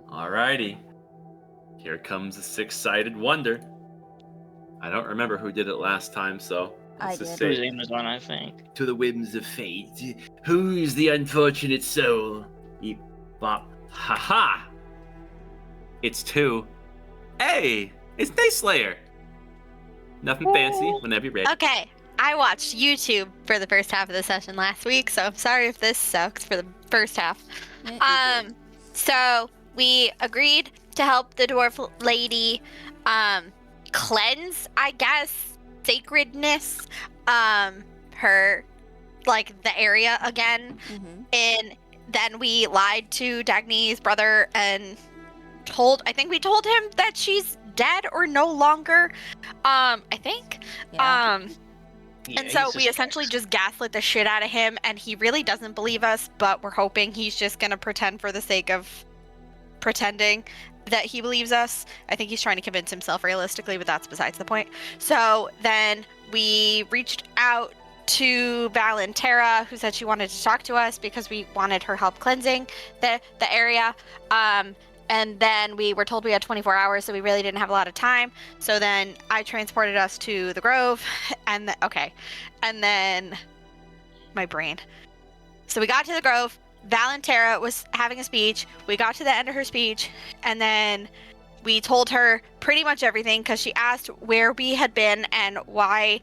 Alrighty. Here comes the six-sided wonder. I don't remember who did it last time, so let's just Who's say Amazon, I think. to the whims of fate. Who's the unfortunate soul? Eep, bop, ha-ha! It's 2. Hey, it's Dayslayer. Nothing fancy, whenever you're ready. Okay, I watched YouTube for the first half of the session last week, so I'm sorry if this sucks for the first half. So we agreed to help the dwarf lady cleanse, I guess, sacredness, her, like, the area again. And then we lied to Dagny's brother and I think we told him that she's dead or no longer, I think. And so we essentially just gaslit the shit out of him, and he really doesn't believe us, but we're hoping he's just gonna pretend for the sake of pretending that he believes us. I think he's trying to convince himself realistically, but that's besides the point. So then we reached out to Valentera, who said she wanted to talk to us because we wanted her help cleansing the area. And then we were told we had 24 hours, so we really didn't have a lot of time. So then I transported us to the Grove, and then my brain. So we got to the Grove. Valentera was having a speech. We got to the end of her speech, and then we told her pretty much everything because she asked where we had been and why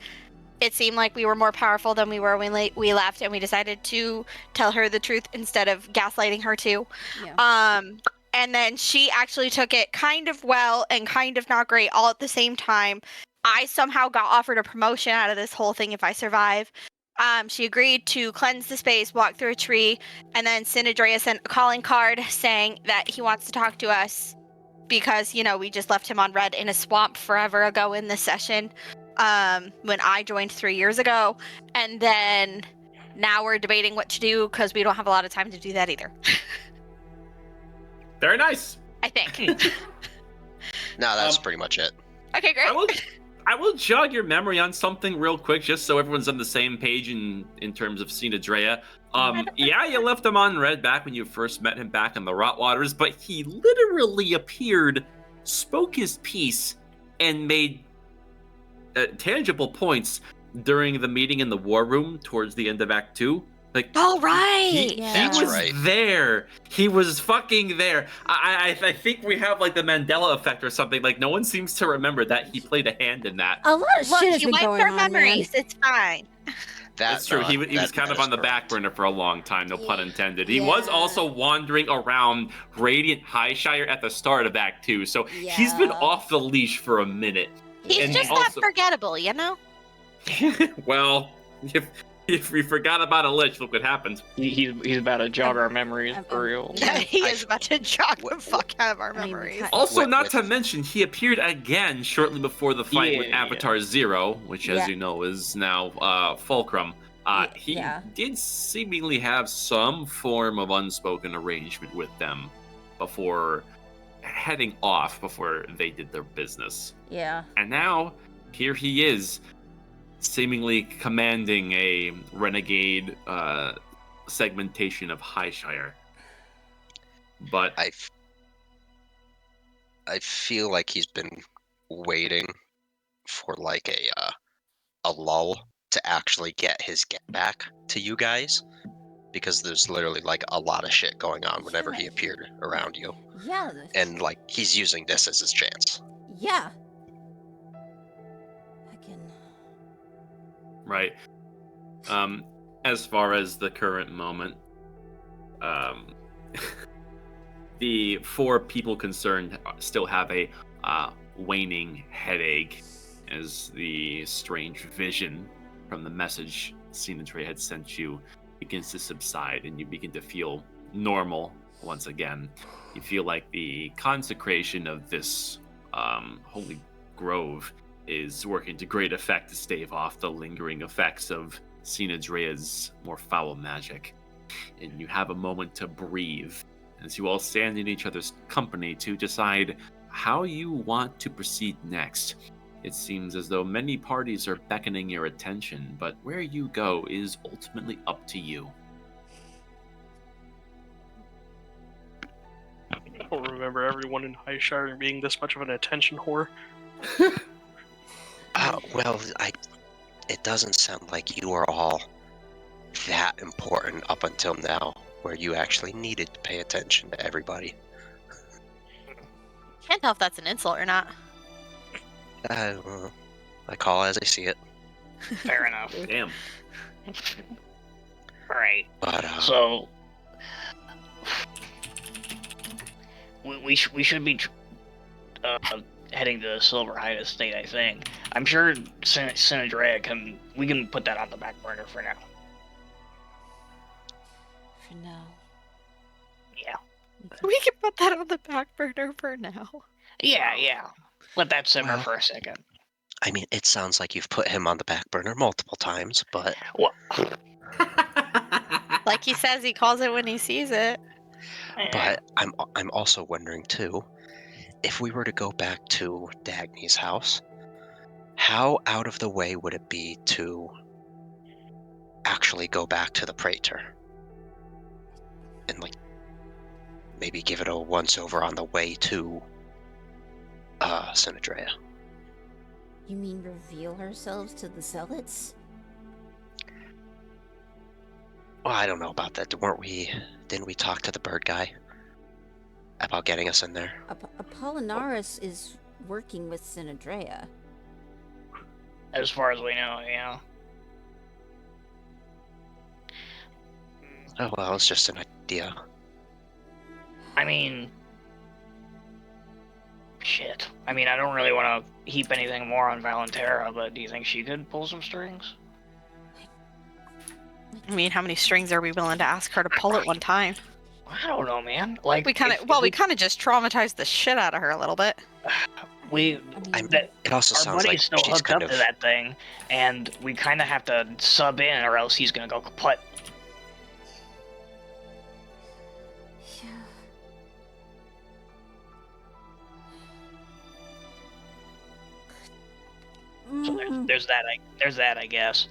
it seemed like we were more powerful than we were when we left, and we decided to tell her the truth instead of gaslighting her too. Yeah. And then she actually took it kind of well and kind of not great all at the same time. I somehow got offered a promotion out of this whole thing if I survive. She agreed to cleanse the space, walk through a tree, and then Sinadrea sent a calling card saying that he wants to talk to us because, you know, we just left him on red in a swamp forever ago in this session when I joined 3 years ago. And then now we're debating what to do because we don't have a lot of time to do that either. Very nice. I think. No, that's pretty much it. Okay, great. I will jog your memory on something real quick, just so everyone's on the same page in terms of Sinadrea. Yeah, you left him on red back when you first met him back in the Rotwaters, but he literally appeared, spoke his piece, and made tangible points during the meeting in the War Room towards the end of Act 2. Like, all right. He was there. He was fucking there. I think we have like the Mandela effect or something. Like, no one seems to remember that he played a hand in that. A lot of shit has been going on, memories. It's fine. That's true. He was kind of on the back burner for a long time, no pun intended. He was also wandering around Radiant Highshire at the start of Act 2, so he's been off the leash for a minute. He's just not forgettable, you know? Well, if we forgot about a lich, look what happens. He's about to jog our memories for real. He is about to jog the fuck out of our memories. Also, not to mention, he appeared again shortly before the fight with Avatar Zero, which, as you know, is now Fulcrum. He did seemingly have some form of unspoken arrangement with them before heading off, before they did their business. Yeah. And now, here he is, seemingly commanding a renegade segmentation of Highshire. But I feel like he's been waiting for like a lull to actually get his get back to you guys, because there's literally like a lot of shit going on whenever he appeared around you. Yeah. And like he's using this as his chance. Yeah. Right. As far as the current moment, the 4 people concerned still have a waning headache as the strange vision from the message Sinadrea had sent you begins to subside and you begin to feel normal once again. You feel like the consecration of this holy grove is working to great effect to stave off the lingering effects of Sinadrea's more foul magic. And you have a moment to breathe as you all stand in each other's company to decide how you want to proceed next. It seems as though many parties are beckoning your attention, but where you go is ultimately up to you. I don't remember everyone in Highshire being this much of an attention whore. Well, it doesn't sound like you are all that important up until now, where you actually needed to pay attention to everybody. Can't tell if that's an insult or not. I don't know. I call as I see it. Fair enough. Damn. Alright. But So we should be heading to the Silverhide Estate, I think. I'm sure Sinadrea we can put that on the back burner for now. For now. Yeah. We can put that on the back burner for now. Yeah. Let that simmer Well, for a second. I mean, it sounds like you've put him on the back burner multiple times, but Well, Like he says, he calls it when he sees it. but I'm also wondering too, if we were to go back to Dagny's house, how out of the way would it be to actually go back to the Praetor and like maybe give it a once over on the way to Sinadrea? You mean reveal ourselves to the zealots? Well, I don't know about that. Didn't we talk to the bird guy about getting us in there? Apollinaris is working with Sinadrea. as far as we know, yeah. Oh well, it's just an idea. I mean, shit. I mean, I don't really want to heap anything more on Valentera, but do you think she could pull some strings? I mean, how many strings are we willing to ask her to pull at one time? I don't know, man. Like We kind of just traumatized the shit out of her a little bit. we that It also our sounds buddy's like still she's hooked kind up of. to that thing, and we kind of have to sub in, or else he's gonna go kaput. So there's that, I guess.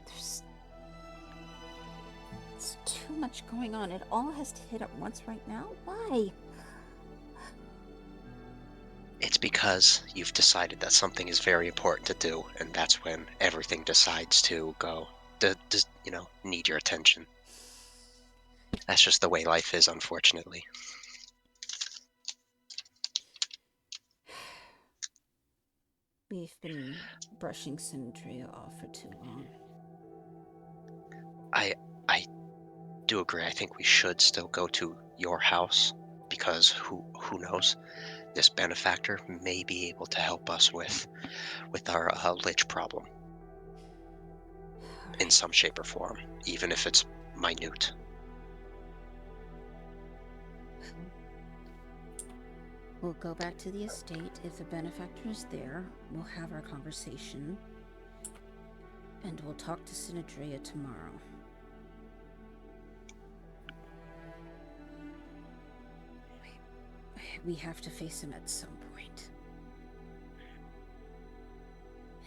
There's too much going on. It all has to hit at once right now. Why? It's because you've decided that something is very important to do, and that's when everything decides to go. Need your attention. That's just the way life is, unfortunately. We've been brushing Sinadrea off for too long. I do agree. I think we should still go to your house because who knows? This benefactor may be able to help us with our lich problem in some shape or form, even if it's minute. We'll go back to the estate. If the benefactor is there, we'll have our conversation. And we'll talk to Sinadrea tomorrow. We have to face him at some point.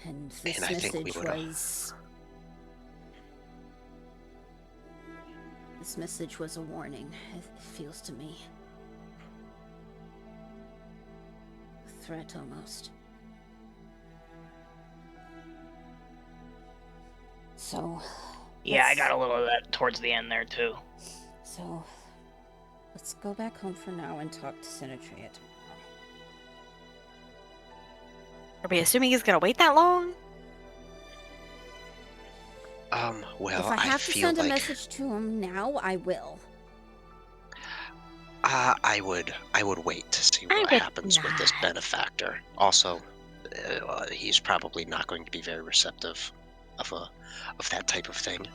And this message was... This message was a warning, it feels to me. A threat, almost. So... Yeah, I got a little of that towards the end there, too. So... let's go back home for now and talk to Sinadrea tomorrow. Are we assuming he's gonna wait that long? Well, if I have to send like a message to him now, I will. I would wait to see what happens with this benefactor. Also, he's probably not going to be very receptive of that type of thing.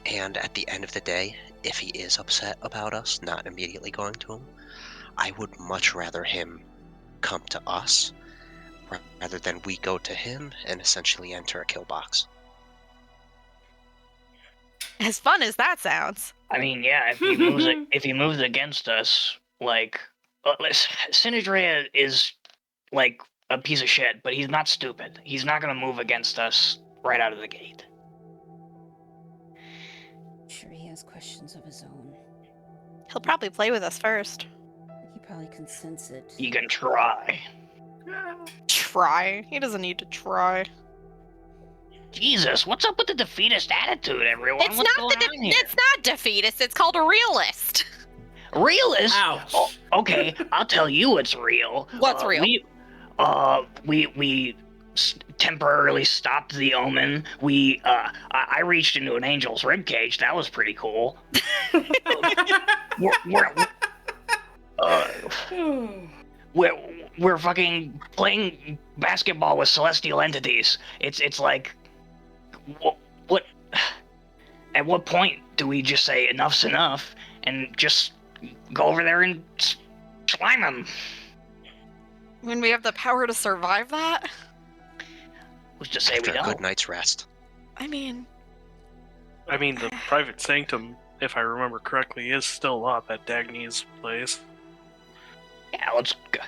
And at the end of the day, if he is upset about us not immediately going to him, I would much rather him come to us rather than we go to him and essentially enter a kill box. As fun as that sounds. I mean, yeah, if he moves against us, like, Sinadrea is like a piece of shit, but he's not stupid. He's not gonna move against us right out of the gate. I'm sure he has questions of his own. He'll probably play with us first. He probably can sense it. You can try. Try. He doesn't need to try. Jesus, what's up with the defeatist attitude, everyone? It's What's not going on here? It's not defeatist. It's called a realist. Realist? Ouch. Oh, okay, I'll tell you what's real. What's real? We temporarily stopped the omen. I reached into an angel's ribcage. That was pretty cool. We're fucking playing basketball with celestial entities. It's like, what? At what point do we just say enough's enough and just go over there and slime them? When we have the power to survive that? Who's to say After we a don't? good night's rest. I mean, the private sanctum, if I remember correctly, is still up at Dagny's place. Yeah, let's go.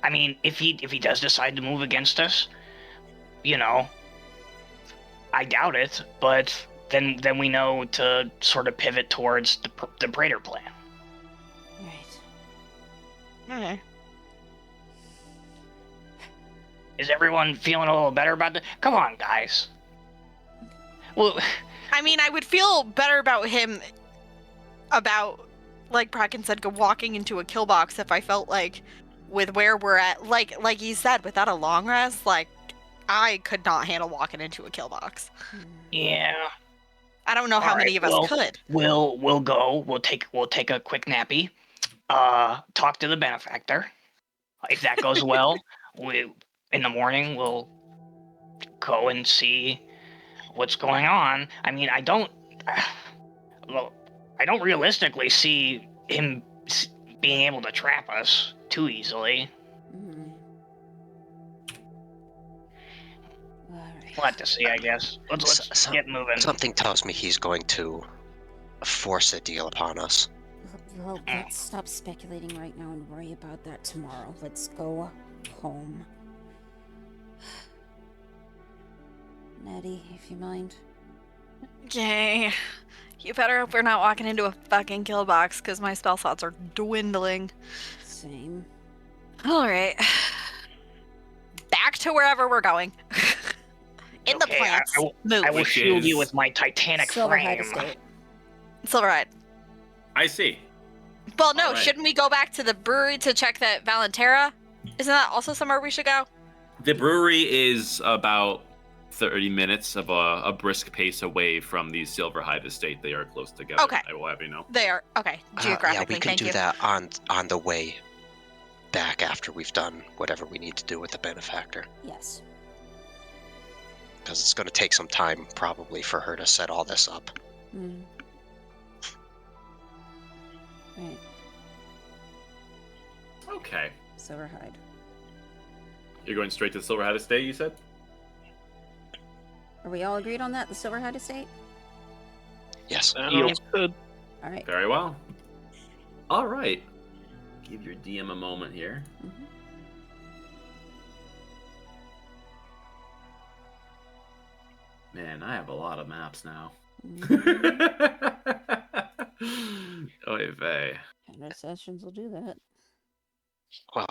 I mean, if he does decide to move against us, I doubt it, but then we know to sort of pivot towards the Praetor plan. Right. okay. Is everyone feeling a little better about that? Come on, guys. Well, I mean, I would feel better about him, like Bracken said, walking into a kill box if I felt like, with where we're at, like he said, without a long rest, like, I could not handle walking into a kill box. yeah. I don't know how All many right, of us could. We'll go. We'll take a quick nappy. Talk to the benefactor. If that goes well, in the morning we'll go and see what's going on. I mean, I don't realistically see him being able to trap us too easily. Mm. All right. We'll have to see, I guess. Let's get moving. Something tells me he's going to force a deal upon us. Well, let's stop speculating right now and worry about that tomorrow. Let's go home. Nettie, if you mind. Okay. You better hope we're not walking into a fucking kill box, because my spell slots are dwindling. Same. Alright. Back to wherever we're going. In the Okay, plants. Move. I will Which shield you is- with my titanic Silverhide frame. Estate. Silverhide. I see. Well, no, Alright. shouldn't we go back to the brewery to check that Valentera? Isn't that also somewhere we should go? The brewery is about 30 minutes of a brisk pace away from the Silverhide estate. They are close together. Okay. I will have you know. There. Okay. Geographically, Yeah, we can thank do you. that on the way back after we've done whatever we need to do with the benefactor. Yes. Because it's going to take some time, probably, for her to set all this up. Mm. Right. Okay. Silverhide. You're going straight to the Silverhide estate, you said? Are we all agreed on that? The Silverhide Estate? Yes. Sounds good. All right. Very well. All right. Give your DM a moment here. Mhm. Man, I have a lot of maps now. Mhm. Oy vey. Standard sessions will do that. Well,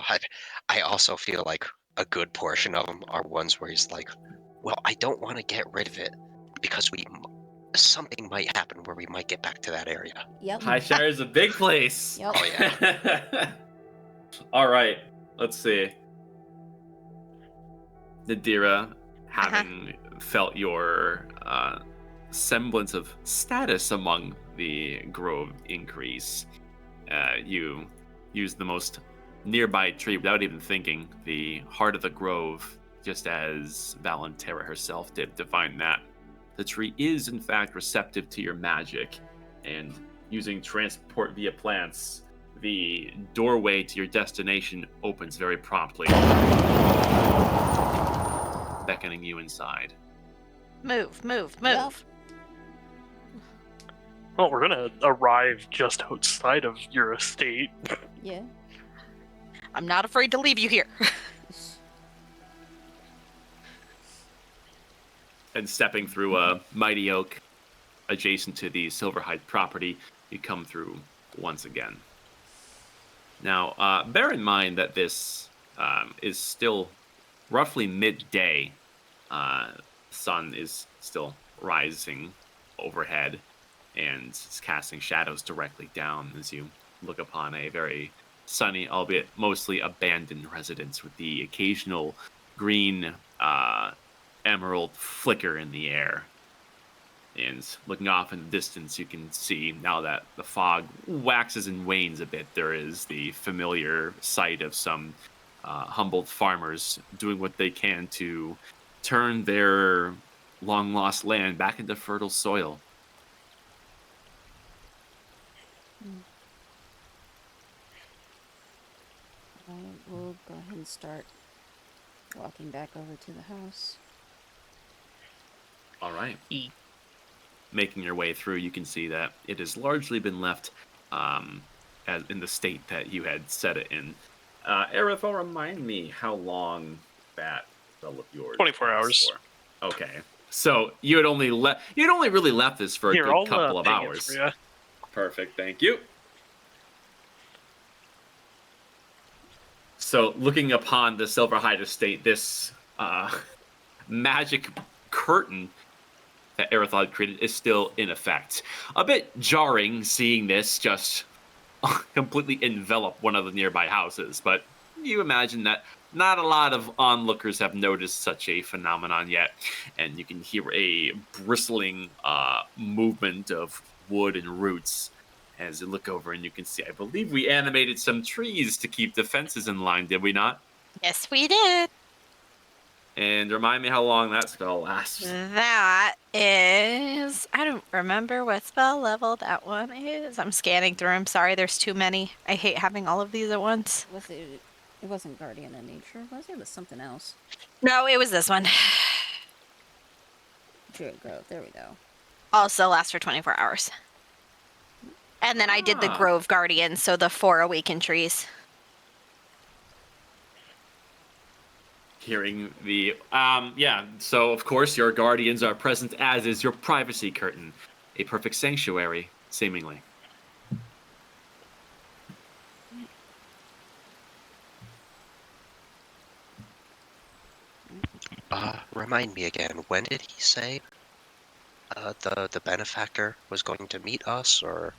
I also feel like a good portion of them are ones where he's like, well, I don't want to get rid of it because something might happen where we might get back to that area. Yep. Highshire is a big place. Yep. Oh, yeah. All right. Let's see. Nadira, having felt your semblance of status among the grove increase, you use the most nearby tree without even thinking, the heart of the grove, just as Valentera herself did, to find that the tree is in fact receptive to your magic, and using transport via plants, the doorway to your destination opens very promptly, beckoning you inside. Move. Yep. Well, we're gonna arrive just outside of your estate. Yeah. I'm not afraid to leave you here. And stepping through a mighty oak adjacent to the Silverhide property, you come through once again. Now, bear in mind that this is still roughly midday. Sun is still rising overhead, and it's casting shadows directly down as you look upon a very sunny, albeit mostly abandoned residence with the occasional green emerald flicker in the air. And looking off in the distance, you can see, now that the fog waxes and wanes a bit, there is the familiar sight of some humbled farmers doing what they can to turn their long lost land back into fertile soil. I will go ahead and start walking back over to the house. All right. E- Making your way through, you can see that it has largely been left as in the state that you had set it in. Aerithal, remind me how long that spell of yours 24 lasts hours. for. Okay. So you had only really left this for a Here, good I'll couple of ping it hours. for ya. Perfect, thank you. So, looking upon the Silverhide estate, this magic curtain that Aerithal had created is still in effect. A bit jarring seeing this just completely envelop one of the nearby houses, but you imagine that not a lot of onlookers have noticed such a phenomenon yet, and you can hear a bristling movement of wood and roots as you look over, and you can see, I believe we animated some trees to keep the fences in line, did we not? Yes, we did. And remind me how long that spell lasts. That is, I don't remember what spell level that one is. I'm scanning through them. Sorry, there's too many. I hate having all of these at once. Was it? It wasn't Guardian of Nature, was it? It was something else. No, it was this one. Druid Grove. There we go. Also lasts for 24 hours. And then I did the Grove Guardian, so the 4 awakened trees. Hearing the so of course your guardians are present, as is your privacy curtain, a perfect sanctuary seemingly. Remind me again, when did he say the benefactor was going to meet us, or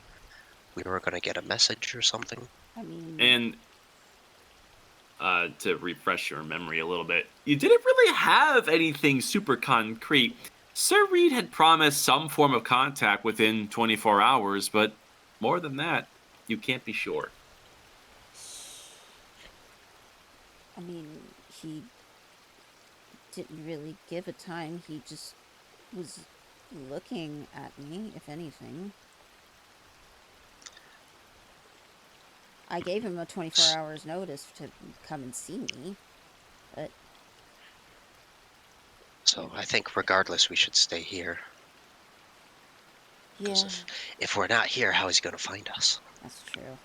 we were going to get a message or something? I mean, And to refresh your memory a little bit, you didn't really have anything super concrete. Sir Reed had promised some form of contact within 24 hours, but more than that, you can't be sure. I mean, he didn't really give a time. He just was looking at me, if anything. I gave him a 24 hours notice to come and see me, but... So I think regardless we should stay here. Yeah, 'Cause if we're not here, how is he going to find us? that's true.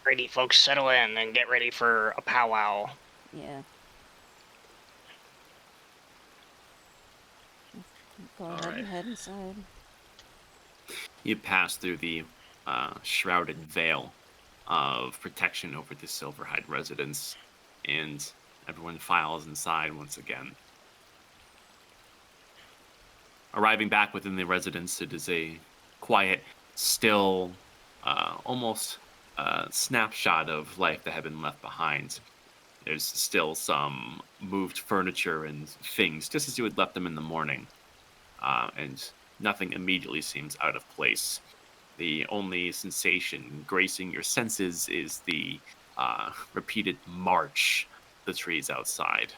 Ready, folks, settle in and get ready for a powwow. Yeah. Go ahead Alright. and head inside. You pass through the shrouded veil of protection over the Silverhide residence, and everyone files inside once again. Arriving back within the residence, it is a quiet, still, almost snapshot of life that had been left behind. There's still some moved furniture and things, just as you had left them in the morning, and nothing immediately seems out of place. The only sensation gracing your senses is the repeated march of the trees outside.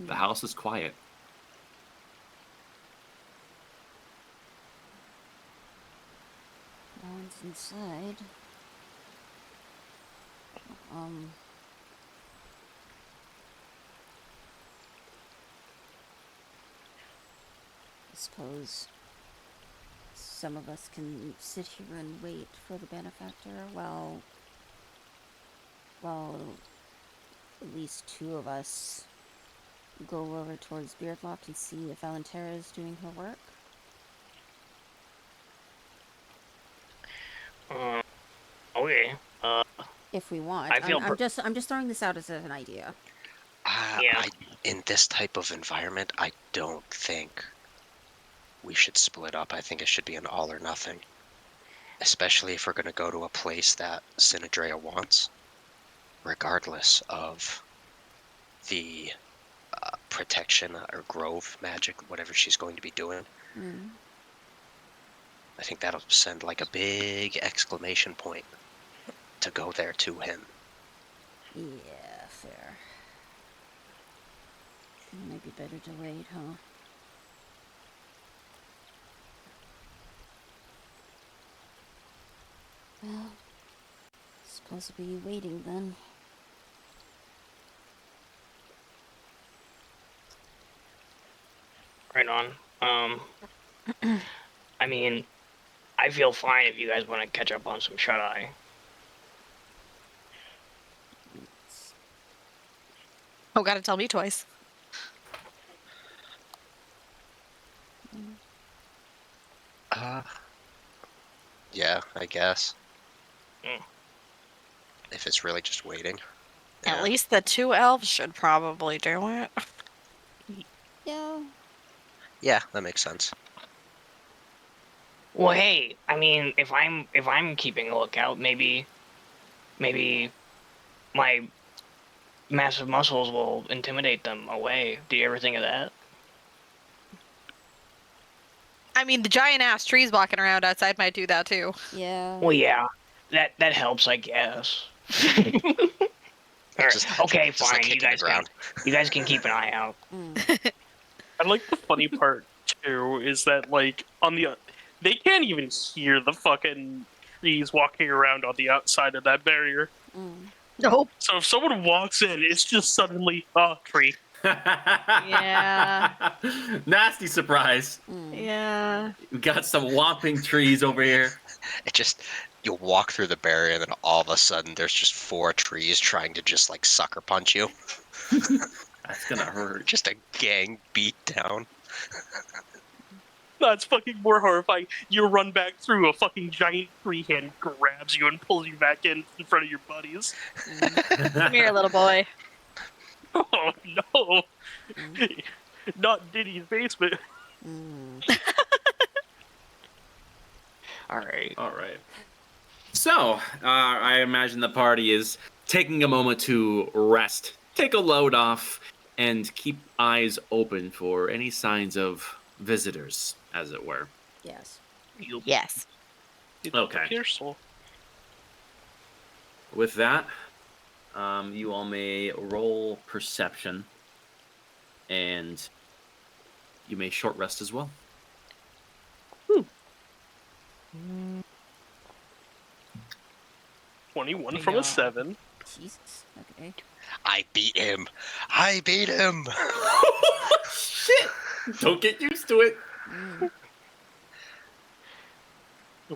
The house is quiet. No one's inside. I suppose some of us can sit here and wait for the benefactor while at least 2 of us go over towards Beardlock and see if Alantera is doing her work. Okay. If we want. I feel I'm just throwing this out as an idea. Yeah. In this type of environment, I don't think we should split up. I think it should be an all or nothing. Especially if we're going to go to a place that Synedrea wants, regardless of the protection or grove magic, whatever she's going to be doing. Mm. I think that'll send like a big exclamation point to go there to him. Yeah, fair. It might be better to wait, huh? Well, suppose we'll be waiting then. Right on. I mean, I feel fine if you guys want to catch up on some shut-eye. Oh, gotta tell me twice. Yeah, I guess. Mm. If it's really just waiting. At Yeah. least the 2 elves should probably do it. Yeah. Yeah, that makes sense. Well, hey, I mean, if I'm keeping a lookout, maybe my massive muscles will intimidate them away. Do you ever think of that? I mean, the giant ass trees walking around outside might do that too. Yeah. Well, yeah, that helps, I guess. Alright, Just- okay, just like fine. kicking the ground. You guys can keep an eye out. Mm. I like the funny part too is that like they can't even hear the fucking trees walking around on the outside of that barrier. Mm. Nope. So if someone walks in, it's just suddenly tree. Yeah. Nasty surprise. Mm. Yeah. We got some whomping trees over here. It just, you walk through the barrier and then all of a sudden there's just 4 trees trying to just like sucker punch you. That's gonna hurt. Just a gang beat down. That's fucking more horrifying. You run back through, a fucking giant tree hand grabs you and pulls you back in front of your buddies. Come here, little boy. Oh no! Not Diddy's basement. Mm. Alright. All right. So, I imagine the party is taking a moment to rest, take a load off, and keep eyes open for any signs of visitors, as it were. Yes. Yes. Okay. Your soul. With that, you all may roll perception, and you may short rest as well. 21 from a 7. Jesus. Okay. I beat him. I beat him. Shit! Don't get used to it. Mm.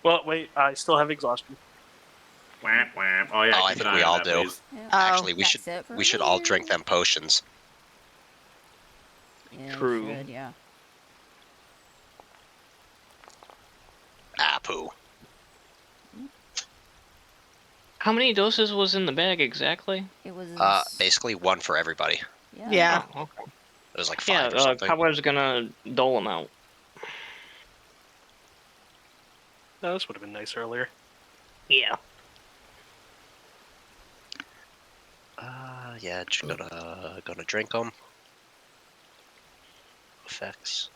Well, wait, I still have exhaustion. Wham, wham. Oh yeah, Oh, I keep think an we eye on all that, do. please. Yeah. Actually, we That's it for should all me. drink them potions. Yeah, True. we should, yeah. Ah, poo. How many doses was in the bag exactly? It was. Basically 1 for everybody. Yeah. Oh, okay. It was like 5 Yeah, or something. Cobweb's gonna dole them out. No, this would have been nice earlier. Yeah. Yeah, just gonna drink them. Effects.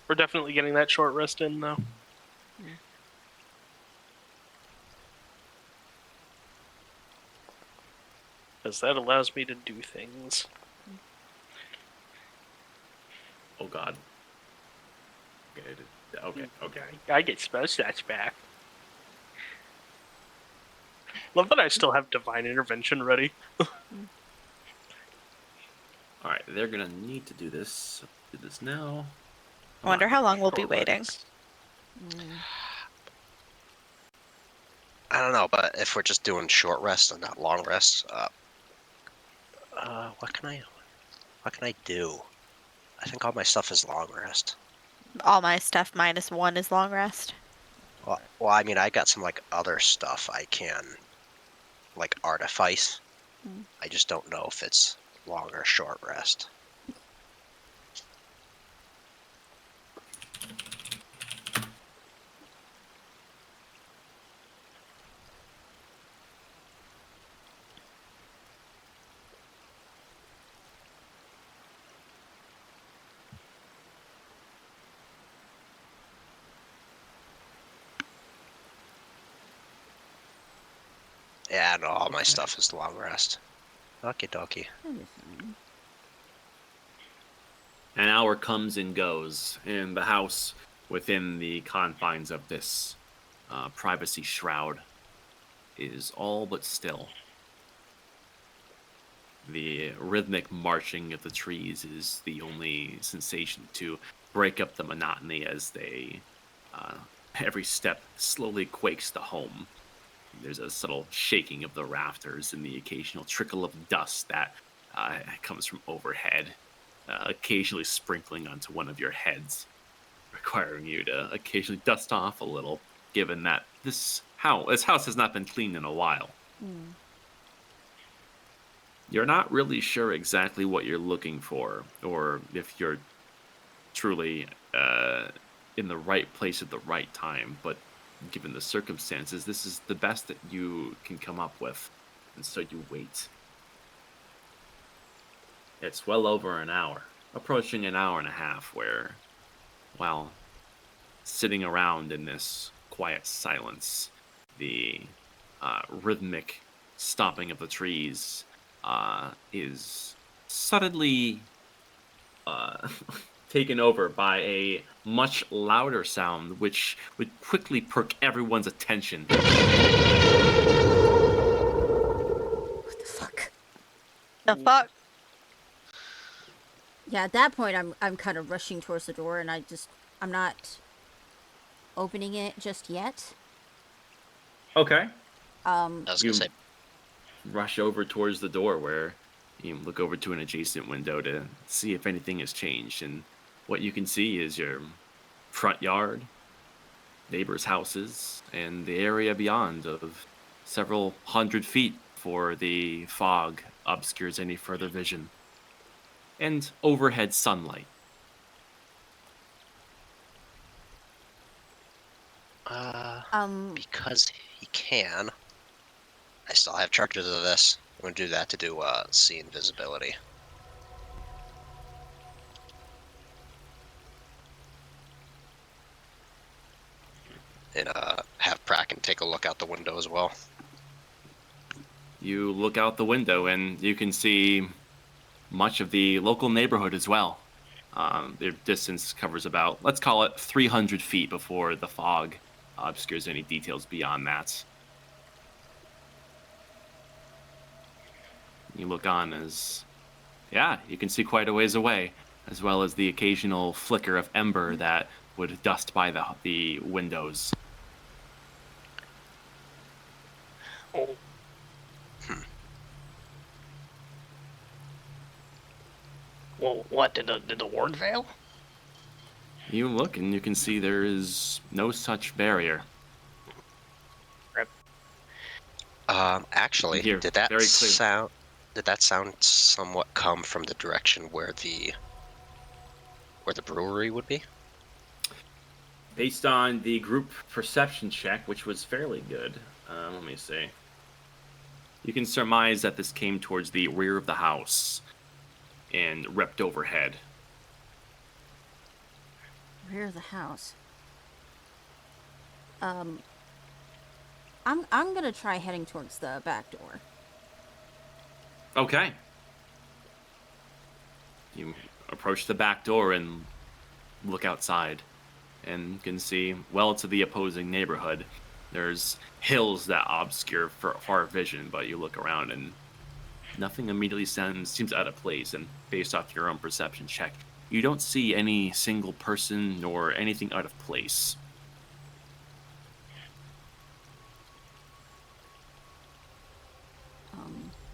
We're definitely getting that short rest in, though. Because that allows me to do things. Oh god. Okay. I get spell stats back. Love that I still have Divine Intervention ready. All right, they're gonna need to do this. So do this now. I wonder how long we'll be Short waiting. rest. Mm. I don't know, but if we're just doing short rest and not long rest, what can I do? I think all my stuff is long rest. all my stuff minus 1 is long rest. Well, I mean, I got some like other stuff I can like artifice. I just don't know if it's long or short rest. Yeah, no, all my stuff is long rest. Okie dokie. That'll be fine. An hour comes and goes, and the house within the confines of this privacy shroud is all but still. The rhythmic marching of the trees is the only sensation to break up the monotony as they, every step slowly quakes the home. There's a subtle shaking of the rafters and the occasional trickle of dust that comes from overhead, occasionally sprinkling onto one of your heads, requiring you to occasionally dust off a little, given that this house has not been cleaned in a while. You're not really sure exactly what you're looking for, or if you're truly in the right place at the right time, but given the circumstances, this is the best that you can come up with, and so you wait. It's well over an hour, approaching an hour and a half, where, while sitting around in this quiet silence, the rhythmic stomping of the trees is suddenly taken over by a much louder sound, which would quickly perk everyone's attention. What the fuck? The fuck? Yeah, at that point, I'm kind of rushing towards the door, and I'm not opening it just yet. Okay. I was You gonna say, rush over towards the door, where you look over to an adjacent window to see if anything has changed, and what you can see is your front yard, neighbors' houses, and the area beyond of several hundred feet before the fog obscures any further vision, and overhead sunlight. because he can, I still have charges of this. I'm gonna do that to do see invisibility. And have Bracken take a look out the window as well. You look out the window and you can see much of the local neighborhood as well. Their distance covers about, let's call it 300 feet before the fog obscures any details beyond that. You look on as, yeah, you can see quite a ways away, as well as the occasional flicker of ember that would dust by the windows. Oh, well, what did the ward fail? You look and you can see there is no such barrier. Actually, Here, did that very clear. sound? Did that sound somewhat come from the direction where the brewery would be? Based on the group perception check, which was fairly good, let me see. You can surmise that this came towards the rear of the house and repped overhead. Rear of the house. I'm gonna try heading towards the back door. Okay. You approach the back door and look outside, and can see well to the opposing neighborhood. There's hills that obscure far vision, but you look around and nothing immediately seems out of place. And based off your own perception check, you don't see any single person nor anything out of place.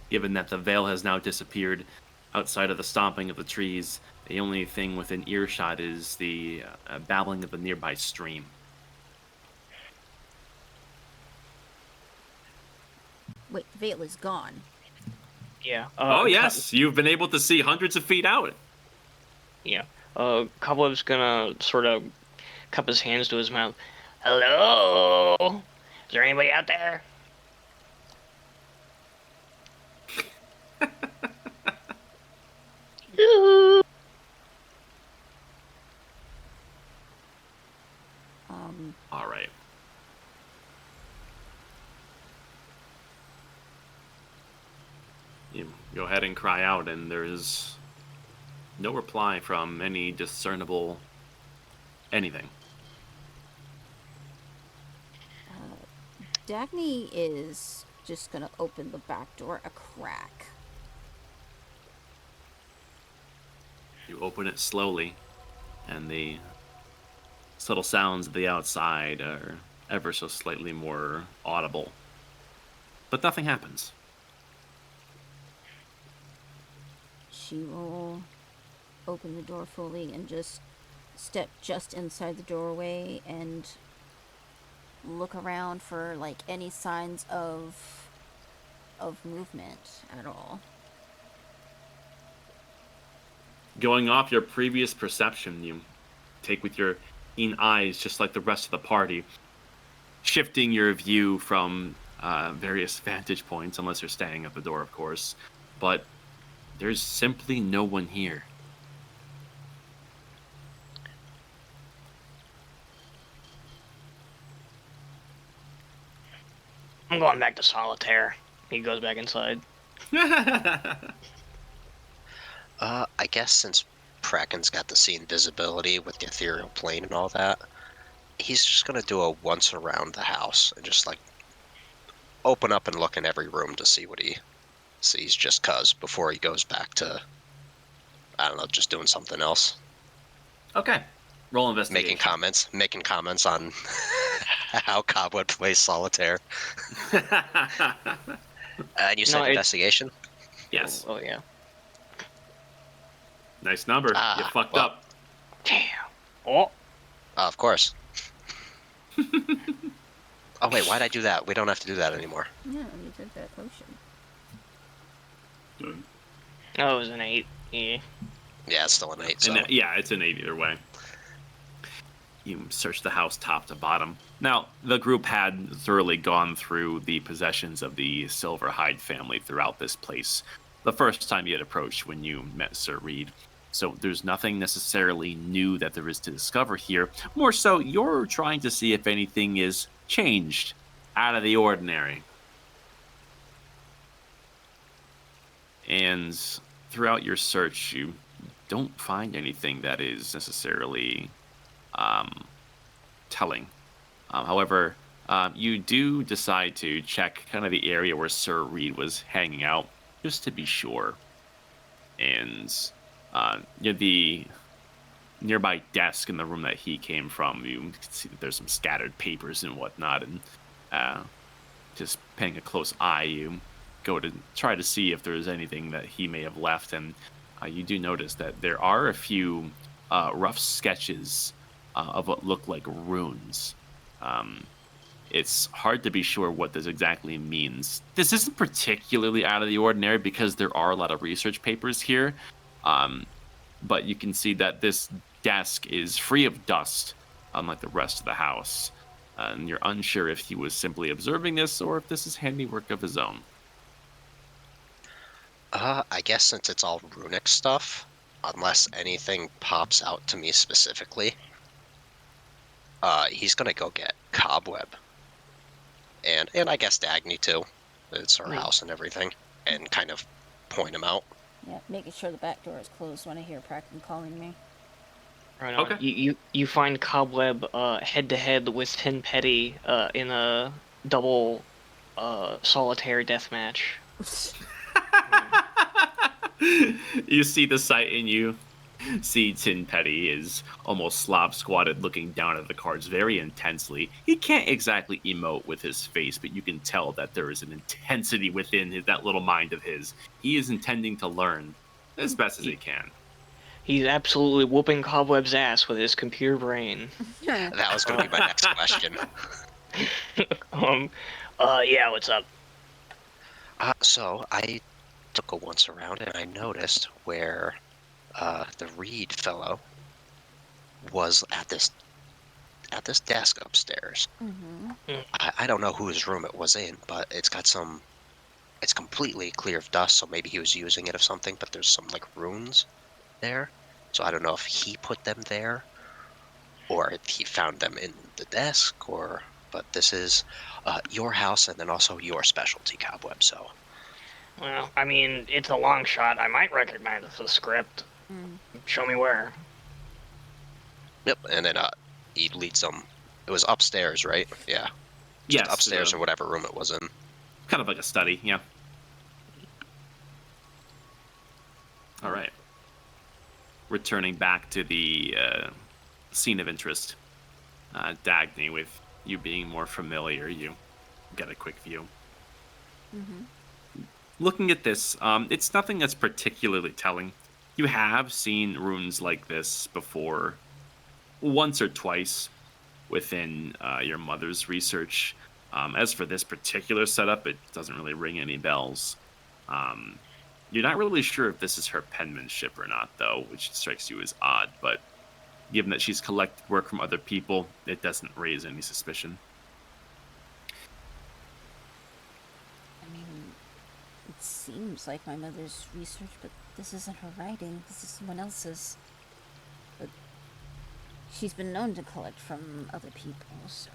Given that the veil has now disappeared, outside of the stomping of the trees, the only thing within earshot is the babbling of the nearby stream. Wait, the veil is gone. Yeah. Oh, yes, you've been able to see hundreds of feet out. Yeah. Cobweb's gonna sort of cup his hands to his mouth. Hello? Is there anybody out there? All right. You go ahead and cry out, and there's no reply from any discernible anything. Dagny is just gonna open the back door a crack. You open it slowly, and the subtle sounds of the outside are ever so slightly more audible. But nothing happens. She will open the door fully and just step just inside the doorway and look around for like any signs of movement at all. Going off your previous perception, you take with your keen eyes, just like the rest of the party, shifting your view from various vantage points, unless you're staying at the door, of course. But there's simply no one here. I'm going back to solitaire. He goes back inside. I guess since Kraken's got the sea invisibility with the ethereal plane and all that, he's just gonna do a once around the house and just like open up and look in every room to see what he sees, just cause, before he goes back to, I don't know, just doing something else. Okay. Roll investigation. Making comments on how Cobweb plays solitaire. And you said investigation? Yes. Oh yeah. Nice number. You fucked up. Damn. Oh. Of course. Oh wait, why'd I do that? We don't have to do that anymore. Yeah, you did that potion. Oh, it was an 8. Yeah. Yeah, it's still an 8. So. Yeah, it's an 8 either way. You search the house top to bottom. Now, the group had thoroughly gone through the possessions of the Silverhide family throughout this place the first time you had approached when you met Sir Reed. So there's nothing necessarily new that there is to discover here. More so, you're trying to see if anything is changed out of the ordinary. And throughout your search, you don't find anything that is necessarily telling. However, you do decide to check kind of the area where Sir Reed was hanging out, just to be sure. And the nearby desk in the room that he came from, you can see that there's some scattered papers and whatnot, and just paying a close eye, you go to try to see if there's anything that he may have left, and you do notice that there are a few rough sketches of what look like runes. It's hard to be sure what this exactly means. This isn't particularly out of the ordinary because there are a lot of research papers here, but you can see that this desk is free of dust, unlike the rest of the house. And you're unsure if he was simply observing this or if this is handiwork of his own. I guess since it's all runic stuff, unless anything pops out to me specifically, he's gonna go get Cobweb. And I guess Dagny too. It's her house and everything. And kind of point him out. Yeah, making sure the back door is closed when I hear Kraken calling me. Right on. Okay. You find Cobweb head to head with Tin Petty in a double solitaire deathmatch. You see the sight and you see Tin Petty is almost slob squatted looking down at the cards very intensely. He can't exactly emote with his face, but you can tell that there is an intensity within that little mind of his. He is intending to learn, as best as he can. He's absolutely whooping Cobweb's ass with his computer brain. That was going to be my next question. Yeah, what's up? So I took a once around and I noticed where the Reed fellow was at this desk upstairs. I don't know whose room it was in, but it's completely clear of dust, so maybe he was using it of something, but there's some like runes there. So I don't know if he put them there or if he found them in the desk, but this is your house and then also your specialty, Cobweb, so. Well, I mean, it's a long shot. I might recognize the script. Show me where. Yep, and then he leads them. It was upstairs, right? Yeah. Just Yes, upstairs or whatever room it was in. Kind of like a study, yeah. All right. Returning back to the scene of interest, Dagny, with you being more familiar, you get a quick view. Looking at this, it's nothing that's particularly telling. You have seen runes like this before, once or twice within your mother's research. As for this particular setup, it doesn't really ring any bells. You're not really sure if this is her penmanship or not, though, which strikes you as odd, but given that she's collected work from other people, it doesn't raise any suspicion. I mean, it seems like my mother's research, but this isn't her writing. This is someone else's. But she's been known to collect from other people, so...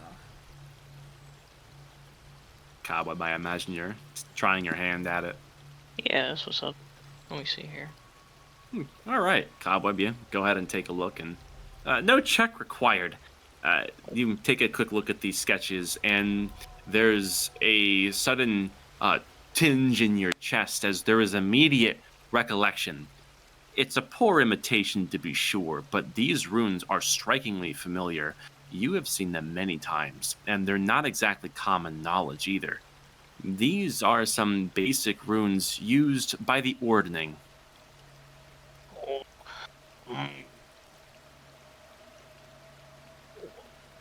Cobweb, I imagine you're trying your hand at it. Yeah, that's what's up. Let me see here. All right, Cobweb, you go ahead and take a look, and no check required. You take a quick look at these sketches, and there's a sudden tinge in your chest as there is immediate recollection. It's a poor imitation, to be sure, but these runes are strikingly familiar. You have seen them many times, and they're not exactly common knowledge either. These are some basic runes used by the Ordning.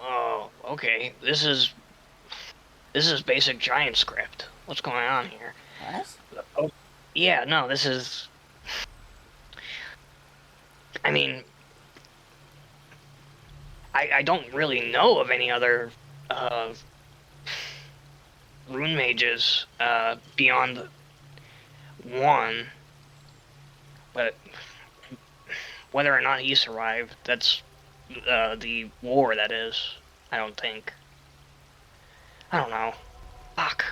Oh, okay. This is basic giant script. What's going on here? What? Oh, yeah, no, this is... I mean... I don't really know of any other rune mages beyond one, but whether or not he survived, that's the war, that is. I don't think. I don't know. Fuck.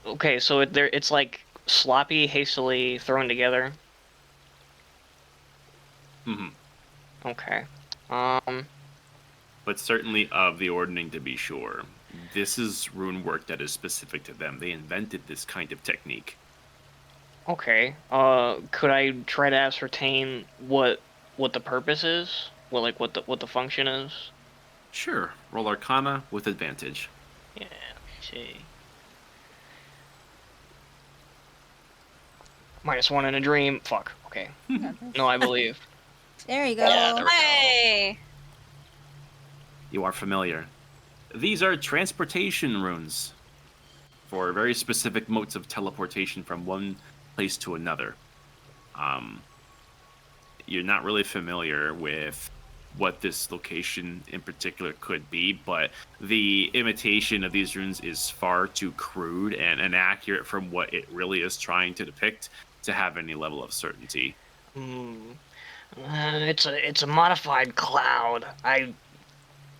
Okay, so it's like sloppy, hastily thrown together. Mm-hmm. Okay. But certainly of the Ordning, to be sure. This is rune work that is specific to them. They invented this kind of technique. Okay. Could I try to ascertain what the purpose is? What the function is? Sure. Roll Arcana with advantage. Yeah. See. -1 in a dream. Fuck. Okay. No, I believe. There you go. Yeah, there we go. Hey! You are familiar. These are transportation runes for very specific modes of teleportation from one place to another. You're not really familiar with what this location in particular could be, but the imitation of these runes is far too crude and inaccurate from what it really is trying to depict to have any level of certainty. It's a modified cloud. I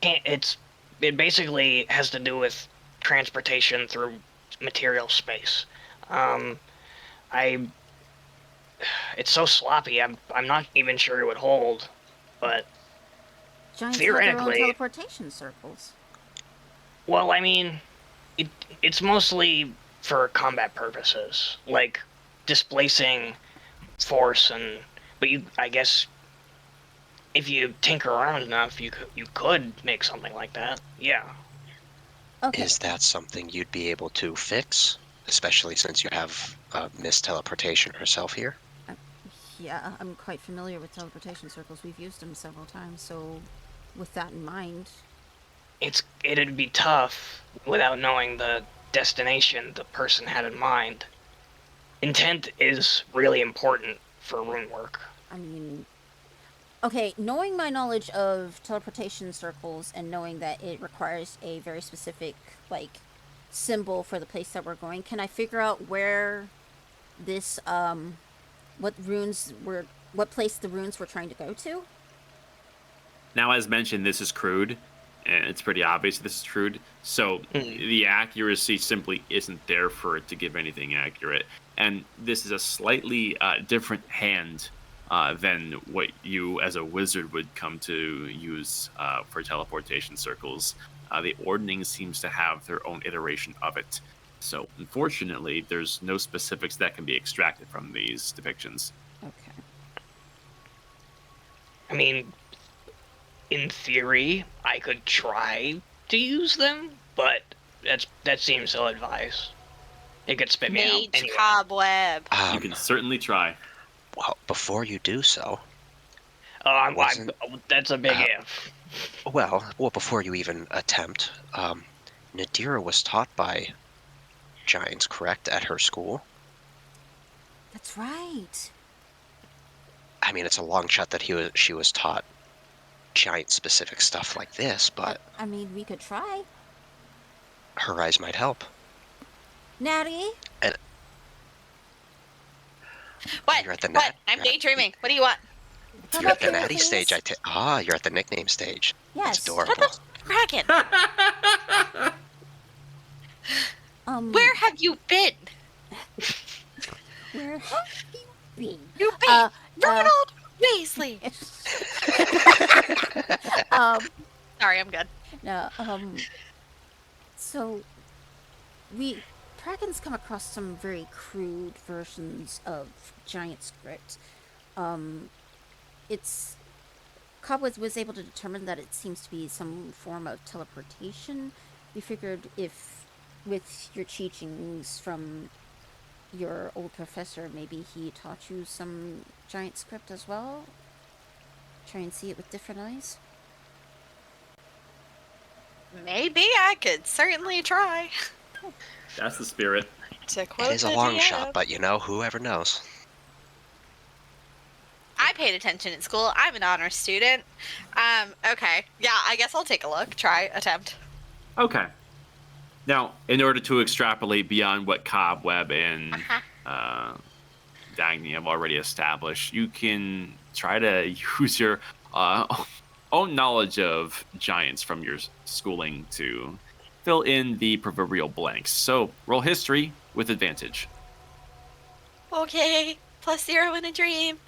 can't. It basically has to do with transportation through material space. It's so sloppy. I'm not even sure it would hold, but Giants theoretically, have their own teleportation circles. well, I mean, it's mostly for combat purposes, like displacing force but I guess if you tinker around enough, you could make something like that. Yeah. Okay. Is that something you'd be able to fix? Especially since you have Miss Teleportation herself here? Yeah, I'm quite familiar with teleportation circles. We've used them several times, so with that in mind... It'd be tough without knowing the destination the person had in mind. Intent is really important for rune work. I mean... Okay, knowing my knowledge of teleportation circles and knowing that it requires a very specific, like, symbol for the place that we're going, can I figure out where this, what place the runes were trying to go to? Now, as mentioned, this is crude, and it's pretty obvious this is crude. So the accuracy simply isn't there for it to give anything accurate. And this is a slightly different hand than what you, as a wizard, would come to use for teleportation circles. The Ordning seems to have their own iteration of it. So, unfortunately, there's no specifics that can be extracted from these depictions. Okay. I mean, in theory, I could try to use them, but that seems ill-advised. It could spit me out Mage anyway. cobweb. You can certainly try. Well, before you do so, That's a big if. well, before you even attempt, Nadira was taught by giants, correct, at her school? That's right. I mean, it's a long shot that she was taught giant-specific stuff like this, but I mean, we could try. her eyes might help. Natty? What? You're at the What? I'm daydreaming. What do you want? Come You're up at the here, natty please. stage. You're at the nickname stage. Yes. That's adorable. Kraken, Where where have you been? have you been? You've been Ronald Weasley. Sorry, I'm good. No, so, Kraken's come across some very crude versions of giant script. Cobweb was able to determine that it seems to be some form of teleportation. We figured if, with your teachings from your old professor, maybe he taught you some giant script as well? Try and see it with different eyes? Maybe I could certainly try. That's the spirit. To quote It is a the long DM. shot, but whoever knows. I paid attention in school. I'm an honor student. Okay. Yeah, I guess I'll take a look. Try, attempt. Okay. Now, in order to extrapolate beyond what Cobweb and Dagny have already established, you can try to use your own knowledge of giants from your schooling to fill in the proverbial blanks. So, roll history with advantage. Okay. +0 in a dream.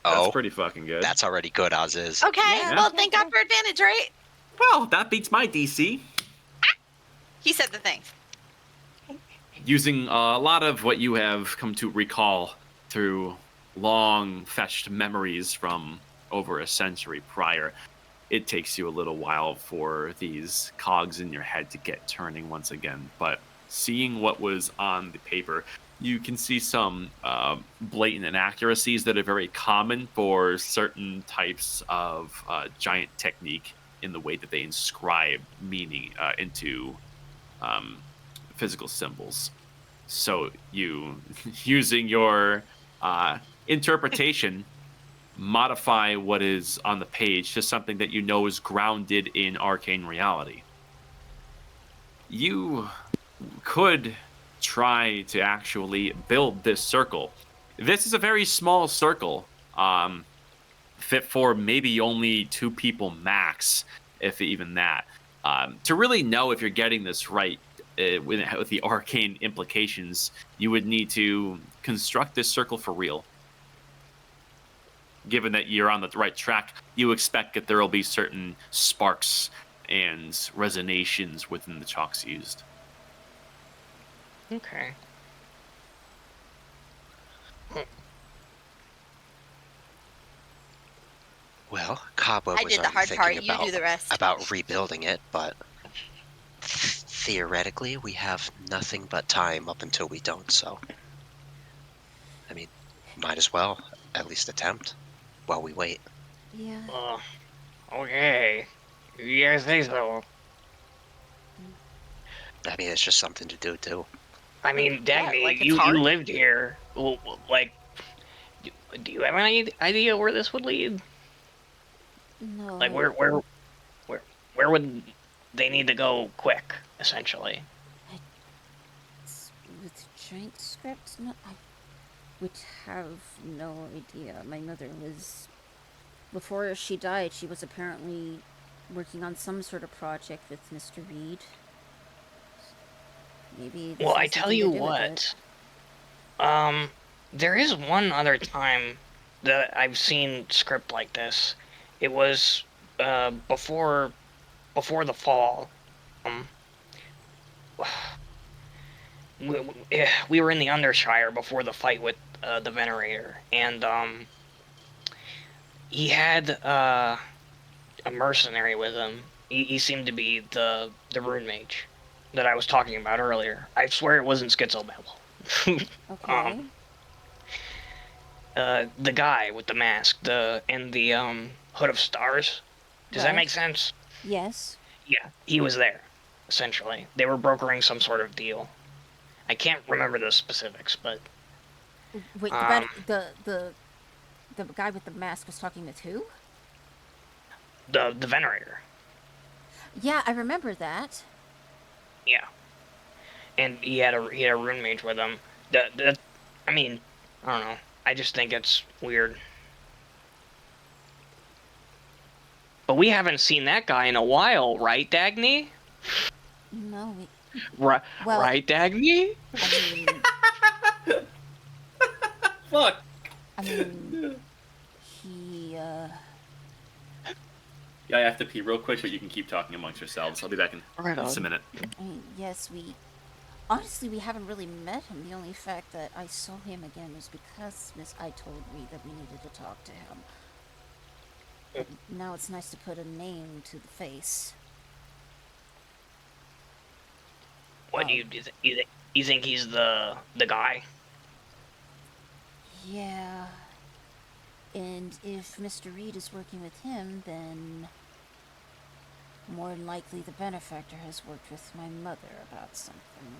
That's Oh, pretty fucking good. that's already good as is. Okay. Yeah. Well, thank God for advantage, right? Well, that beats my DC. He said the thing. Using a lot of what you have come to recall through long fetched memories from over a century prior, it takes you a little while for these cogs in your head to get turning once again. But seeing what was on the paper, you can see some blatant inaccuracies that are very common for certain types of giant technique in the way that they inscribe meaning into physical symbols. So you, using your interpretation, modify what is on the page to something that you know is grounded in arcane reality. You could try to actually build this circle. This is a very small circle, fit for maybe only 2 people max, if even that. To really know if you're getting this right with the arcane implications, you would need to construct this circle for real. Given that you're on the right track, you expect that there will be certain sparks and resonations within the chalks used. Okay. Well, Cobweb I was did the already hard part. thinking You do the rest. about rebuilding it, but theoretically, we have nothing but time up until we don't, so might as well at least attempt while we wait. Yeah. Okay. You guys say so. I mean, it's just something to do too. I mean, Dagny, Like, it's you hard? lived here. Like, do you have any idea where this would lead? No. Like, where would they need to go quick, essentially? With giant scripts? No, I would have no idea. My mother was... Before she died, she was apparently working on some sort of project with Mr. Reed. Maybe this Well, I has tell something you to do with it. what. There is one other time that I've seen script like this. It was before the fall. Um, we were in the Undershire before the fight with the Venerator, and he had a mercenary with him. He seemed to be the rune mage that I was talking about earlier. I swear it wasn't Schizobabble. Okay. The guy with the mask, and the hood of stars. Does that Right. make sense? Yes. Yeah, he was there. Essentially, they were brokering some sort of deal. I can't remember the specifics, but Wait, Um, the guy with the mask was talking with who? the Venerator. Yeah, I remember that. Yeah, and he had a rune mage with him. I mean, I don't know. I just think it's weird. But we haven't seen that guy in a while, right, Dagny? No, Right, well, right, Dagny? I mean, Fuck. I mean, he, Yeah, I have to pee real quick, but you can keep talking amongst yourselves. I'll be back in Right just a on. minute. I mean, yes, honestly, we haven't really met him. The only fact that I saw him again was because I told Reed that we needed to talk to him. But now it's nice to put a name to the face. What do you you think he's the guy? Yeah. And if Mr. Reed is working with him, then more than likely the benefactor has worked with my mother about something.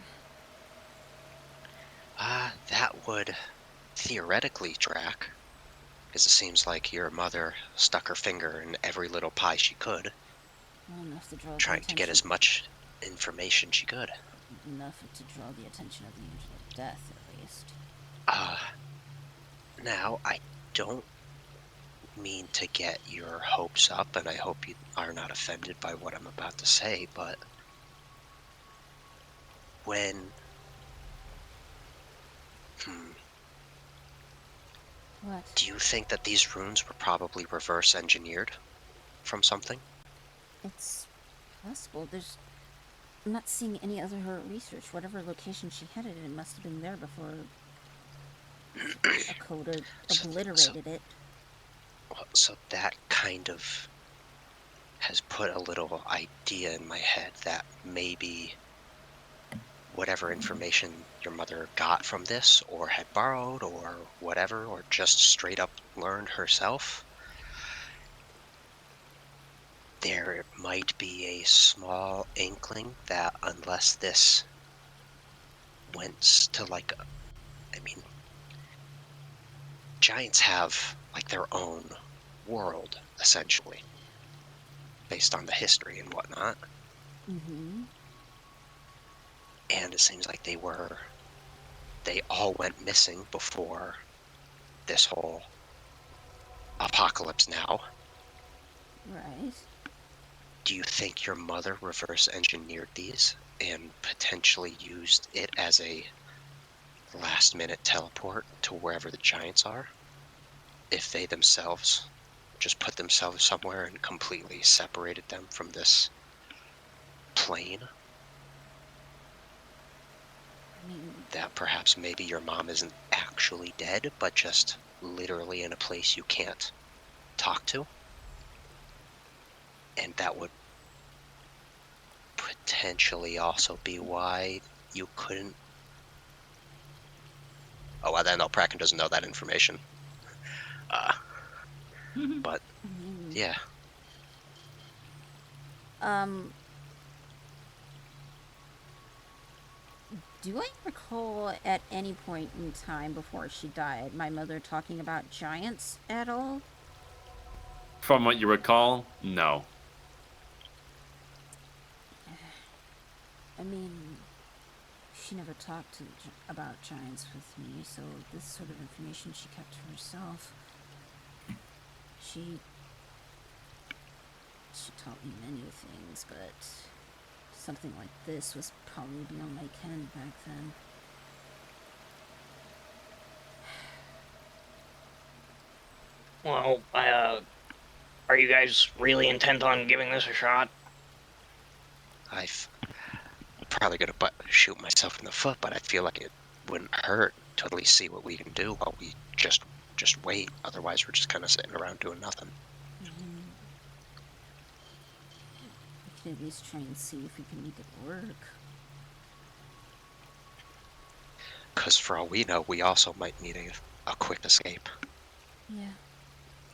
That would theoretically track, because it seems like your mother stuck her finger in every little pie she could, Well, enough to draw trying to get as much information she could. Enough to draw the attention of the Angel of Death, at least. Now, I don't mean to get your hopes up, and I hope you are not offended by what I'm about to say, but when... What? Do you think that these runes were probably reverse engineered from something? It's possible. I'm not seeing any other her research. Whatever location she had it in must have been there before a coder obliterated it. So that kind of has put a little idea in my head that maybe whatever information your mother got from this, or had borrowed, or whatever, or just straight up learned herself, there might be a small inkling that unless this went to giants have like their own world, essentially, based on the history and whatnot. Mm-hmm. And it seems like they all went missing before this whole apocalypse now. Right. Do you think your mother reverse engineered these and potentially used it as a last minute teleport to wherever the giants are? If they themselves just put themselves somewhere and completely separated them from this plane? I mean, That perhaps maybe your mom isn't actually dead, but just literally in a place you can't talk to? And that would potentially also be why you couldn't Oh, well, then no, Kraken doesn't know that information. But yeah, Do I recall at any point in time before she died my mother talking about giants at all? From what you recall, no. I mean, she never talked about giants with me, so this sort of information she kept to herself. She taught me many things, but something like this was probably beyond my ken back then. Well, are you guys really intent on giving this a shot? I'm probably gonna shoot myself in the foot, but I feel like it wouldn't hurt to at least see what we can do while we just wait. Otherwise, we're just kind of sitting around doing nothing. We can at least try and see if we can make it work. Because for all we know, we also might need a quick escape. Yeah.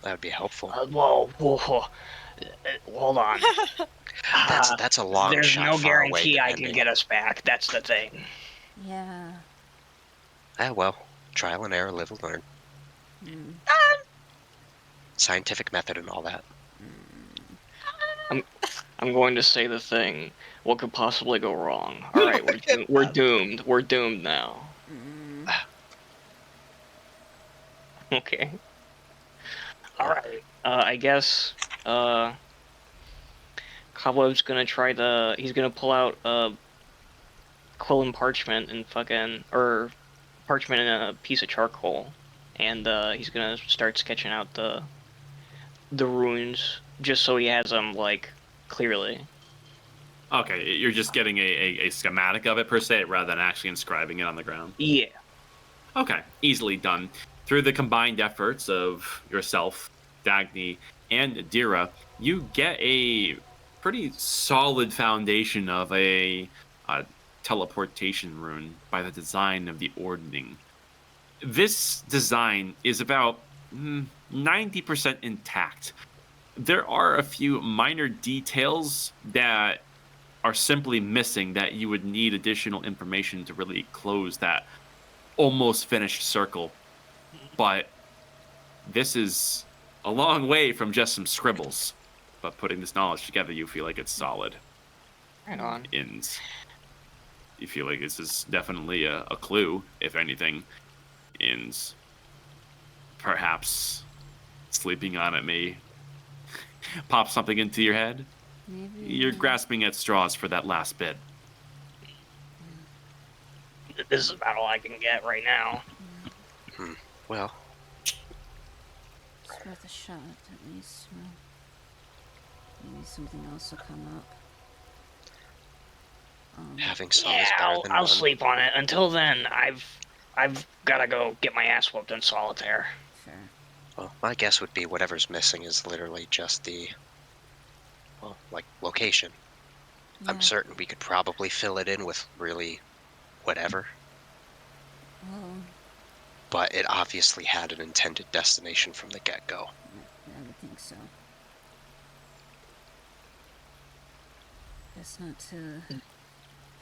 That would be helpful. Whoa. Hold on. That's a long There's shot. no far away, guarantee I can depending. get us back. That's the thing. Yeah. Well, trial and error, live and learn. Scientific method and all that. I'm going to say the thing. What could possibly go wrong? All right, we're doomed. We're doomed now. Okay. All right. I guess Cobweb's gonna try he's gonna pull out quill and parchment and parchment and a piece of charcoal, and he's gonna start sketching out the runes just so he has them like clearly. Okay, you're just getting a schematic of it per se, rather than actually inscribing it on the ground. Yeah. Okay, easily done. Through the combined efforts of yourself, Dagny, and Dira, you get a pretty solid foundation of a teleportation rune by the design of the ordning. This design is about 90% intact. There are a few minor details that are simply missing that you would need additional information to really close that almost finished circle. But this is a long way from just some scribbles. But putting this knowledge together, you feel like it's solid. Right on. And you feel like this is definitely a clue, if anything. And perhaps sleeping on it may pop something into your head. Maybe. You're grasping at straws for that last bit. This is about all I can get right now. Well, It's worth a shot, at least. Maybe something else will come up. having some is Yeah, better than I'll none. sleep on it. Until then, I've gotta go get my ass whooped in solitaire. Sure. Well, my guess would be whatever's missing is literally just the, location. Yeah. I'm certain we could probably fill it in with really whatever, Well, but it obviously had an intended destination from the get-go. I would think so. Best not to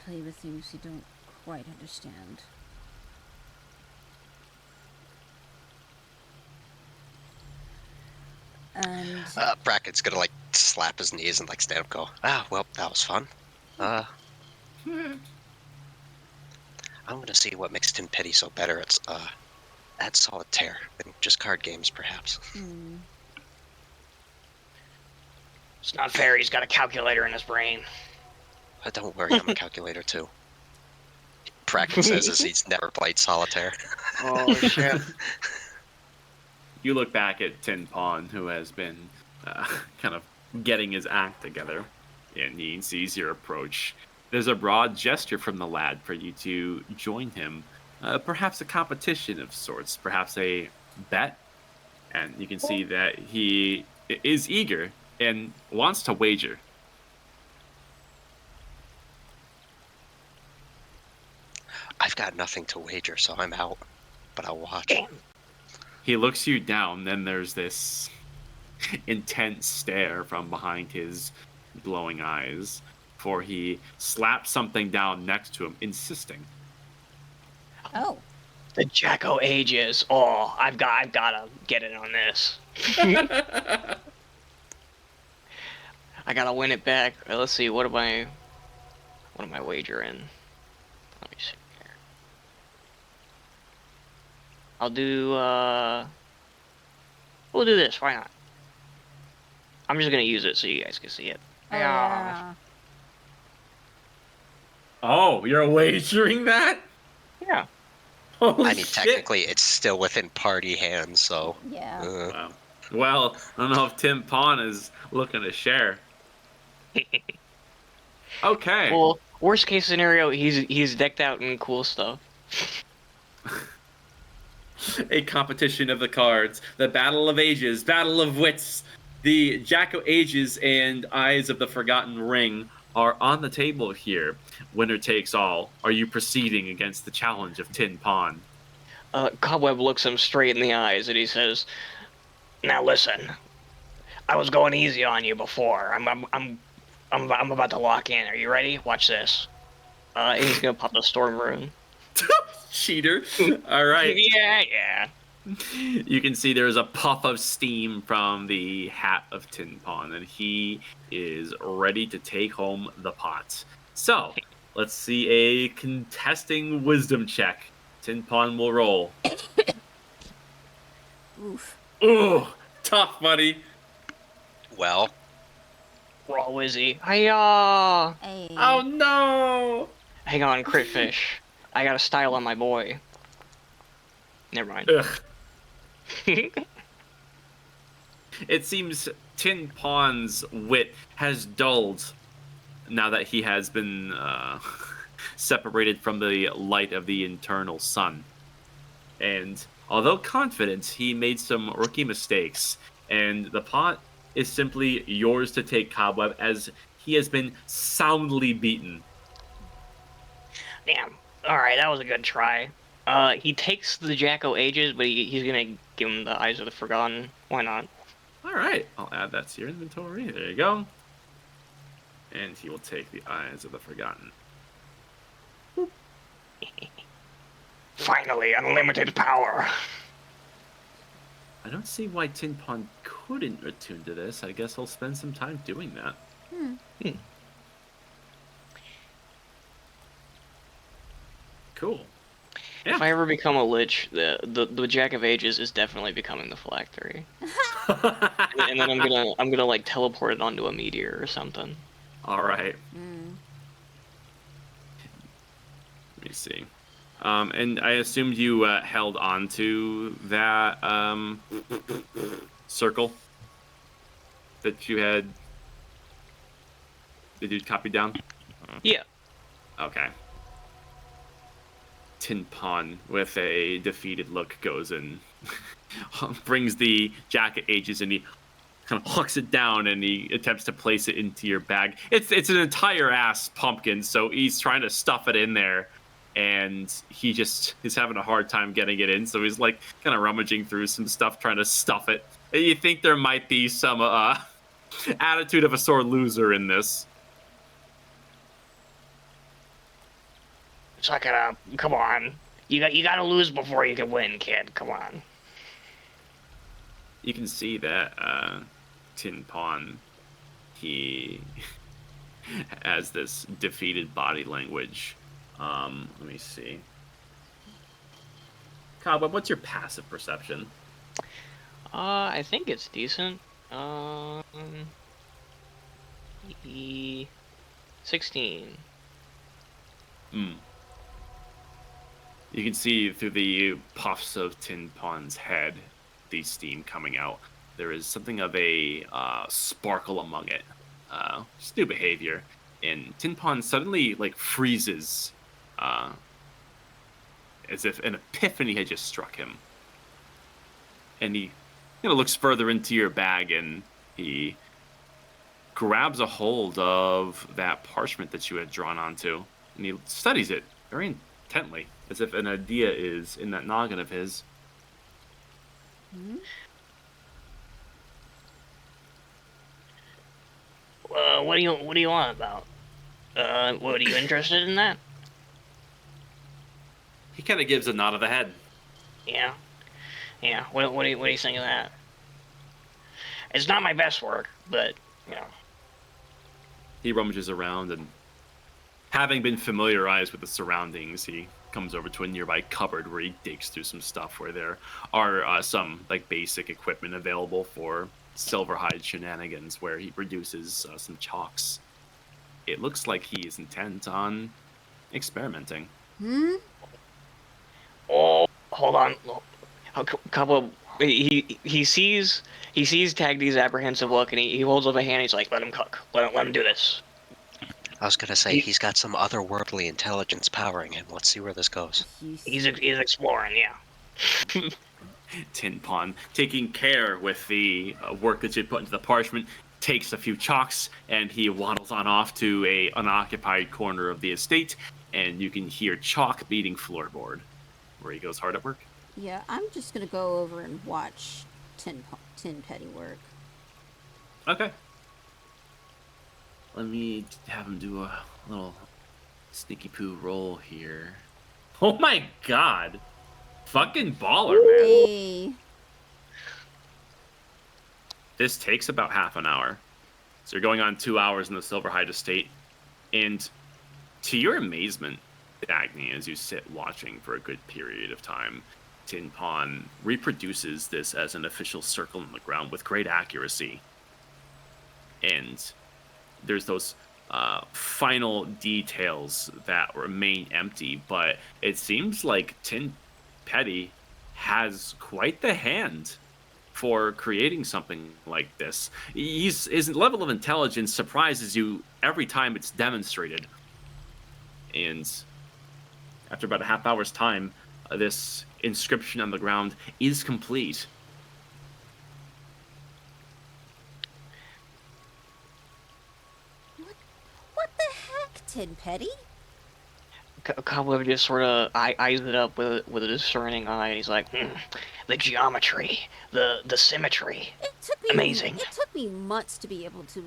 play with things you don't quite understand. And Bracken's gonna slap his knees and stand up and go, well, that was fun. I'm gonna see what makes Tin Pity so better at solitaire than just card games, perhaps. It's not fair. He's got a calculator in his brain. Don't worry, I'm a calculator too. Bracken says as he's never played solitaire. Oh shit. You look back at Tin Pawn, who has been kind of getting his act together, and he sees your approach. There's a broad gesture from the lad for you to join him. Perhaps a competition of sorts, perhaps a bet. And you can see that he is eager and wants to wager. I've got nothing to wager, so I'm out. but I'll watch. Damn. He looks you down, then there's this intense stare from behind his glowing eyes, before he slaps something down next to him, insisting. Oh. The Jacko Ages. Oh, I've gotta get in on this. I gotta win it back. Let's see. What am I wagering? Let me see here. I'll do. We'll do this. Why not? I'm just gonna use it so you guys can see it. Oh, yeah. Oh, you're wagering that? Yeah. Holy I mean, shit. technically, it's still within party hands, so. Yeah. Wow. Well, I don't know if Tim Pon is looking to share. Okay. Well, worst case scenario, he's decked out in cool stuff. A competition of the cards, the battle of ages, battle of wits. The Jacko Ages and Eyes of the Forgotten Ring are on the table here. Winner takes all. Are you proceeding against the challenge of Tin Pon? Cobweb looks him straight in the eyes and he says, "Now listen, I was going easy on you before. I'm about to lock in. Are you ready? Watch this." And he's gonna pop the storm rune. Cheater. All right. Yeah. You can see there's a puff of steam from the hat of Tin Pon, and he is ready to take home the pot. So, let's see a contesting wisdom check. Tin Pon will roll. Oof. Ooh, tough, buddy. Well, Raw Wizzy. Hiya! Hey. Oh, no. Hang on, crit fish. I got a style on my boy. Never mind. Ugh. It seems Tin Pon's wit has dulled now that he has been separated from the light of the internal sun. And although confident, he made some rookie mistakes, and the pot is simply yours to take, Cobweb, as he has been soundly beaten. Damn. Alright, that was a good try. He takes the Jacko Ages, but he's gonna give him the Eyes of the Forgotten. Why not? All right, I'll add that to your inventory. There you go. And he will take the Eyes of the Forgotten. Finally, unlimited power. I don't see why Tin Pon couldn't attune to this. I guess I'll spend some time doing that. Cool. If I ever become a lich, the Jack of Ages is definitely becoming the phylactery. And then I'm gonna like teleport it onto a meteor or something. All right. Let me see. And I assumed you held on to that circle that you had. Did you copy down? Yeah. Okay. Tin Pon, with a defeated look, goes and brings the Jack of Ages, and he kind of hucks it down, and he attempts to place it into your bag. It's an entire ass pumpkin, so he's trying to stuff it in there, and he just is having a hard time getting it in. So he's like kind of rummaging through some stuff, trying to stuff it. And you think there might be some attitude of a sore loser in this. Suck it up. Come on. You gotta lose before you can win, kid. Come on. You can see that Tin Pon, he has this defeated body language. Let me see. Cobweb, what's your passive perception? I think it's decent. 16. You can see through the puffs of Tin Pon's head, the steam coming out. There is something of a sparkle among it. Just new behavior. And Tin Pon suddenly freezes, as if an epiphany had just struck him. And he looks further into your bag, and he grabs a hold of that parchment that you had drawn onto, and he studies it very intently, as if an idea is in that noggin of his. Hmm? What do you want about? What are you interested in that? He kind of gives a nod of the head. Yeah. Yeah. What do you think of that? It's not my best work, but you know. He rummages around, and having been familiarized with the surroundings, he comes over to a nearby cupboard where he digs through some stuff where there are some like basic equipment available for Silverhide shenanigans, where he produces some chalks. It looks like he is intent on experimenting. Hmm? Oh, hold on. A couple of he sees Tagdy's apprehensive look, and he holds up a hand. He's like, "Let him cook. Let him do this." I was gonna say, He- he's got some otherworldly intelligence powering him. Let's see where this goes. He's exploring. Yeah. Tin Pon, taking care with the work that you put into the parchment, takes a few chalks and he waddles on off to a unoccupied corner of the estate, and you can hear chalk beating floorboard, where he goes hard at work. Yeah, I'm just gonna go over and watch Tin Petty work. Okay. Let me have him do a little sneaky poo roll here. Oh my god! Fucking baller, man. Hey. This takes about half an hour. So you're going on 2 hours in the Silverhide estate. And to your amazement, Dagny, as you sit watching for a good period of time, Tin Pon reproduces this as an official circle on the ground with great accuracy. And there's those final details that remain empty, but it seems like Tin Petty has quite the hand for creating something like this. His level of intelligence surprises you every time it's demonstrated. And after about a half hour's time, this inscription on the ground is complete. What the heck, Tin Petty? Cobweb just sort of eyes it up with a discerning eye, and he's like, the geometry, the symmetry, amazing. It took me months to be able to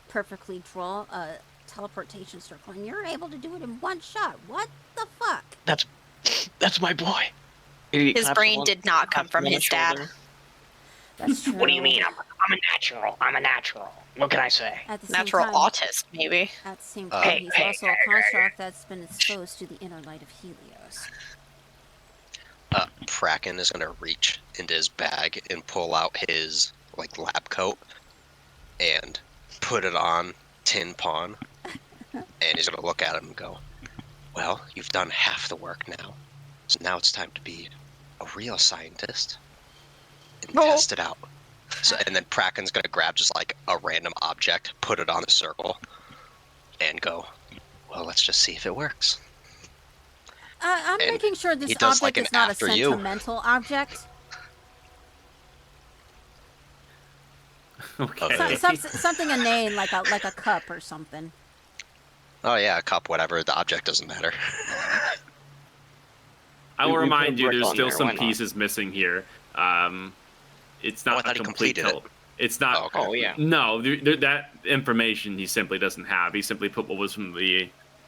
perfectly draw a teleportation circle, and you're able to do it in one shot. What the fuck? That's my boy. His brain did not come from his dad. That's true. What do you mean? I'm a natural. I'm a natural. What can I say? At the Natural same time, autist, maybe. At the same time, he's also a construct that's been exposed to the inner light of Helios. Kraken is gonna reach into his bag and pull out his lab coat and put it on Tin Pon, and he's gonna look at him and go, "Well, you've done half the work now, so now it's time to be a real scientist and test it out." So, and then Kraken's gonna grab just a random object, put it on the circle, and go, "Well, let's just see if it works." I'm And making sure this he does, object an is not a after you. sentimental object. Okay. Something inane, like a cup or something. Oh yeah, a cup, whatever. The object doesn't matter. I will We put a remind you, brick there's on still there, some why not? pieces missing here. It's I not a thought he complete completed it. It's not. Oh, okay. Oh yeah. No, that information he simply doesn't have. He simply put what was from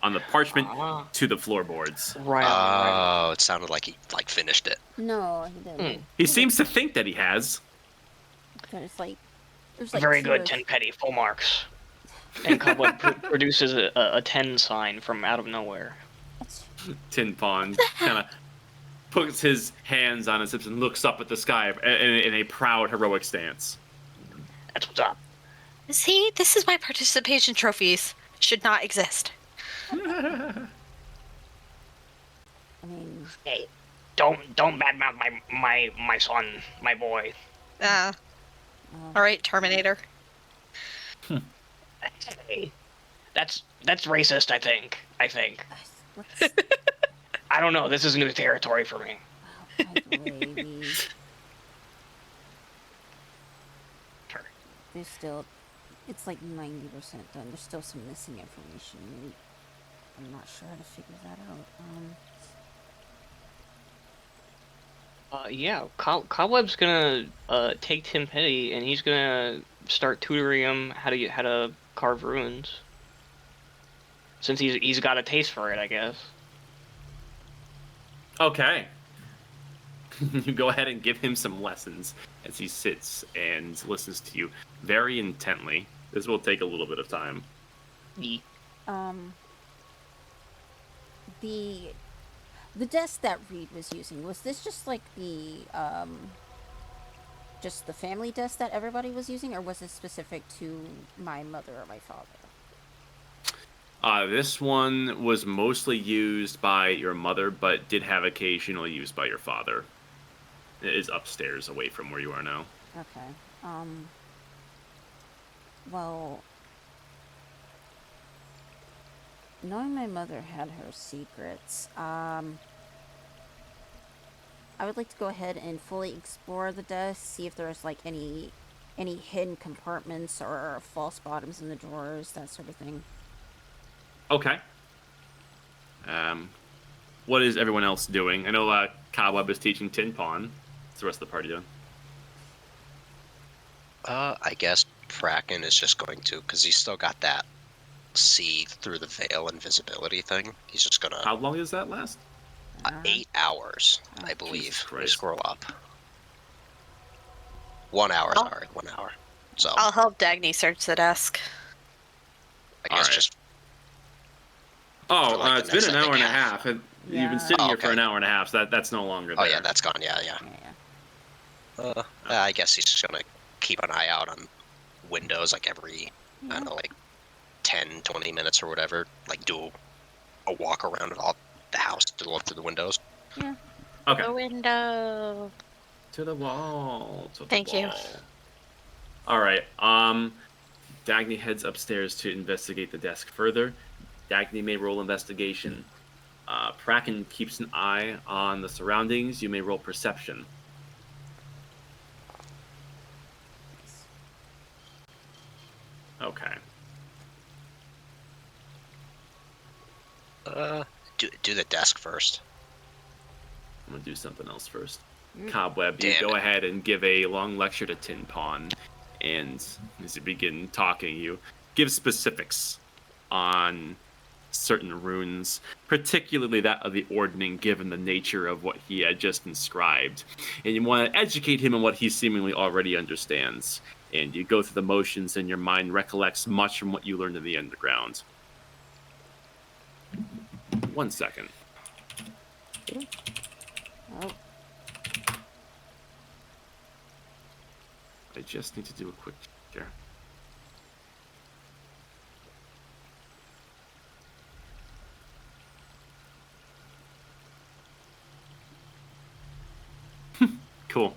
on the parchment to the floorboards. Right. Right. Oh, it sounded like he finished it. No, he didn't. He seems to think that he has. There's Very two good, or- Tin Petty. Full marks. And Cobweb produces a 10 sign from out of nowhere. Tin Pon kind of puts his hands on his hips and looks up at the sky in a proud, heroic stance. That's what's up. See, this is why participation trophies should not exist. I mean, Hey, don't badmouth my son, my boy. All right, Terminator. Hey, that's racist. I think. let's, I don't know. This is new territory for me. my lady. There's still, it's like 90% done. There's still some missing information. I'm not sure how to figure that out. Yeah, Cobweb's gonna take Tim Petty and he's gonna start tutoring him how to carve runes. Since he's got a taste for it, I guess. Okay. You go ahead and give him some lessons as he sits and listens to you very intently. This will take a little bit of time. Yeah. The desk that Reed was using, was this just like just the family desk that everybody was using, or was it specific to my mother or my father? This one was mostly used by your mother, but did have occasional use by your father. It is upstairs, away from where you are now. Okay. Well, knowing my mother had her secrets, I would like to go ahead and fully explore the desk, see if there's like any hidden compartments or false bottoms in the drawers, that sort of thing. Okay. What is everyone else doing? I know Cobweb is teaching Tin Pawn. What's the rest of the party doing? I guess Kraken is just going to, because he's still got that see through the veil invisibility thing. He's just gonna. How long does that last? 8 hours, I believe. Jesus Let me Christ. scroll up. 1 hour, Oh. sorry, 1 hour. So I'll help Dagny search the desk. I guess Alright. just. Oh, For, like, it's the next, been an I hour think, and a half. You've been sitting here for okay. an hour and a half, so that's no longer there. Oh yeah, that's gone. Yeah. Yeah. I guess he's just gonna keep an eye out on windows like every, I don't know, like 10, 20 minutes or whatever. Like do a walk around of all the house to look through the windows. Yeah. Okay. The window. To the wall. To the Thank you. wall. All right. Dagny heads upstairs to investigate the desk further. Dagny may roll investigation. Kraken keeps an eye on the surroundings. You may roll perception. Okay. Do the desk first. I'm gonna do something else first. Mm. Cobweb, you Damn go it. ahead and give a long lecture to Tin Pawn, and as you begin talking, you give specifics on certain runes, particularly that of the ordning, given the nature of what he had just inscribed. And you want to educate him on what he seemingly already understands. And you go through the motions, and your mind recollects much from what you learned in the underground. 1 second. Oh, I just need to do a quick check here. Cool.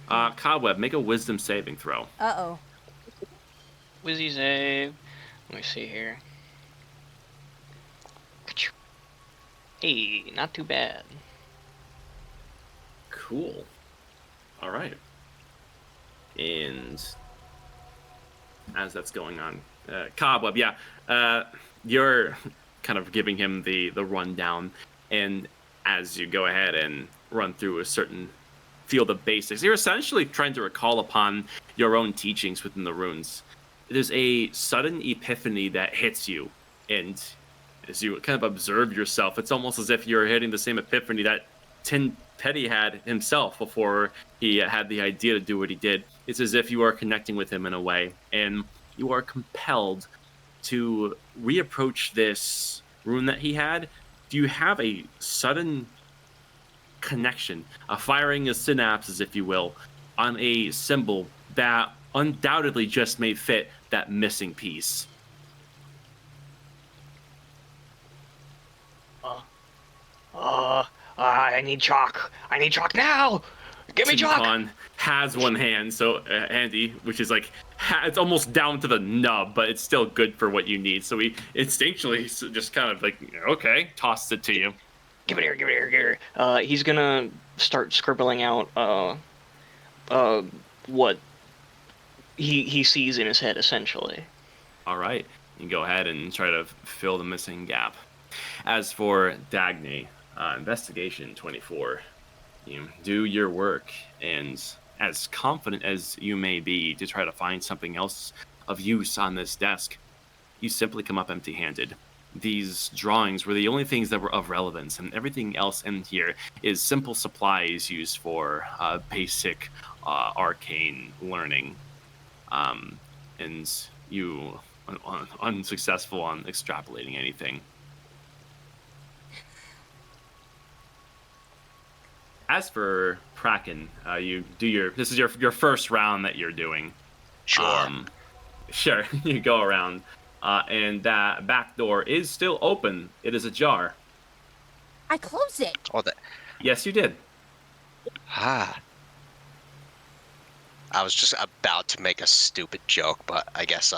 Cobweb, make a wisdom saving throw. uh-oh. Wizzy save. Let me see here. Hey, not too bad. Cool. All right. And as that's going on, Cobweb, you're kind of giving him the rundown, and as you go ahead and run through a certain field of basics, you're essentially trying to recall upon your own teachings within the runes. There's a sudden epiphany that hits you, and as you kind of observe yourself, it's almost as if you're hitting the same epiphany that Tin Petty had himself before he had the idea to do what he did. It's as if you are connecting with him in a way, and you are compelled to reapproach this rune that he had. Do you have a sudden connection, a firing of synapses, if you will, on a symbol that undoubtedly just may fit that missing piece? I need chalk. I need chalk now. Give me chalk. Tin has one hand, so Andy, which is like it's almost down to the nub, but it's still good for what you need. So he instinctually just kind of like, okay, tosses it to you. Give it here. Give it here. Give it here. He's gonna start scribbling out what he sees in his head, essentially. All right. You go ahead and try to fill the missing gap. As for Dagny, investigation 24. You do your work, and as confident as you may be to try to find something else of use on this desk, you simply come up empty-handed. These drawings were the only things that were of relevance, and everything else in here is simple supplies used for basic arcane learning. And you unsuccessful on extrapolating anything. As for Kraken, you do this is your first round that you're doing. Sure. Sure, you go around, and that back door is still open. It is ajar. I closed it. Oh, that. Yes, you did. Ah. I was just about to make a stupid joke, but I guess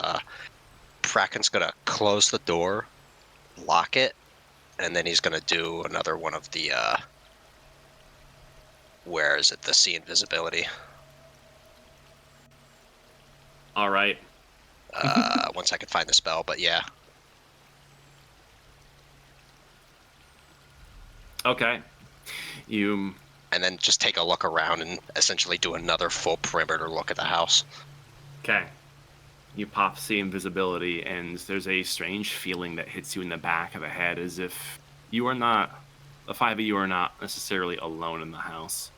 Kraken's gonna close the door, lock it, and then he's gonna do another one of the where is it? The see invisibility. All right. Once I can find the spell, but yeah. Okay. You And then just take a look around and essentially do another full perimeter look at the house. okay? You pop see invisibility, and there's a strange feeling that hits you in the back of the head, as if you are not, the five of you are not necessarily alone in the house.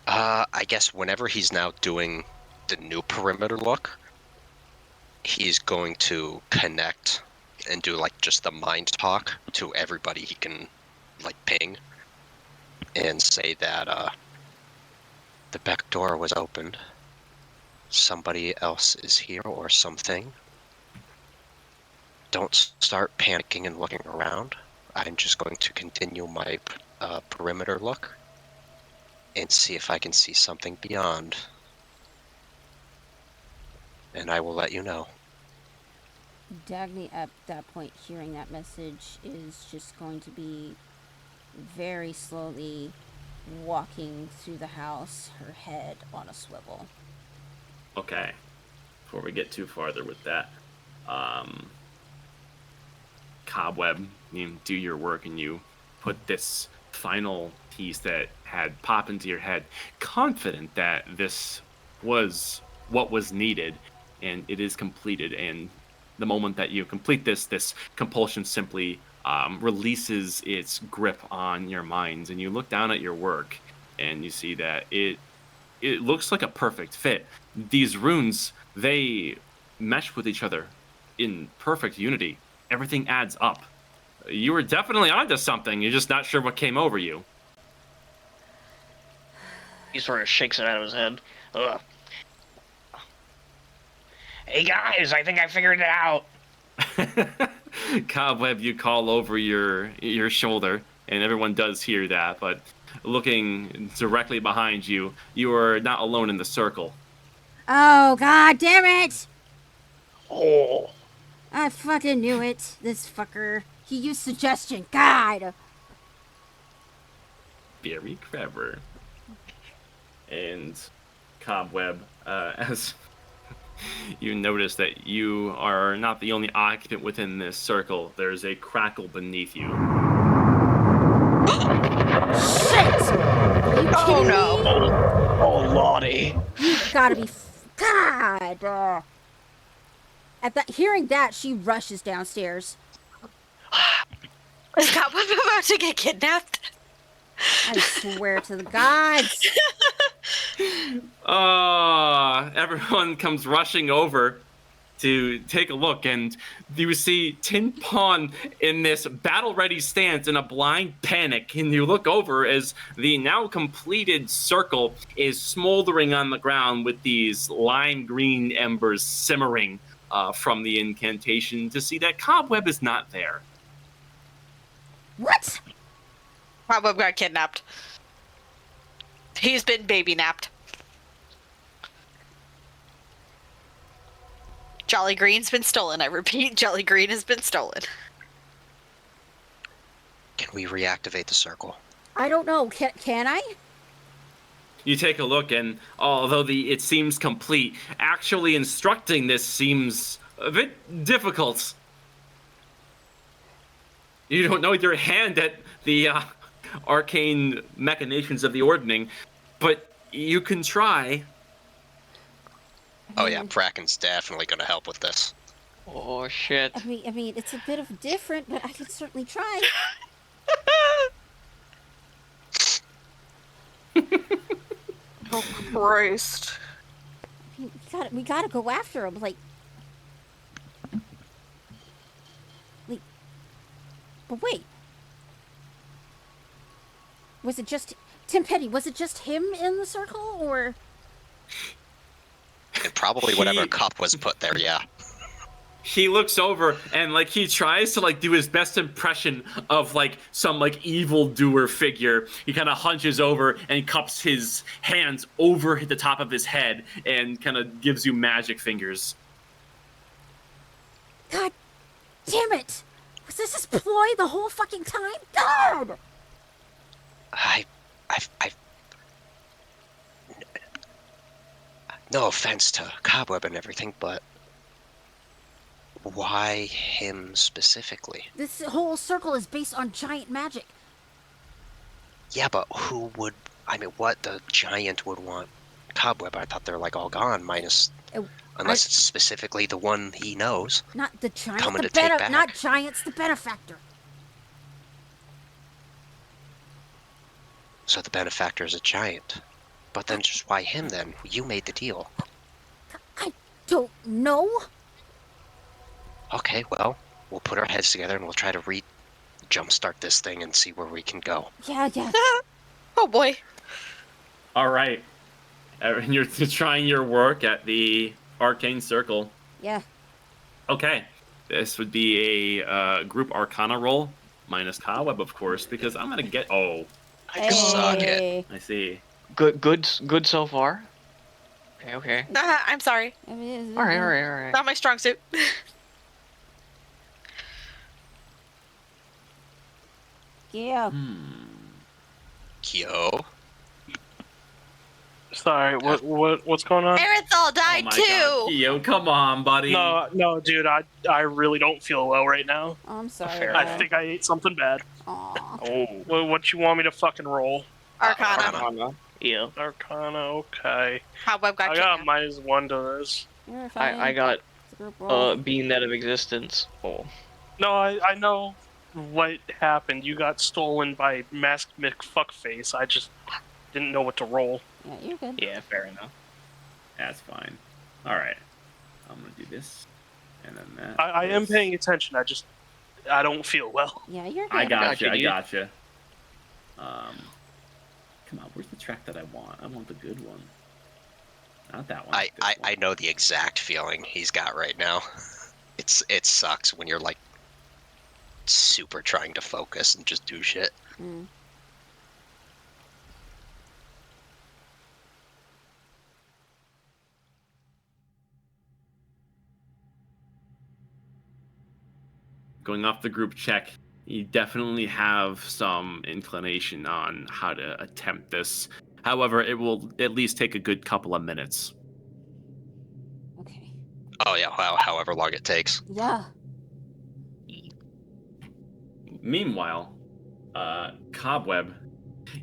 I guess whenever he's now doing the new perimeter look, he's going to connect and do like just the mind talk to everybody he can like ping and say that the back door was opened. Somebody else is here or something. Don't start panicking and looking around. I'm just going to continue my perimeter look and see if I can see something beyond. And I will let you know. Dagny, at that point, hearing that message, is just going to be very slowly walking through the house, her head on a swivel. Okay. Before we get too farther with that, Cobweb, you do your work and you put this final piece that had popped into your head, confident that this was what was needed, and it is completed. And the moment that you complete this compulsion simply releases its grip on your minds, and you look down at your work, and you see that it looks like a perfect fit. These runes, they mesh with each other in perfect unity. Everything adds up. You were definitely onto something. You're just not sure what came over you. He sort of shakes it out of his head. Ugh. Hey guys, I think I figured it out. Cobweb, you call over your shoulder, and everyone does hear that, but looking directly behind you, you are not alone in the circle. Oh, god damn it! Oh. I fucking knew it. This fucker. He used suggestion. God! Very clever. And Cobweb, as you notice that you are not the only occupant within this circle, there's a crackle beneath you. Shit! Are you kidding me? Oh, Lottie. You gotta be. God! At that, hearing that, she rushes downstairs. Is Cobweb about to get kidnapped? I swear to the gods. Everyone comes rushing over to take a look, and you see Tin Pawn in this battle-ready stance in a blind panic, and you look over as the now completed circle is smoldering on the ground with these lime green embers simmering from the incantation to see that Cobweb is not there. What? Cobweb got kidnapped. He's been baby napped. Jolly Green's been stolen. I repeat, Jolly Green has been stolen. Can we reactivate the circle? I don't know. Can I? You take a look, and although it seems complete, actually instructing this seems a bit difficult. You don't know your hand at the arcane machinations of the ordning, but you can try. Oh yeah, Bracken's definitely gonna help with this. Oh shit. I mean, it's a bit of different, but I can certainly try. Oh Christ! I mean, we gotta go after him. Like, but wait, was it just Tim Petty? Was it just him in the circle, or? And probably whatever cup was put there, yeah. He looks over and like he tries to like do his best impression of like some like evildoer figure. He kind of hunches over and cups his hands over the top of his head and kind of gives you magic fingers. God damn it! Was this his ploy the whole fucking time? God! No offense to Cobweb and everything, but why him specifically? This whole circle is based on giant magic. Yeah, but who would... I mean, what the giant would want Cobweb? I thought they're like all gone, minus... Unless it's specifically the one he knows. Not the giant, coming to take back. not giants, the benefactor. So the benefactor is a giant. But then just why him then? You made the deal. I don't know. Okay, well, we'll put our heads together and we'll try to jumpstart this thing and see where we can go. Yeah. Oh boy. All right. And you're trying your work at the Arcane Circle. Yeah. Okay. This would be a group Arcana roll, minus Cobweb, of course, because I'm going to get... Oh, Suck it. I see. Good so far. Okay. I'm sorry. I mean, All right. Not my strong suit. Yeah. Yo. Sorry, what's going on? Erythal died Oh my too. God. Kyo, come on, buddy. No, dude, I really don't feel well right now. Oh, I'm sorry. Fair. I think I ate something bad. Aw. Oh. What you want me to fucking roll? Arcana. Yeah. Arcana, okay. Cobweb got I you. got -1 to this. You're fine. I got It's a group roll. being that of existence. Oh. No, I know what happened. You got stolen by Masked McFuckface. I just didn't know what to roll. Yeah, you're good. Yeah, fair enough. That's fine. All right. I'm going to do this. And then that. I am this. paying attention. I don't feel well. Yeah, you're good. I Gotcha, dude. gotcha. Come on, where's the track that I want? I want the good one. Not that one. I this one. know the exact feeling he's got right now. It sucks when you're like super trying to focus and just do shit. Mm. Going off the group check, you definitely have some inclination on how to attempt this. However, it will at least take a good couple of minutes. Okay. Oh yeah, however long it takes. Yeah. Meanwhile, Cobweb,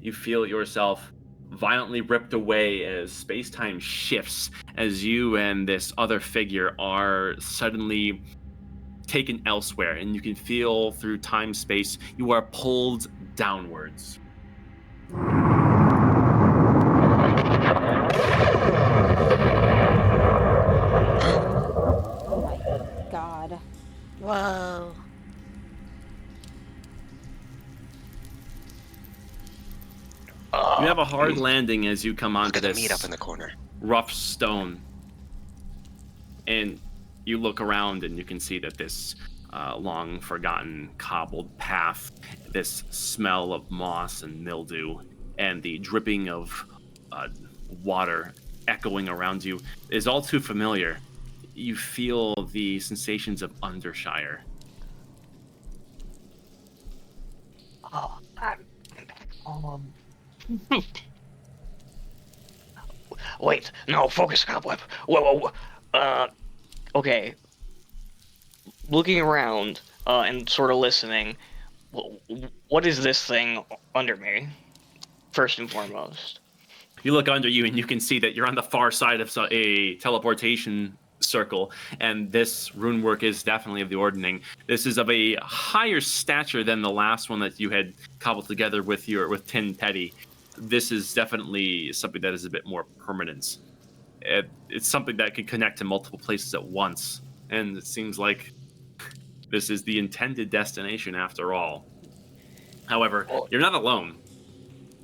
you feel yourself violently ripped away as space-time shifts as you and this other figure are suddenly taken elsewhere, and you can feel through time-space you are pulled downwards. Oh my god. Whoa. You have a hard landing as you come Look onto at the this meat up in the corner. rough stone. And you look around and you can see that this long forgotten cobbled path, this smell of moss and mildew, and the dripping of water echoing around you is all too familiar. You feel the sensations of Undershire. Oh, I'm back home. Wait, no, focus, Cobweb. Whoa. Okay. Looking around, and sort of listening, what is this thing under me? First and foremost. You look under you and you can see that you're on the far side of a teleportation circle, and this rune work is definitely of the ordning. This is of a higher stature than the last one that you had cobbled together with Tin Petty. This is definitely something that is a bit more permanent. It's something that can connect to multiple places at once, and it seems like this is the intended destination after all. However, you're not alone.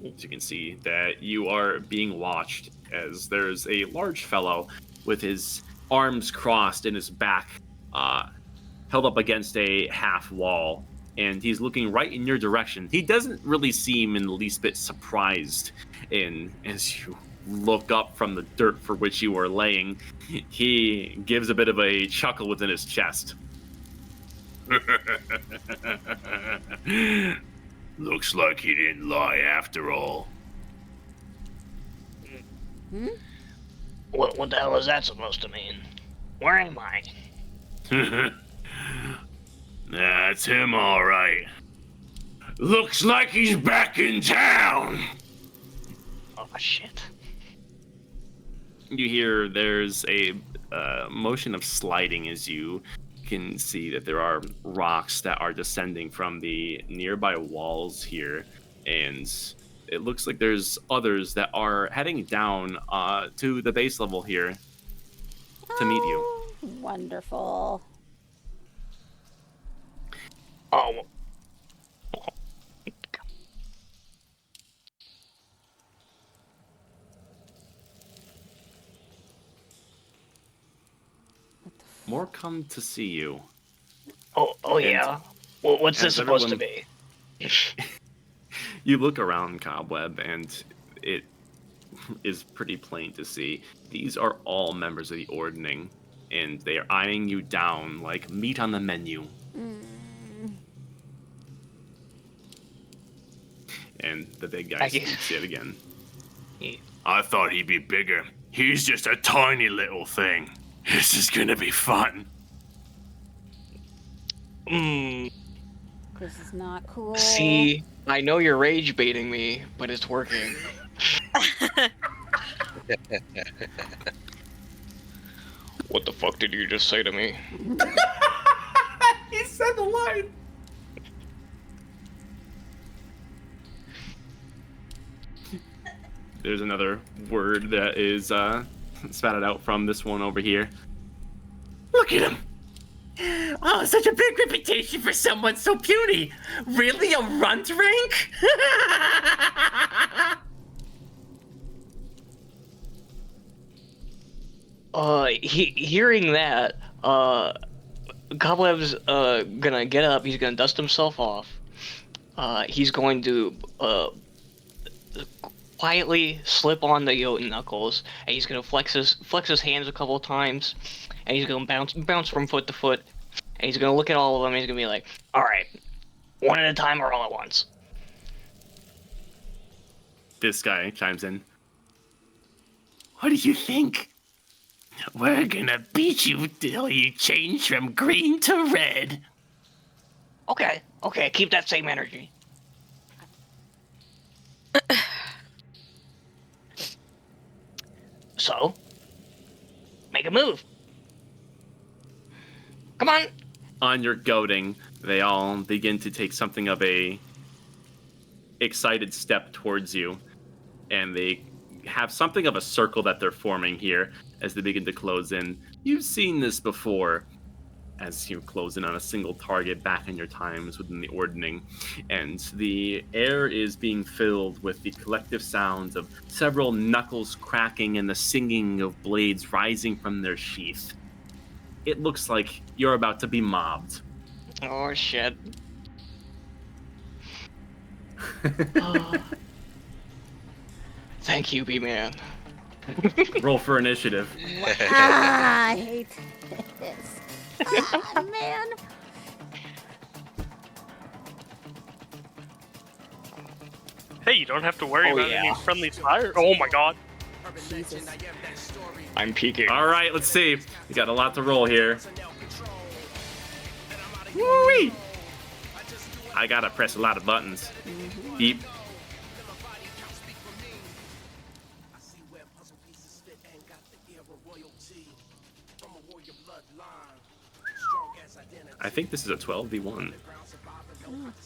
As you can see that you are being watched, as there's a large fellow with his arms crossed and his back held up against a half wall, and he's looking right in your direction. He doesn't really seem in the least bit surprised as you look up from the dirt for which you are laying. He gives a bit of a chuckle within his chest. Looks like he didn't lie after all. What the hell is that supposed to mean? Where am I? That's him, all right. Looks like he's back in town. Oh, shit. You hear there's a motion of sliding as you can see that there are rocks that are descending from the nearby walls here, and it looks like there's others that are heading down to the base level here to meet you. Wonderful. Oh. More come to see you. Oh yeah. Well, what's this supposed to be? You look around, Cobweb, and it is pretty plain to see. These are all members of the Ordning, and they are eyeing you down like meat on the menu. And the big guy speaks yet again. I thought he'd be bigger. He's just a tiny little thing. This is gonna be fun. This is not cool. See, I know you're rage baiting me, but it's working. What the fuck did you just say to me? He said the line. There's another word that is spatted out from this one over here. Look at him! Oh, such a big reputation for someone so puny! Really, a runt rank? Hearing that, Cobweb's gonna get up, he's gonna dust himself off. He's going to quietly slip on the Jotun knuckles, and he's gonna flex his hands a couple of times, and he's gonna bounce from foot to foot, and he's gonna look at all of them, and he's gonna be like, alright, one at a time or all at once. This guy chimes in. What do you think? We're gonna beat you till you change from green to red. Okay, keep that same energy. So, make a move. Come on. On your goading, they all begin to take something of a excited step towards you, and they have something of a circle that they're forming here as they begin to close in. You've seen this before as you close in on a single target back in your times within the Ordning, and the air is being filled with the collective sounds of several knuckles cracking and the singing of blades rising from their sheath. It looks like you're about to be mobbed. Oh, shit. Thank you, B-Man. Roll for initiative. I hate this. Man. Hey, you don't have to worry about any friendly fire. Oh my god. Jesus. I'm peeking. All right, let's see. We got a lot to roll here. Woo-wee! I gotta press a lot of buttons. Beep. I think this is a 12v1.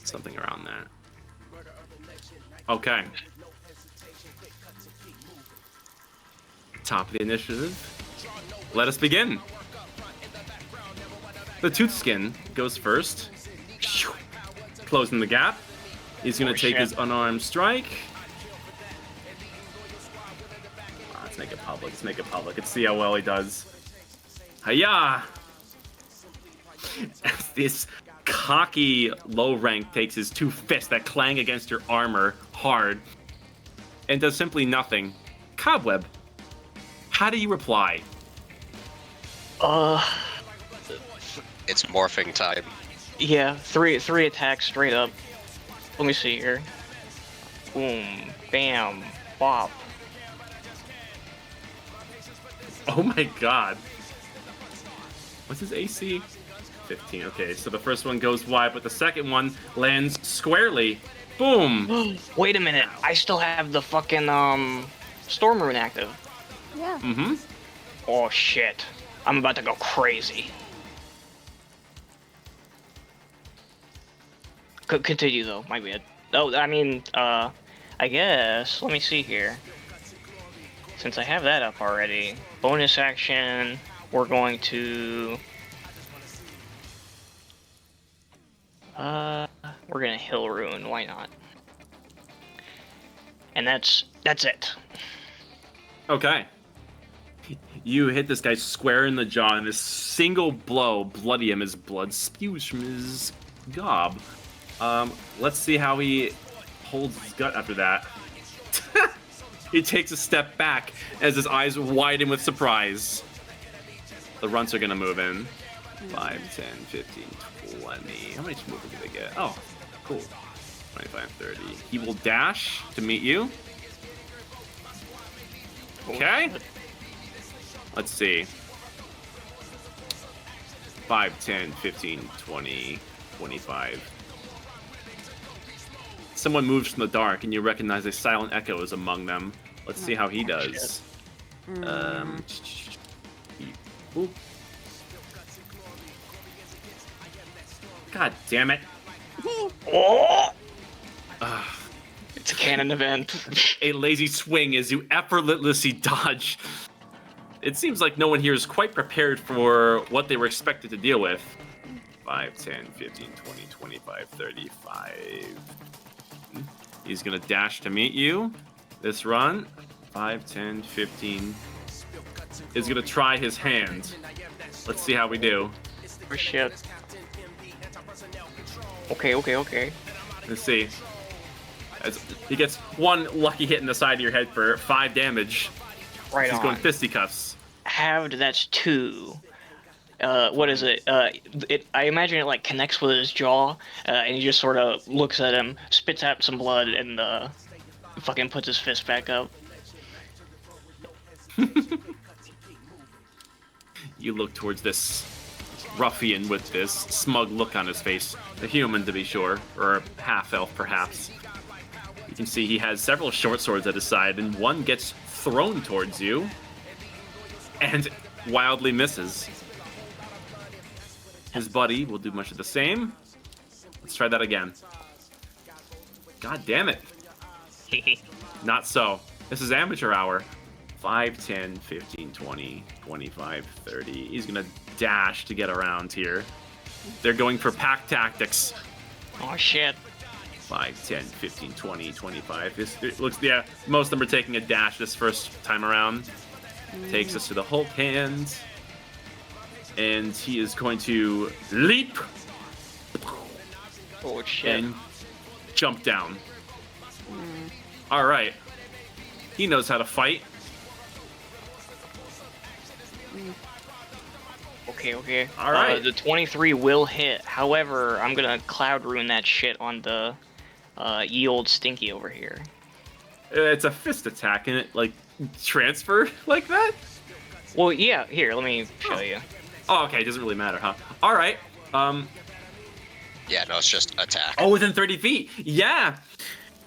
Something around that. Okay. Top of the initiative. Let us begin. The Toothskin goes first. Closing the gap. He's gonna take his unarmed strike. Let's make it public. Let's make it public. Let's see how well he does. Hiya! As this cocky low rank takes his two fists that clang against your armor hard and does simply nothing. Cobweb, how do you reply? It's morphing time. Yeah, three attacks straight up. Let me see here. Boom, bam, bop. Oh my god. What's his AC? 15. Okay, so the first one goes wide, but the second one lands squarely. Boom! Wait a minute, I still have the fucking Storm Rune active. Yeah. Mm-hmm. Oh shit. I'm about to go crazy. Continue though, my bad. Oh, I mean, I guess, let me see here. Since I have that up already, bonus action, we're going to... we're gonna Hill Rune, why not? And that's it. Okay. You hit this guy square in the jaw, and this single blow bloody him as blood spews from his gob. Let's see how he holds his gut after that. He takes a step back as his eyes widen with surprise. The runts are gonna move in. 5, 10, 15, 20. How many movement do they get? Oh, cool. 25, 30. He will dash to meet you. Okay. Let's see. 5, 10, 15, 20, 25. Someone moves from the dark, and you recognize a silent echo is among them. Let's see how he does. Oop. God damn it. Oh! It's a canon event. A lazy swing as you effortlessly dodge. It seems like no one here is quite prepared for what they were expected to deal with. 5, 10, 15, 20, 25, 35. He's going to dash to meet you. This run. 5, 10, 15. Is going to try his hand. Let's see how we do. Oh shit. Okay. Let's see. As he gets one lucky hit in the side of your head for 5 damage. Right He's on. going fisticuffs. Halved, that's 2. What is it? I imagine it like connects with his jaw, and he just sort of looks at him, spits out some blood, and fucking puts his fist back up. You look towards this ruffian with this smug look on his face. A human, to be sure, or a half-elf, perhaps. You can see he has several short swords at his side, and one gets thrown towards you, and wildly misses. His buddy will do much of the same. Let's try that again. God damn it. Not so. This is amateur hour. 5, 10, 15, 20, 25, 30. He's gonna dash to get around here. They're going for pack tactics. Oh shit. 5, 10, 15, 20, 25. It looks, yeah, most of them are taking a dash this first time around. Takes us to the Hulk hand. And he is going to leap. Oh shit. And jump down. All right. He knows how to fight. Okay. All right. The 23 will hit. However, I'm gonna Cloud Rune that shit on the ye old Stinky over here. It's a fist attack, and it like transfer like that? Well, yeah. Here, let me show you. Oh, okay. It doesn't really matter, huh? All right. Yeah, no, it's just attack. Oh, within 30 feet. Yeah.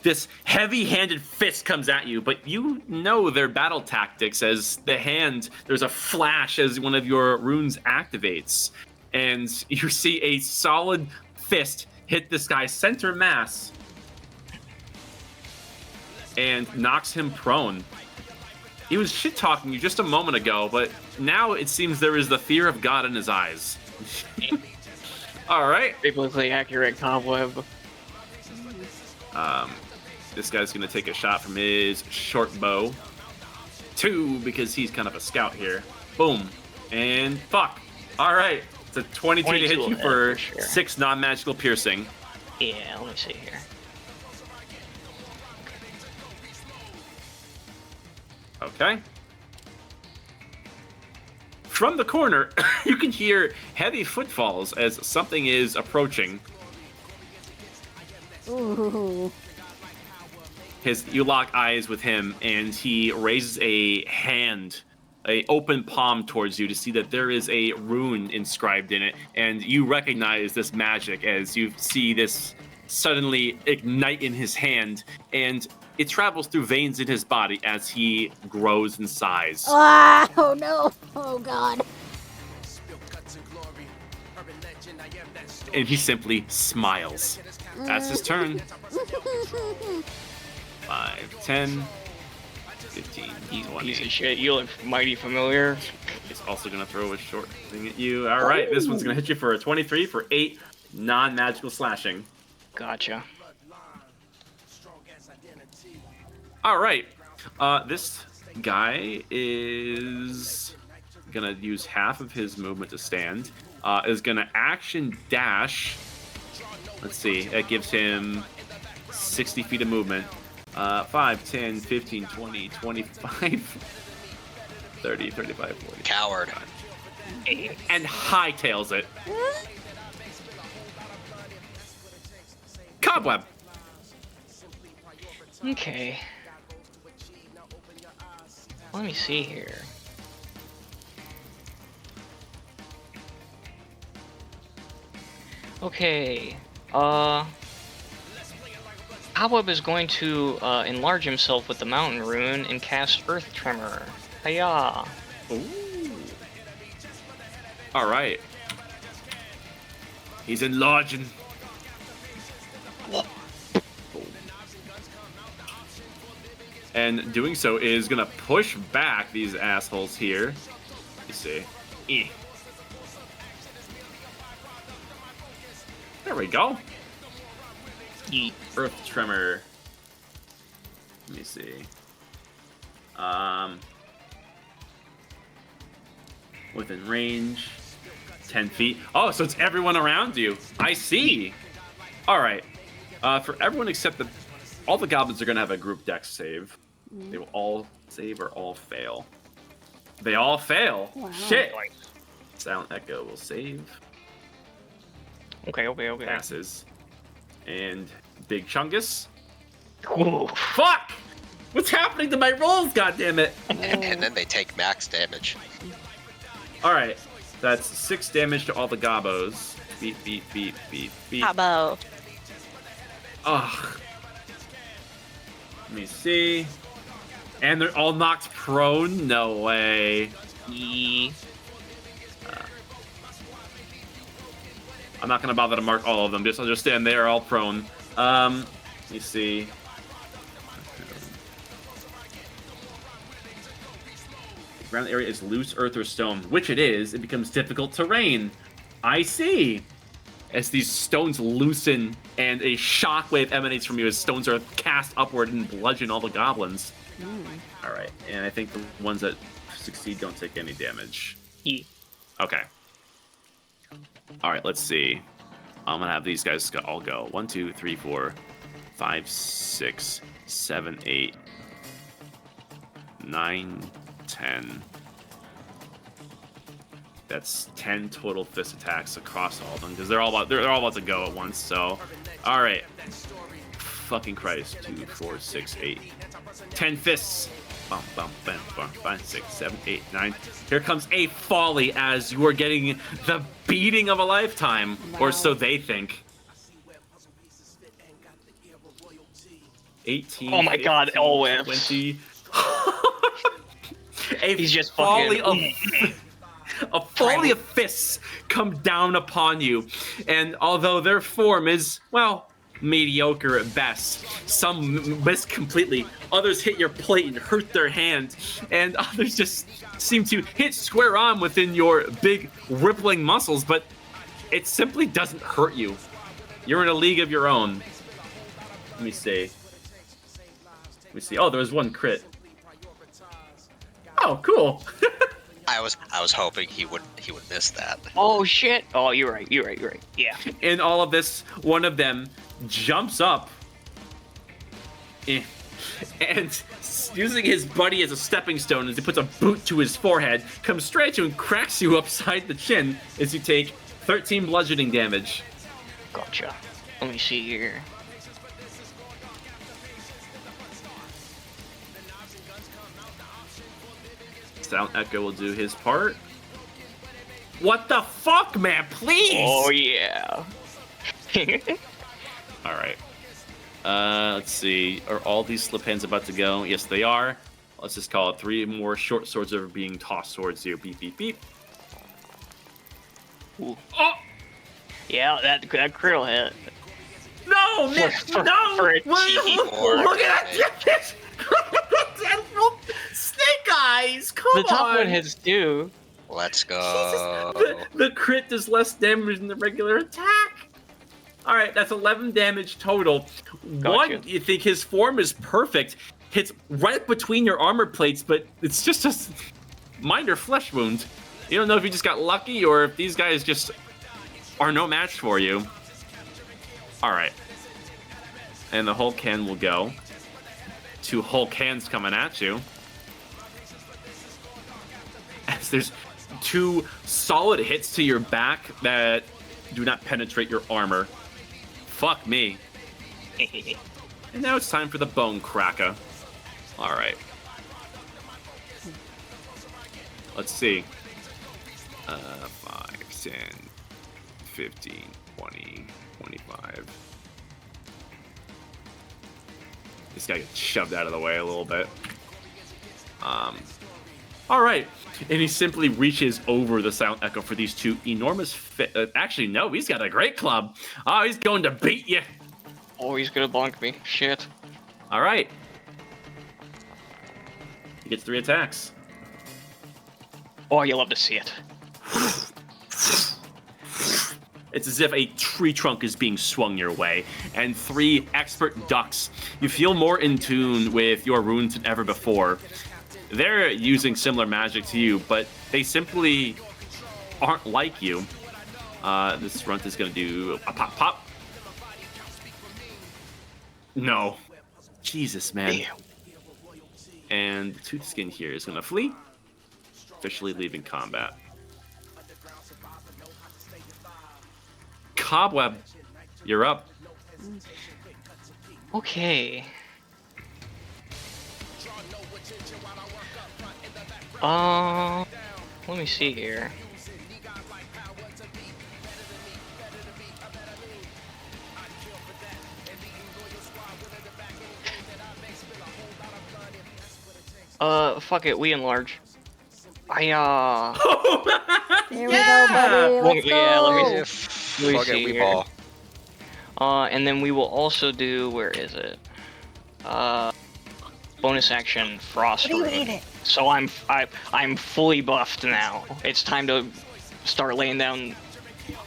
This heavy-handed fist comes at you, but you know their battle tactics. As the hand, there's a flash as one of your runes activates, and you see a solid fist hit this guy's center mass and knocks him prone. He was shit-talking you just a moment ago, but now it seems there is the fear of God in his eyes. All right. Biblically accurate cobweb. This guy's going to take a shot from his short bow. 2, because he's kind of a scout here. Boom. And fuck. All right. It's a 22 to hit you for sure. 6 non-magical piercing. Yeah, let me see here. Okay. From the corner, you can hear heavy footfalls as something is approaching. Ooh. You lock eyes with him, and he raises a hand, a open palm towards you to see that there is a rune inscribed in it, and you recognize this magic as you see this suddenly ignite in his hand, and it travels through veins in his body as he grows in size. Ah, oh no. Oh god. And he simply smiles. That's his turn. 5, 10, 15, He's a 20. piece of shit. You look mighty familiar. He's also going to throw a short thing at you. All right, this one's going to hit you for a 23 for 8 non-magical slashing. Gotcha. All right. This guy is going to use half of his movement to stand. Is going to action dash. Let's see. That gives him 60 feet of movement. 5, 10, 15, 20, 25, 30, 35, 40. Coward. And hightails it. Cobweb. Okay. Let me see here. Okay. Cobweb is going to enlarge himself with the mountain rune and cast Earth Tremor. Hiya! Ooh. All right. He's enlarging. And doing so is gonna push back these assholes here. You see. There we go. Yeet. Earth Tremor. Let me see. Within range. 10 feet. Oh, so it's everyone around you. I see. All right. For everyone except all the goblins are going to have a group dex save. They will all save or all fail. They all fail. Wow. Shit. Silent Echo will save. Okay. Passes. And Big Chungus. Ooh. Fuck! What's happening to my rolls, goddammit? And then they take max damage. Alright. That's 6 damage to all the gobos. Beat. Cabo. Ugh. Let me see. And they're all knocked prone? No way. I'm not gonna bother to mark all of them. Just understand they are all prone. Let me see. The ground area is loose earth or stone, which it is. It becomes difficult terrain. I see. As these stones loosen and a shockwave emanates from you as stones are cast upward and bludgeon all the goblins. All right, and I think the ones that succeed don't take any damage. Okay. All right, let's see. I'm gonna have these guys all go. 1, 2, 3, 4, 5, 6, 7, 8, 9, 10. That's 10 total fist attacks across all of them because they're all about to go at once. So, all right. Fucking Christ. 2, 4, 6, 8, 10 fists Bum, bum, bum, bum, 5, 6, 7, 8, 9. Here comes a folly as you are getting the beating of a lifetime, or so they think. 18. Oh my God, 15, all whips. 20. He's just folly fucking. a folly of fists come down upon you, and although their form is, well, mediocre at best, some miss completely, others hit your plate and hurt their hand, and others just seem to hit square on within your big rippling muscles, but it simply doesn't hurt you. You're in a league of your own. Let me see. Oh, there was one crit. Oh, cool. I was hoping he would miss that. Oh shit! Oh, you're right. Yeah. In all of this, one of them jumps up and using his buddy as a stepping stone as he puts a boot to his forehead, comes straight at you and cracks you upside the chin as you take 13 bludgeoning damage. Gotcha. Let me see here. Sound Echo will do his part. What the fuck, man? Please! Oh, yeah. Alright. Let's see. Are all these slip hands about to go? Yes, they are. Let's just call it 3 more short swords are being tossed towards you. Beep, beep, beep. Ooh. Oh! Yeah, that critical hit. No, man! No! For a Look at that! Snake Eyes! Come on! The top one hits too. Let's go. The crit does less damage than the regular attack. Alright, that's 11 damage total. Gotcha. One, you think his form is perfect. Hits right between your armor plates, but it's just a minor flesh wound. You don't know if you just got lucky or if these guys just are no match for you. Alright. And the Hulk hand will go. 2 Hulk hands coming at you. As there's 2 solid hits to your back that do not penetrate your armor. Fuck me. And now it's time for the Bone Cracker. Alright. Let's see. 5, 10, 15, 20, 25. This guy gets shoved out of the way a little bit. Alright. And he simply reaches over the Sound Echo for these 2 enormous actually, no, he's got a great club. Oh, he's going to beat you. Oh, he's gonna bonk me. Shit. Alright. He gets 3 attacks. Oh, you love to see it. It's as if a tree trunk is being swung your way, and 3 expert ducks. You feel more in tune with your runes than ever before. They're using similar magic to you, but they simply aren't like you. This runt is going to do a pop pop. No. Jesus, man. Damn. And the tooth skin here is going to flee, officially leaving combat. Cobweb, you're up. Okay. Let me see here. Fuck it, we enlarge. Here we go, buddy. Let's Yeah, go. let me Fuck see it, we here. ball. And then we will also do, where is it? Bonus action Frost Rune. So I'm fully buffed now. It's time to start laying down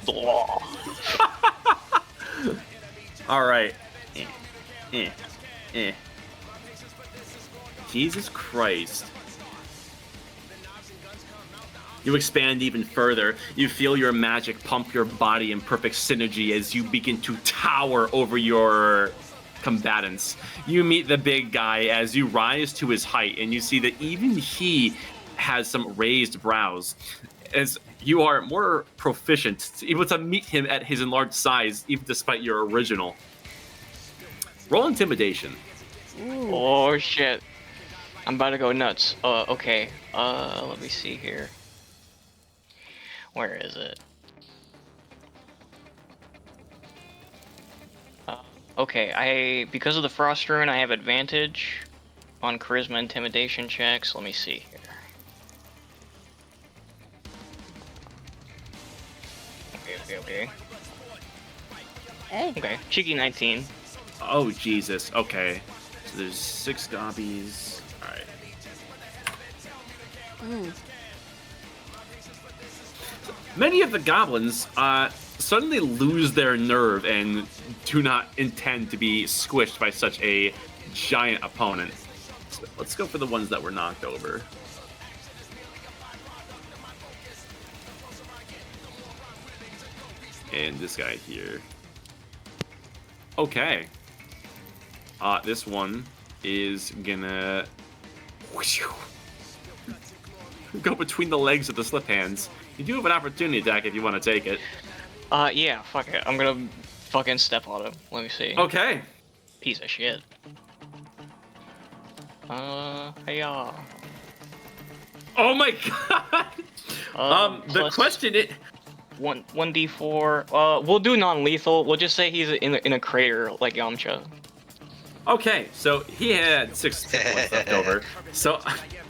the law. All right. Jesus Christ. You expand even further. You feel your magic pump your body in perfect synergy as you begin to tower over your combatants. You meet the big guy as you rise to his height, and you see that even he has some raised brows. As you are more proficient, able to meet him at his enlarged size, even despite your original. Roll intimidation. Oh shit. I'm about to go nuts. Okay. Let me see here. Where is it? Okay, because of the Frost Rune, I have advantage on Charisma Intimidation checks. Let me see here. Okay. Hey. Okay, cheeky 19. Oh, Jesus. Okay. So there's 6 gobbies. Alright. Many of the goblins suddenly lose their nerve and do not intend to be squished by such a giant opponent. So let's go for the ones that were knocked over. And this guy here. Okay. This one is gonna go between the legs of the slip hands. You do have an opportunity attack if you want to take it. Yeah, fuck it. I'm gonna fucking step on him. Let me see. Okay. Piece of shit. Hey, Oh my god! The plus question is... 1d4. We'll do non-lethal. We'll just say he's in a crater like Yamcha. Okay, so he had 6 points left over. So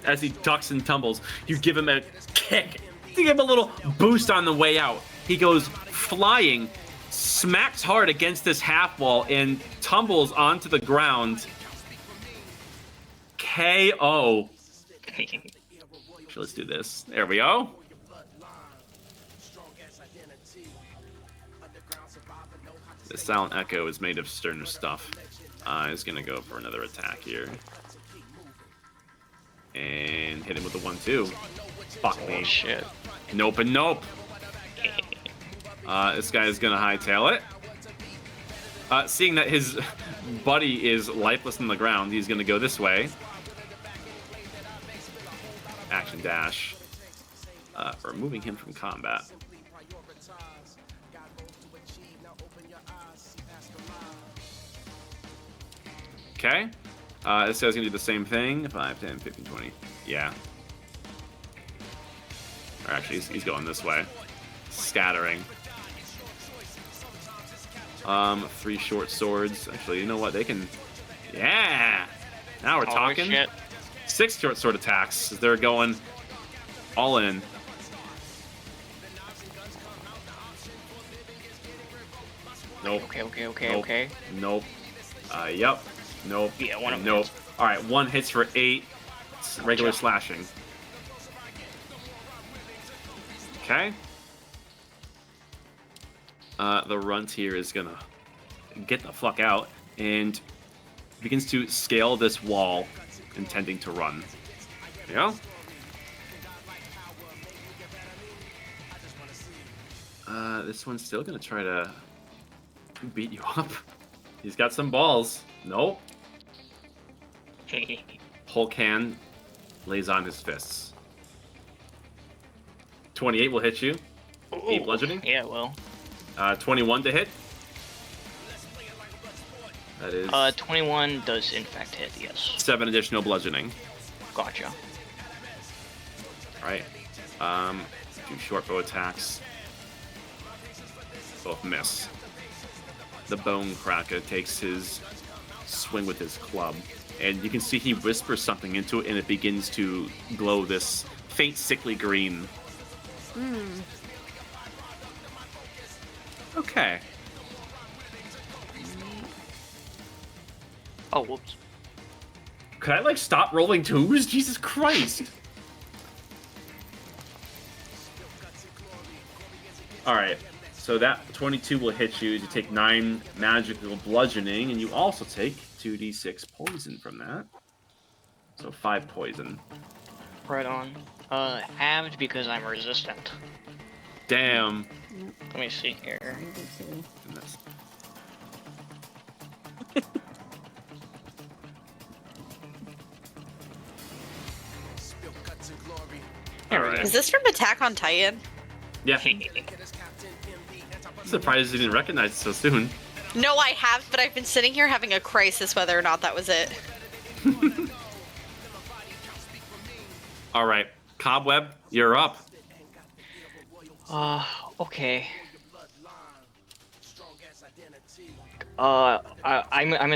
as he ducks and tumbles, you give him a kick. You give him a little boost on the way out. He goes flying, smacks hard against this half wall, and tumbles onto the ground. KO. So let's do this. There we go. The Silent Echo is made of sterner stuff. Is gonna go for another attack here. And hit him with the 1-2. Fuck me. Shit. Nope and nope. This guy is gonna hightail it. Seeing that his buddy is lifeless on the ground, he's gonna go this way. Action dash. Removing him from combat. Okay. This guy's gonna do the same thing. 5, 10, 15, 20. Yeah. Or actually, he's going this way. Scattering. 3 short swords. Actually, you know what? They can... Yeah! Now we're talking. Shit. 6 short sword attacks. They're going all in. Nope. Okay. Nope. Yep. Nope. Yeah, one of them. Nope. Alright, 1 hits for 8. Regular slashing. Okay. The runt here is gonna get the fuck out and begins to scale this wall, intending to run. There you go. This one's still gonna try to beat you up. He's got some balls. Nope. Hulk hand lays on his fists. 28 will hit you. 8 bludgeoning. Yeah, well. 21 to hit. That is 21 does in fact hit, yes. 7 additional bludgeoning. Gotcha. Alright. 2 short bow attacks. Both miss. The Bone Cracker takes his swing with his club, and you can see he whispers something into it, and it begins to glow this faint, sickly green. Okay. Oh, whoops. Could I, stop rolling 2s? Jesus Christ! Alright, so that 22 will hit you. You take 9 magical bludgeoning, and you also take 2d6 poison from that. So 5 poison. Right on. Halved because I'm resistant. Damn. Let me see here. Alright. Is this from Attack on Titan? Yeah. Surprised you didn't recognize it so soon. No, I have, but I've been sitting here having a crisis whether or not that was it. All right, Cobweb, you're up. Okay. I'm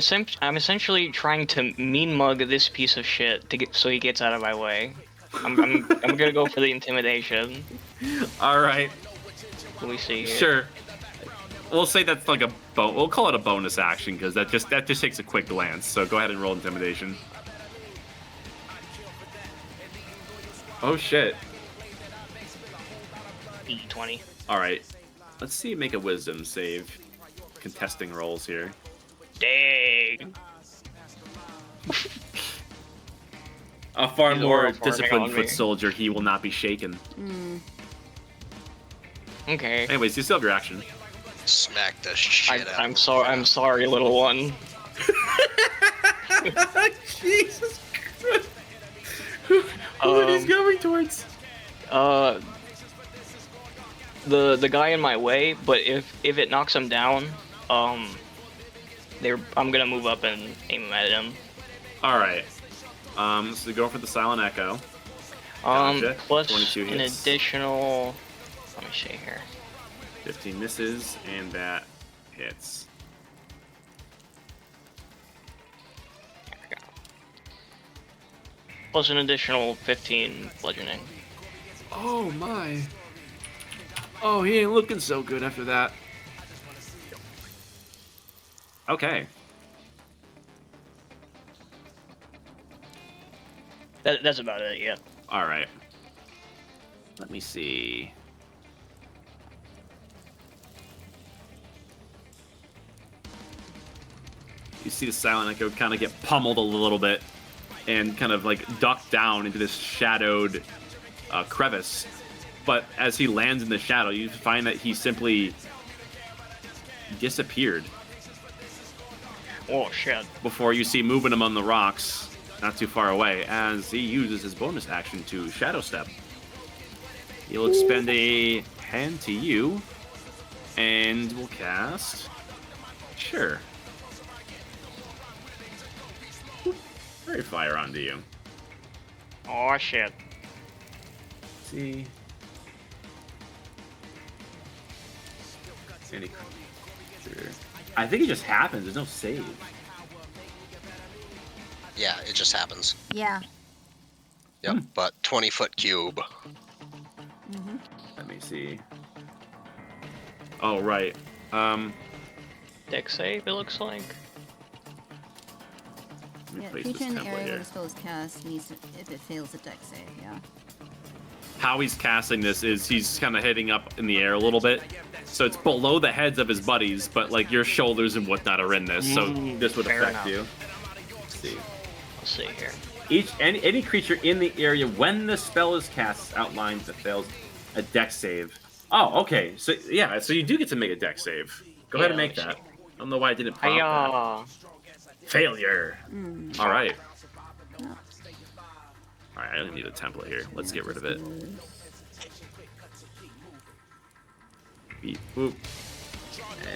essentially trying to mean mug this piece of shit to get so he gets out of my way. I'm gonna go for the intimidation. All right, Let me see here. sure. We'll say that's like we'll call it a bonus action because that just takes a quick glance. So go ahead and roll intimidation. Oh shit. 20. All right, let's see. Make a wisdom save. Contesting rolls here. Dang. A far He's more overfarming disciplined on foot me. soldier, he will not be shaken. Okay. Anyways, you still have your action. Smack the shit out. I'm sorry. I'm sorry, little one. Jesus Christ. Who he's going towards? The guy in my way, but if it knocks him down, I'm gonna move up and aim at him. All right. So go for the silent echo. Gotcha. Plus 22 an hits. additional. Let me see here. 15 misses, and that hits. There we go. Plus an additional 15 bludgeoning. Oh my. Oh, he ain't looking so good after that. Okay. That's about it. Yeah. All right. Let me see. You see the silent echo kind of get pummeled a little bit and kind of like duck down into this shadowed crevice. But as he lands in the shadow, you find that he simply disappeared Oh shit. before you see movement among the rocks not too far away as he uses his bonus action to shadow step. He'll expend a hand to you and will cast. Sure. Fairy Fire onto you. Oh shit. Let's see. Any creature. I think it just happens. There's no save. Yeah, it just happens. Yeah. Yep, but 20-foot cube. Let me see. Oh, right. Deck save. It looks like. Let me Yeah, place this creature in the template area where here. the spell is cast needs to, if it fails a deck save, yeah. How he's casting this is he's kind of hitting up in the air a little bit. So it's below the heads of his buddies, but like your shoulders and whatnot are in this, so this would fair affect enough. you. Let's see. Let's see here. Any creature in the area when the spell is cast outlines that fails a deck save. Oh, okay. So yeah, so you do get to make a deck save. Go ahead and Yeah, make let me that. I don't know why I didn't prompt that. I Failure. All right. All right, I don't need a template here. Let's get rid of it. Beep, boop.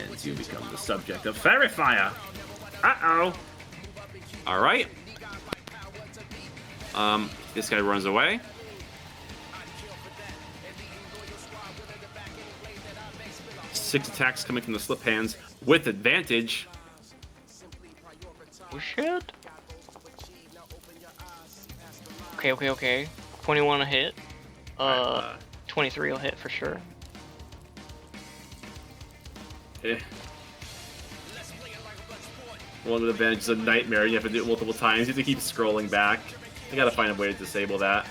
And you become the subject of Fairy Fire. Uh-oh. All right. This guy runs away. Six attacks coming from the slip hands with advantage. Oh shit. Okay. 21 a hit. 23 will hit for sure. Eh. One of the advantages of Nightmare, you have to do it multiple times. You have to keep scrolling back. I gotta find a way to disable that.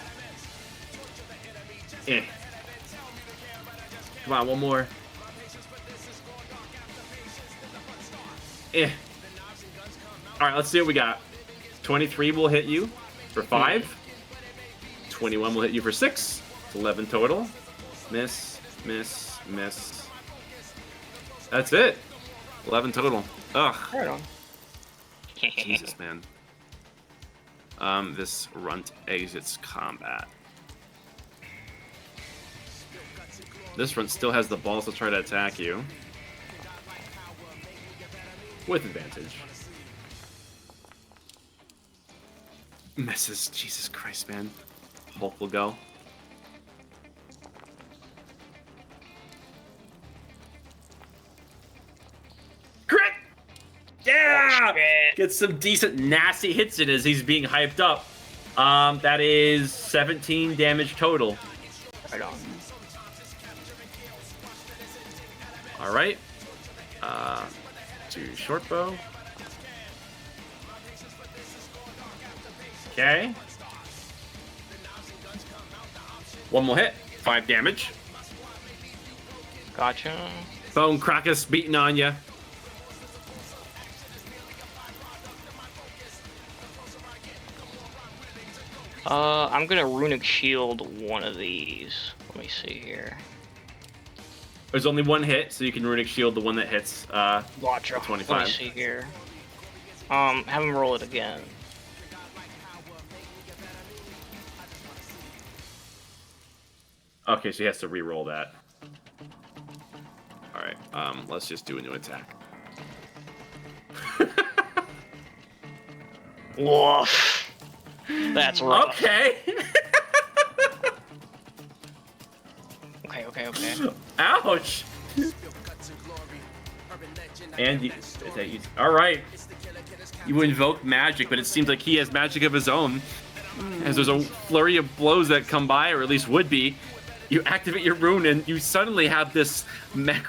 Eh. Come on, one more. Eh. Alright, let's see what we got. 23 will hit you for 5. 21 will hit you for 6. It's 11 total. Miss, miss, miss. That's it. 11 total. Ugh. Right on. Jesus, man. This runt exits combat. This runt still has the balls to try to attack you. With advantage. Misses. Jesus Christ, man. Hulk will go. Crit! Yeah! Oh, shit. Gets some decent nasty hits in as he's being hyped up. That is 17 damage total. Right on. All right. To short bow. Okay. One more hit. 5 damage. Gotcha. Bone Crackus beating on you. I'm gonna runic shield one of these. Let me see here. There's only one hit, so you can runic shield the one that hits. Gotcha. 25. Let me see here. Have him roll it again. Okay, so he has to re-roll that. All right. Let's just do a new attack. Woof. That's rough. Okay. Okay. Ouch. And you, all right. You invoke magic, but it seems like he has magic of his own. As there's a flurry of blows that come by, or at least would be, you activate your rune and you suddenly have this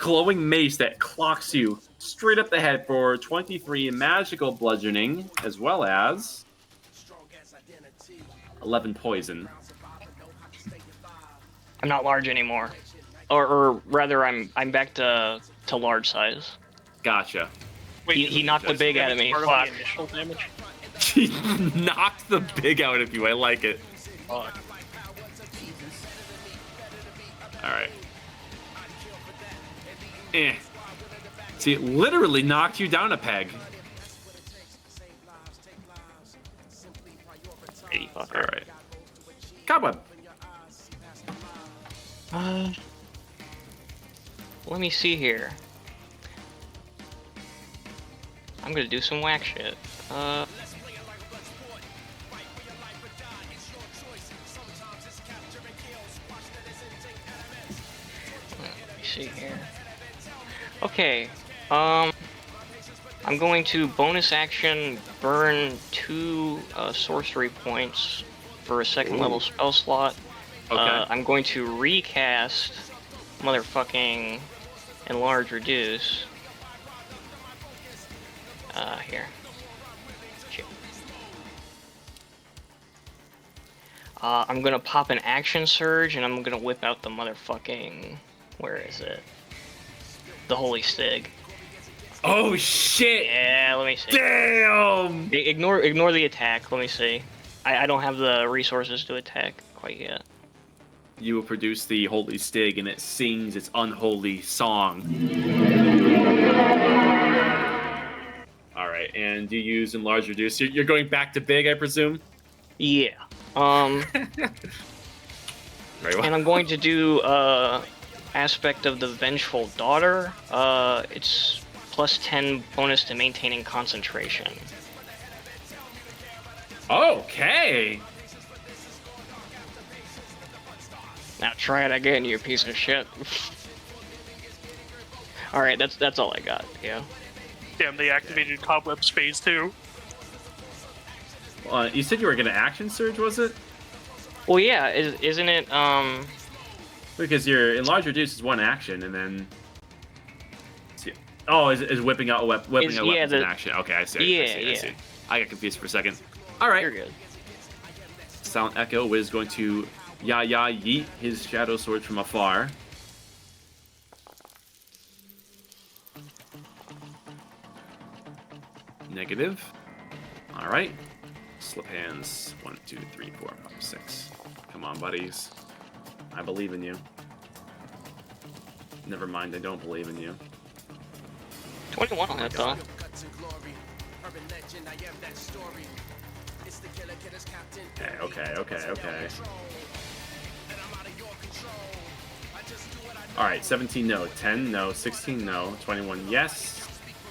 glowing mace that clocks you straight up the head for 23 magical bludgeoning, as well as 11 poison. I'm not large anymore, or rather, I'm back to large size. Gotcha. Wait, He knocked the big out of me. part of Fuck. the initial damage? He knocked the big out of you. I like it. Fuck. All right. See, it literally knocked you down a peg. Hey, fucker. All right. Cobweb. Let me see here. I'm gonna do some whack shit. Let me see here. Okay. I'm going to bonus action burn 2 sorcery points for a second level spell slot. Okay. I'm going to recast motherfucking enlarge reduce. Here. Shit. I'm gonna pop an action surge and I'm gonna whip out the motherfucking. Where is it? The holy stig. Oh shit! Yeah, let me see. Damn! Ignore the attack. Let me see. I don't have the resources to attack quite yet. You will produce the holy stig, and it sings its unholy song. All right, and you use enlarge reduce. You're going back to big, I presume. Yeah. Very well. And I'm going to do aspect of the vengeful daughter. It's plus 10 bonus to maintaining concentration. Okay. Now try it again, you piece of shit. All right, that's all I got. Yeah. Damn, they activated Cobweb's phase 2. You said you were gonna action surge, was it? Well, yeah. Isn't it? Because your enlarge reduce is one action, and then. Oh, is whipping out weapons an action? Okay, I see. I see. I got confused for a second. All right. You're good. Silent Echo is going to yeet his shadow sword from afar. Negative. All right. Slip hands. 1, 2, 3, 4, 5, 6. Come on, buddies. I believe in you. Never mind, I don't believe in you. 21 on that though. Okay. Alright, 17 no, 10 no, 16 no, 21 yes,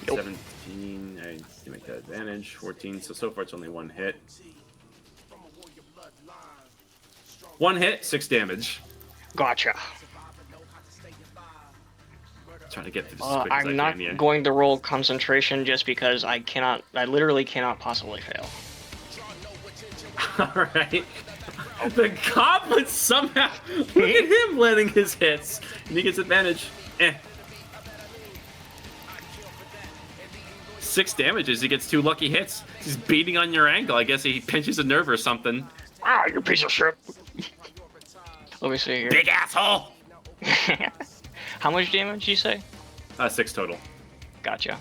Nope. 17, I can make that advantage, 14, so far it's only one hit. One hit, 6 damage. Gotcha. Trying to get through this as quick as I I'm not can, yeah. going to roll concentration just because I literally cannot possibly fail. Alright. The goblin somehow... Look at him letting his hits. And he gets advantage. 6 damage as he gets 2 lucky hits. He's beating on your ankle. I guess he pinches a nerve or something. Ah, you piece of shit. Let me see here. Big asshole! How much damage you say? 6 total. Gotcha.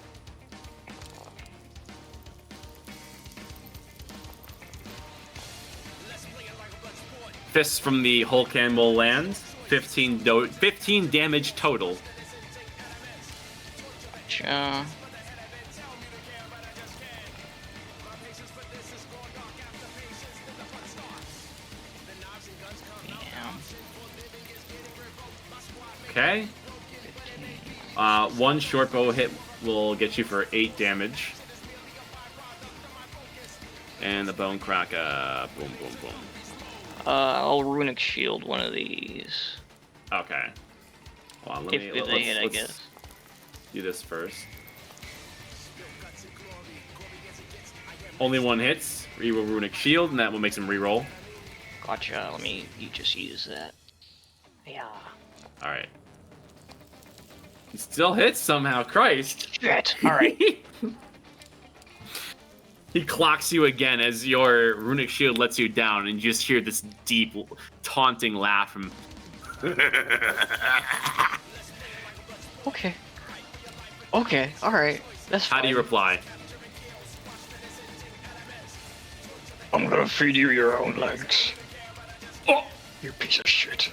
Fists from the Hulk Animal lands. 15 damage total. Gotcha. Okay. One short bow hit will get you for 8 damage. And the bone crack, boom, boom, boom. I'll runic shield one of these. Okay. Hold on, If they hit, I guess. Do this first. Only one hits. Reroll runic shield, and that will make him reroll. Gotcha. You just use that. Yeah. All right. He still hits somehow. Christ. Shit. All right. He clocks you again as your runic shield lets you down, and you just hear this deep, taunting laugh from. Okay. Okay. All right. That's fine. How do you reply? I'm gonna feed you your own legs. Oh, you piece of shit.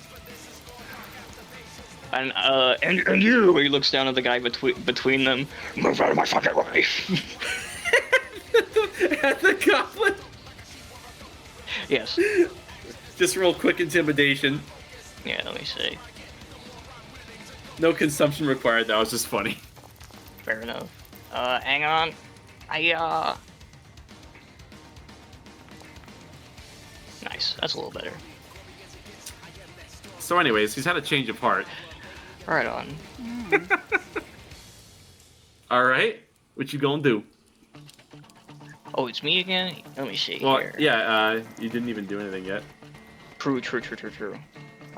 And you. He looks down at the guy between them. Move out of my fucking way. At the goblin. Yes. Just real quick intimidation. Yeah. Let me see. No consumption required. That was just funny. Fair enough. Hang on. Nice. That's a little better. So, anyways, he's had a change of heart. Right on. All right, what you gonna do? Oh, it's me again? Let me see Well, here. yeah, you didn't even do anything yet. True.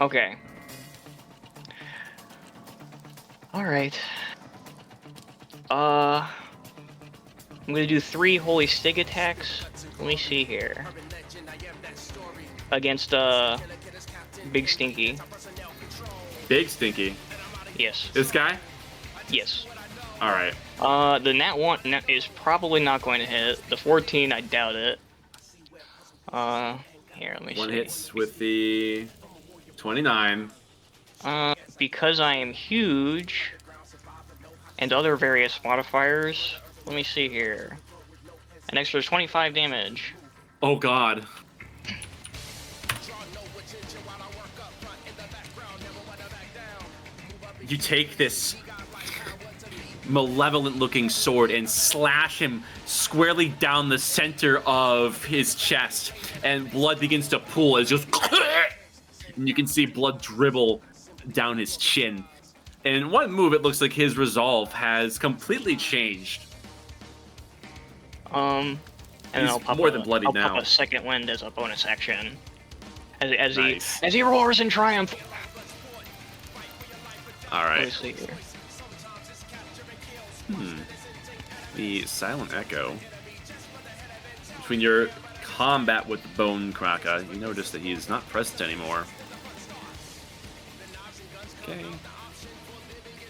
Okay. Alright. I'm gonna do 3 Holy Stig attacks. Let me see here. Against, Big Stinky. Big Stinky. Yes. This guy? Yes. All right. The Nat 1 is probably not going to hit. The 14, I doubt it. Here, let me see. One hits with the 29. Because I am huge, and other various modifiers, let me see here. An extra 25 damage. Oh God. You take this malevolent-looking sword and slash him squarely down the center of his chest, and blood begins to pool as just, and you can see blood dribble down his chin. And in one move, it looks like his resolve has completely changed. And He's I'll pop more than bloody now. I'll pop a second wind as a bonus action. As Nice. he roars in triumph. All Let me right. see here. The silent echo. Between your combat with the Bone Kraka, you notice that he is not present anymore. Okay.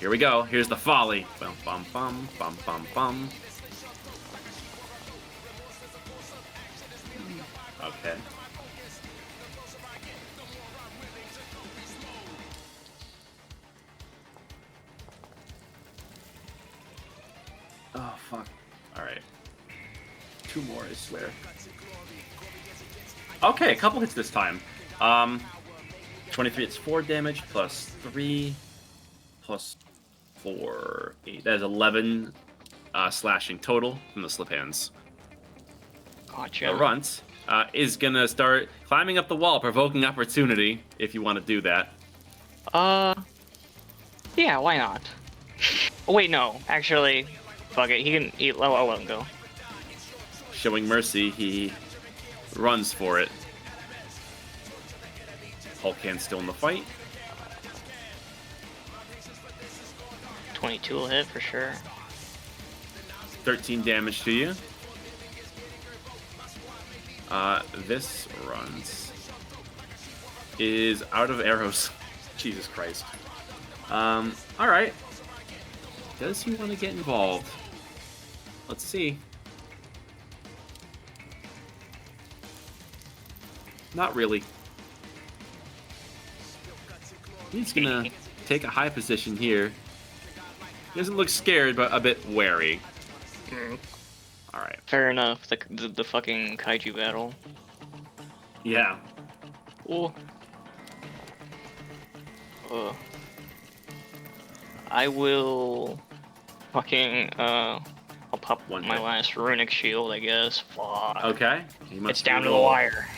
Here we go. Here's the folly. Bum bum bum bum bum bum. Okay. Oh fuck. Alright. 2 more, I swear. Okay, a couple hits this time. 23, it's 4 damage, plus 3, plus 4, 8. That is 11 slashing total from the slip hands. Gotcha. The runt is gonna start climbing up the wall, provoking opportunity. If you want to do that. Yeah, why not? Oh, wait, no. Actually, fuck it. He can. I'll let him go. Showing mercy, he runs for it. Hulkhand's still in the fight. 22 will hit for sure. 13 damage to you. This runs is out of arrows. Jesus Christ. All right. Does he want to get involved? Let's see. Not really. He's gonna take a high position here. He doesn't look scared, but a bit wary. All right. Fair enough. The fucking kaiju battle. Yeah. Ooh. I will fucking I'll pop One my hit. last runic shield, I guess. Fuck. Okay. He must It's down to the roll. wire.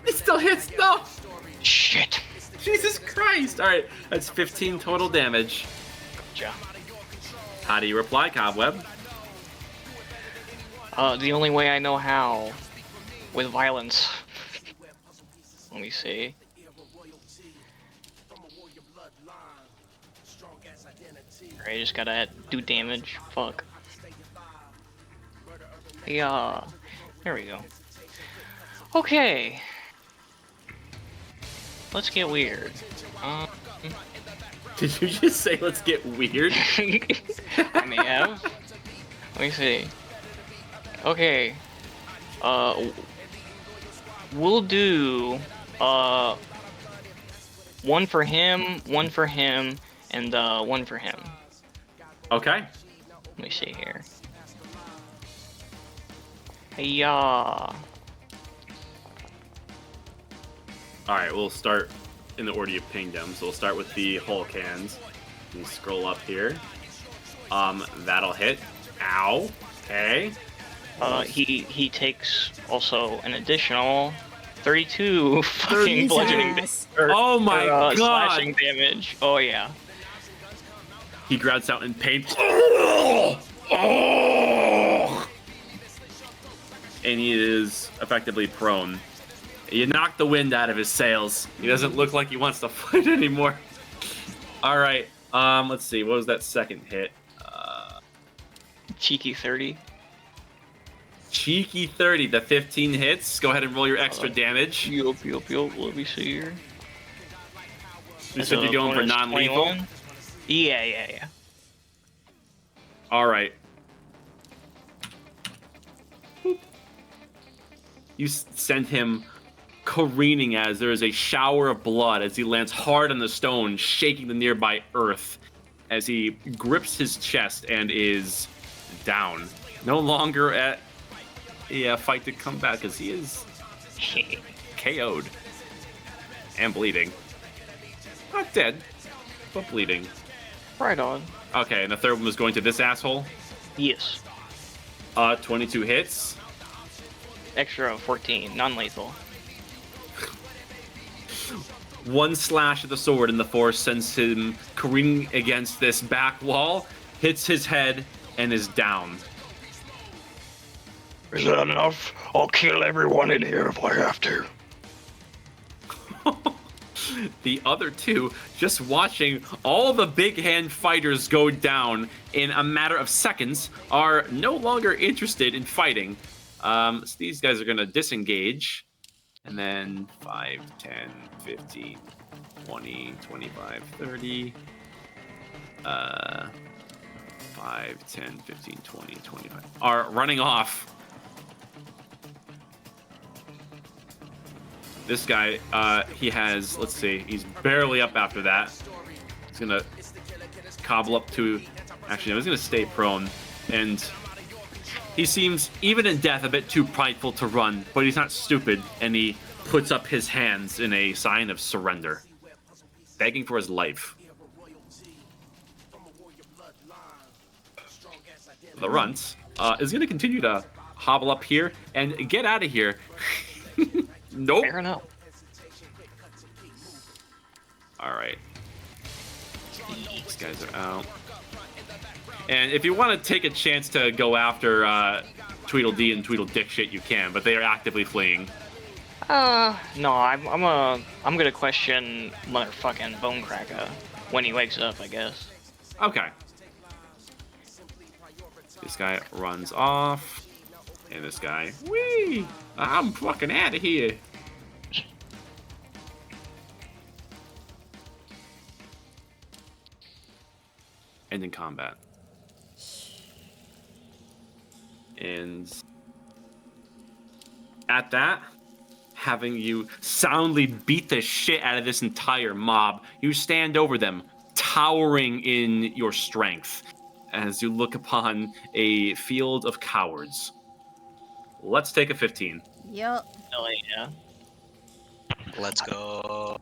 It still hits. No. Shit. Jesus Christ. All right. That's 15 total damage. Gotcha. How do you reply, Cobweb? The only way I know how. With violence. Let me see. Alright, just gotta do damage. Fuck. Yeah. There we go. Okay. Let's get weird. Did you just say let's get weird? I may have. Let me see. Okay. We'll do one for him, and one for him. Okay. Let me see here. Yeah. All right, we'll start in the order you pinged them. So we'll start with the Hulk hands. Let me scroll up here. That'll hit. Ow. Okay. He takes also an additional 32 fucking bludgeoning Jesus. Oh my God. slashing damage. Oh yeah. He growls out in pain. And he is effectively prone. You knocked the wind out of his sails. He doesn't look like he wants to fight anymore. All right. Let's see. What was that second hit? Cheeky 30. Cheeky 30. The 15 hits. Go ahead and roll your extra damage. Yup. Let me see here. You said you're going for non-lethal? 21. Yeah. All right. You send him careening as there is a shower of blood as he lands hard on the stone, shaking the nearby earth as he grips his chest and is down. No longer at a fight to come back because he is KO'd and bleeding. Not dead, but bleeding. Right on. Okay, and the third one was going to this asshole. Yes. 22 hits. Extra 14. Non-lethal. One slash of the sword in the force sends him careening against this back wall, hits his head, and is down. Is that enough? I'll kill everyone in here if I have to. The other two, just watching all the big hand fighters go down in a matter of seconds, are no longer interested in fighting. So these guys are going to disengage. And then 5, 10, 15, 20, 25, 30. 5, 10, 15, 20, 25. Are running off. This guy, he has, let's see, he's barely up after that. He's going to cobble up to, actually, no, he's going to stay prone. And he seems, even in death, a bit too prideful to run, but he's not stupid, and he puts up his hands in a sign of surrender, begging for his life. The runt is going to continue to hobble up here and get out of here. Nope. Fair enough. All right. These guys are out. And if you want to take a chance to go after Tweedledee and Tweedledick shit, you can, but they are actively fleeing. No, I'm gonna question motherfucking Bonecracker when he wakes up, I guess. Okay. This guy runs off. And this guy, whee! I'm fucking out of here. Ending combat. And at that, having you soundly beat the shit out of this entire mob, you stand over them, towering in your strength, as you look upon a field of cowards. Let's take a 15. Yup. Hell yeah. Let's go.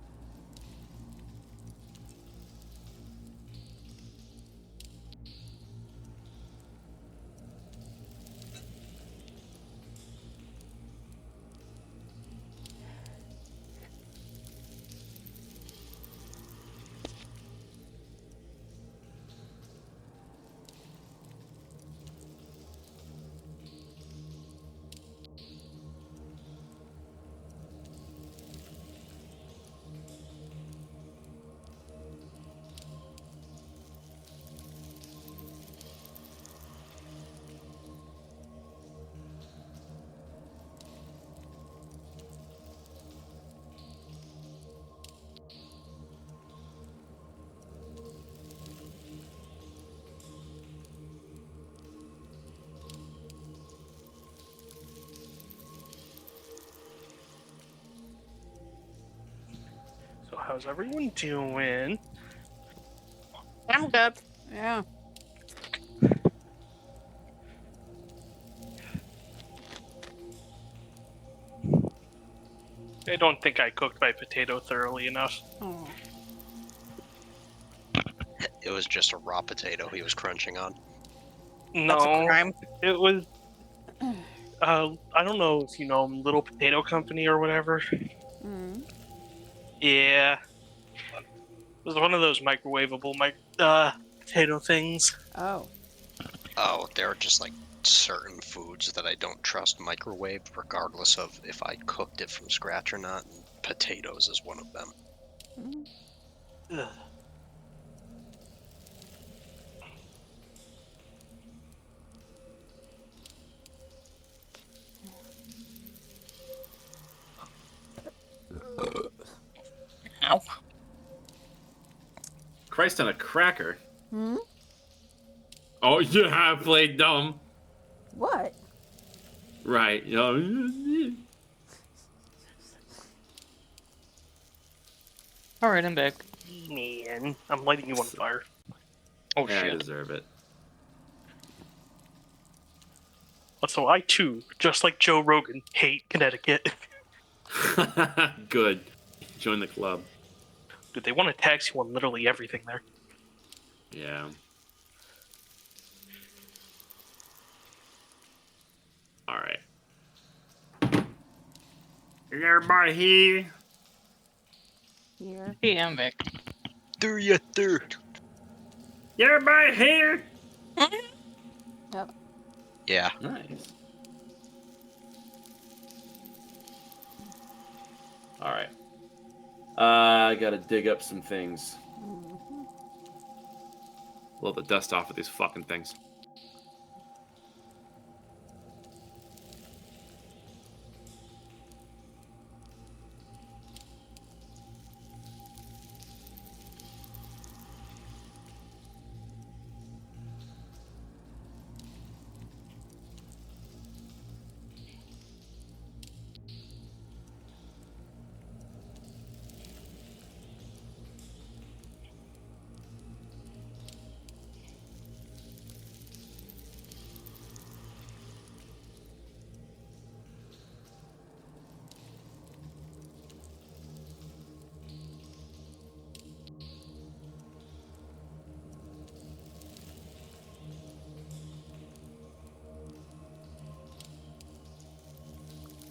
So how's everyone doing? I'm good. Yeah. I don't think I cooked my potato thoroughly enough. Oh. It was just a raw potato he was crunching on. That's a No, crime. it was. I don't know if you know Little Potato Company or whatever. Mm. Yeah, it was one of those microwavable potato things. Oh. Oh, there are just like certain foods that I don't trust microwaved, regardless of if I cooked it from scratch or not. And potatoes is one of them. Mm. Ugh. Ow. Christ on a cracker. Hmm? Oh, you have played dumb. What? Right. You know. Alright, I'm back. Man, I'm lighting you on fire. Oh Yeah, I shit. deserve it. So I too, just like Joe Rogan, hate Connecticut. Good. Join the club. Dude, they want to tax you on literally everything there. Yeah. All right. Is everybody here? Here. Hey, I'm back. There you there. Is everybody here? Yep. Yeah. Nice. All right. I gotta dig up some things. Mhm. Blow the dust off of these fucking things.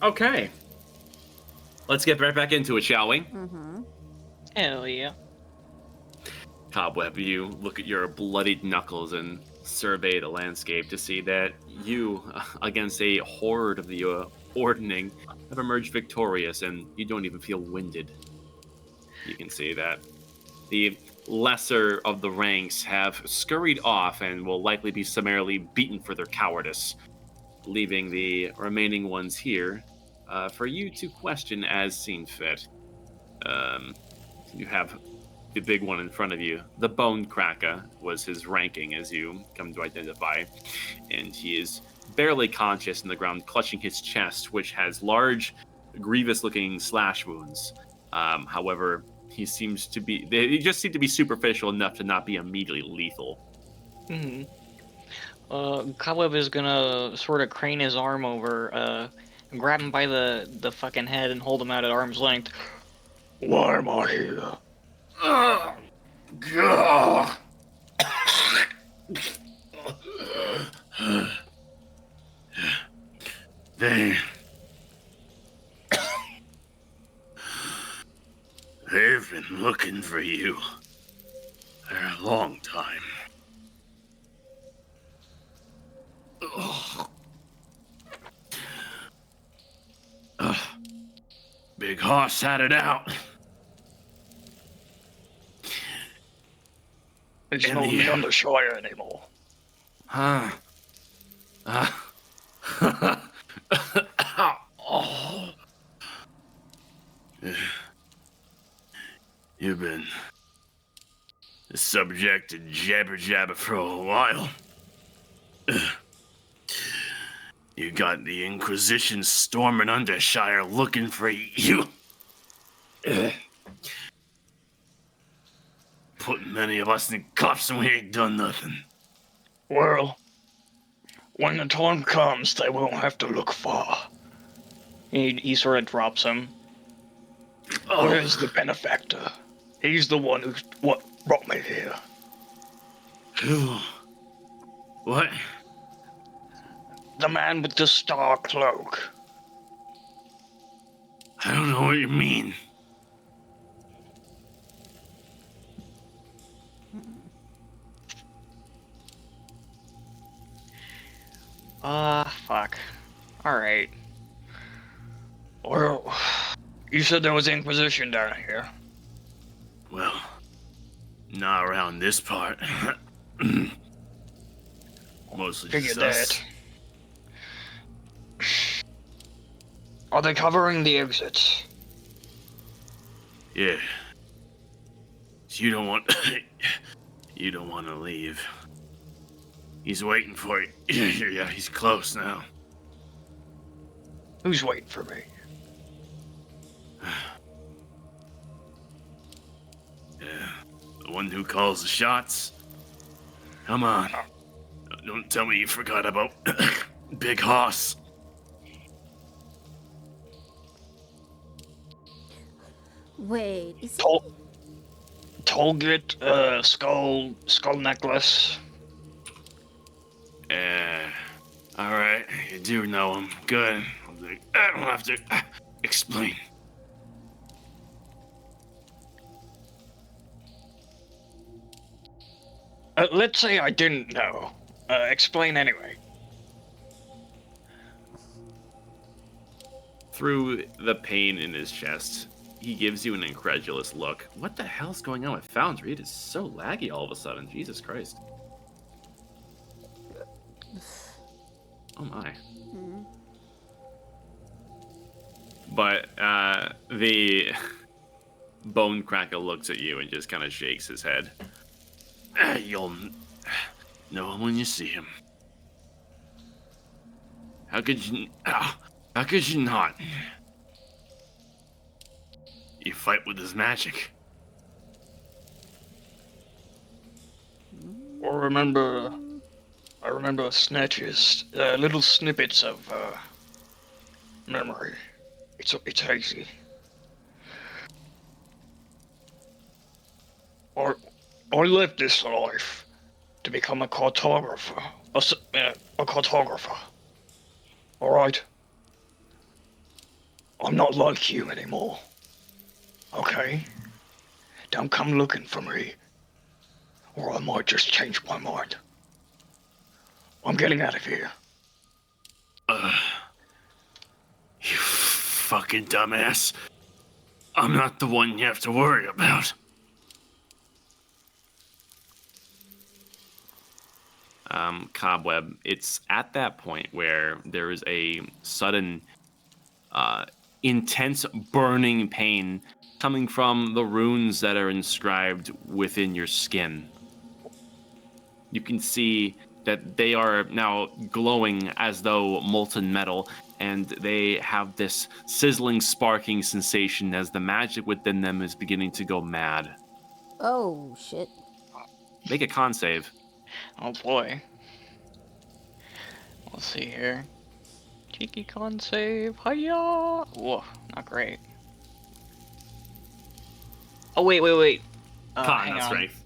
Okay. Let's get right back into it, shall we? Mm-hmm. Hell yeah. Cobweb, you look at your bloodied knuckles and survey the landscape to see that you, against a horde of the Ordning, have emerged victorious, and you don't even feel winded. You can see that the lesser of the ranks have scurried off and will likely be summarily beaten for their cowardice, leaving the remaining ones here for you to question as seen fit. You have the big one in front of you. The Bone Cracker was his ranking, as you come to identify, and he is barely conscious in the ground, clutching his chest, which has large, grievous-looking slash wounds. However, they just seem to be superficial enough to not be immediately lethal. Hmm. Cobweb is gonna sort of crane his arm over, grab him by the fucking head and hold him out at arm's length. Why am I here? They've been looking for you for a long time. Big Hoss had it out. It's not me on the Shire anymore. Huh? You've been subject to jabber jabber for a while. You got the Inquisition storming Undershire looking for you. Putting many of us in cuffs and we ain't done nothing. Well, when the time comes, they won't have to look far. He sort of drops him. Where's the benefactor? He's the one who brought me here. Who? What? The man with the star cloak. I don't know what you mean. Fuck. Alright. Well, you said there was Inquisition down here. Well, not around this part. Mostly Figured just us. that. Are they covering the exits? Yeah. You don't want... you don't want to leave. He's waiting for you. Yeah, he's close now. Who's waiting for me? Yeah, the one who calls the shots. Come on. Don't tell me you forgot about Big Hoss. Wait, is it... Tolgit, skull necklace. Yeah. Alright, you do know him. Good. I don't have to explain. Let's say I didn't know. Explain anyway. Through the pain in his chest, he gives you an incredulous look. What the hell's going on with Foundry? It is so laggy all of a sudden. Jesus Christ. Oh my. Hmm. But the Bone Cracker looks at you and just kind of shakes his head. You'll know him when you see him. How could you not? You fight with his magic. I remember snatches, little snippets of memory. It's hazy. I lived this life to become a cartographer. A cartographer. All right. I'm not like you anymore. Okay? Don't come looking for me, or I might just change my mind. I'm getting out of here. You fucking dumbass. I'm not the one you have to worry about. Cobweb, it's at that point where there is a sudden, intense burning pain coming from the runes that are inscribed within your skin. You can see that they are now glowing as though molten metal, and they have this sizzling, sparking sensation as the magic within them is beginning to go mad. Oh, shit. Make a con save. Oh boy. Let's see here. Cheeky con save. Hiya! Whoa, not great. Oh, wait. Con, hang not on. strength.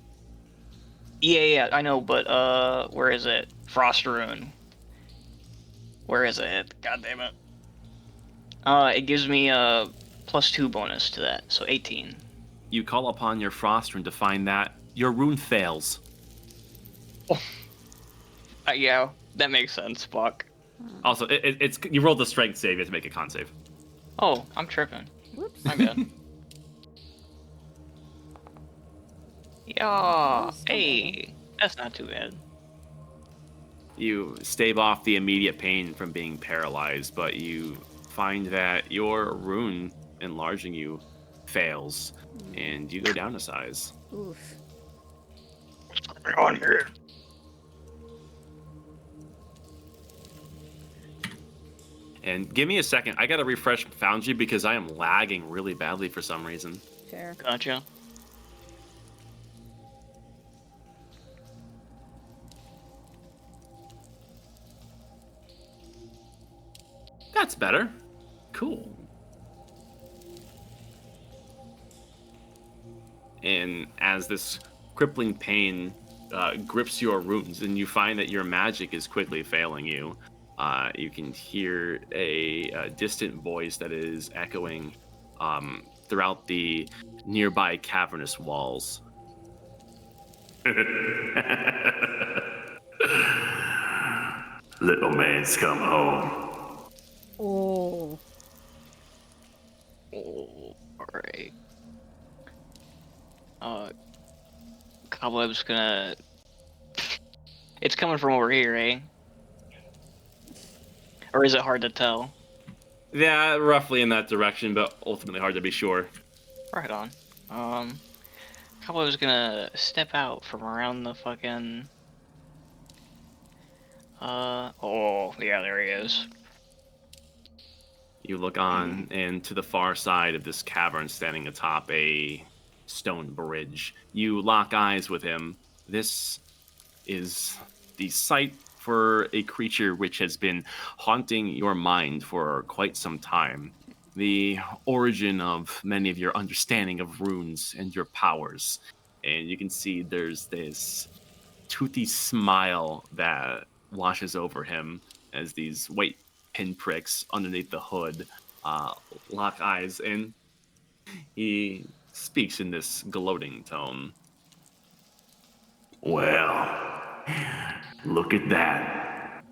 Yeah, I know, but, where is it? Frost Rune. Where is it? God damn it. It gives me a +2 bonus to that, so 18. You call upon your frost rune to find that your rune fails. Yeah, that makes sense, fuck. Also, it's you rolled the strength save, you have to make a con save. Oh, I'm tripping. Whoops. My bad. Yeah, hey, that's not too bad. You stave off the immediate pain from being paralyzed, but you find that your rune enlarging you fails, and you go down a size. Oof. What's going on here? And give me a second, I gotta refresh Foundry because I am lagging really badly for some reason. Fair. Gotcha. That's better. Cool. And as this crippling pain grips your runes, and you find that your magic is quickly failing you, you can hear a distant voice that is echoing throughout the nearby cavernous walls. Little man's come home. Oh. Oh, alright. Cobweb's gonna... It's coming from over here, eh? Or is it hard to tell? Yeah, roughly in that direction, but ultimately hard to be sure. Right on. Cobweb's gonna step out from around the fucking... oh, yeah, there he is. You look on, and to the far side of this cavern, standing atop a stone bridge, you lock eyes with him. This is the site for a creature which has been haunting your mind for quite some time. The origin of many of your understanding of runes and your powers. And you can see there's this toothy smile that washes over him as these white pinpricks underneath the hood lock eyes, and he speaks in this gloating tone. Well, look at that.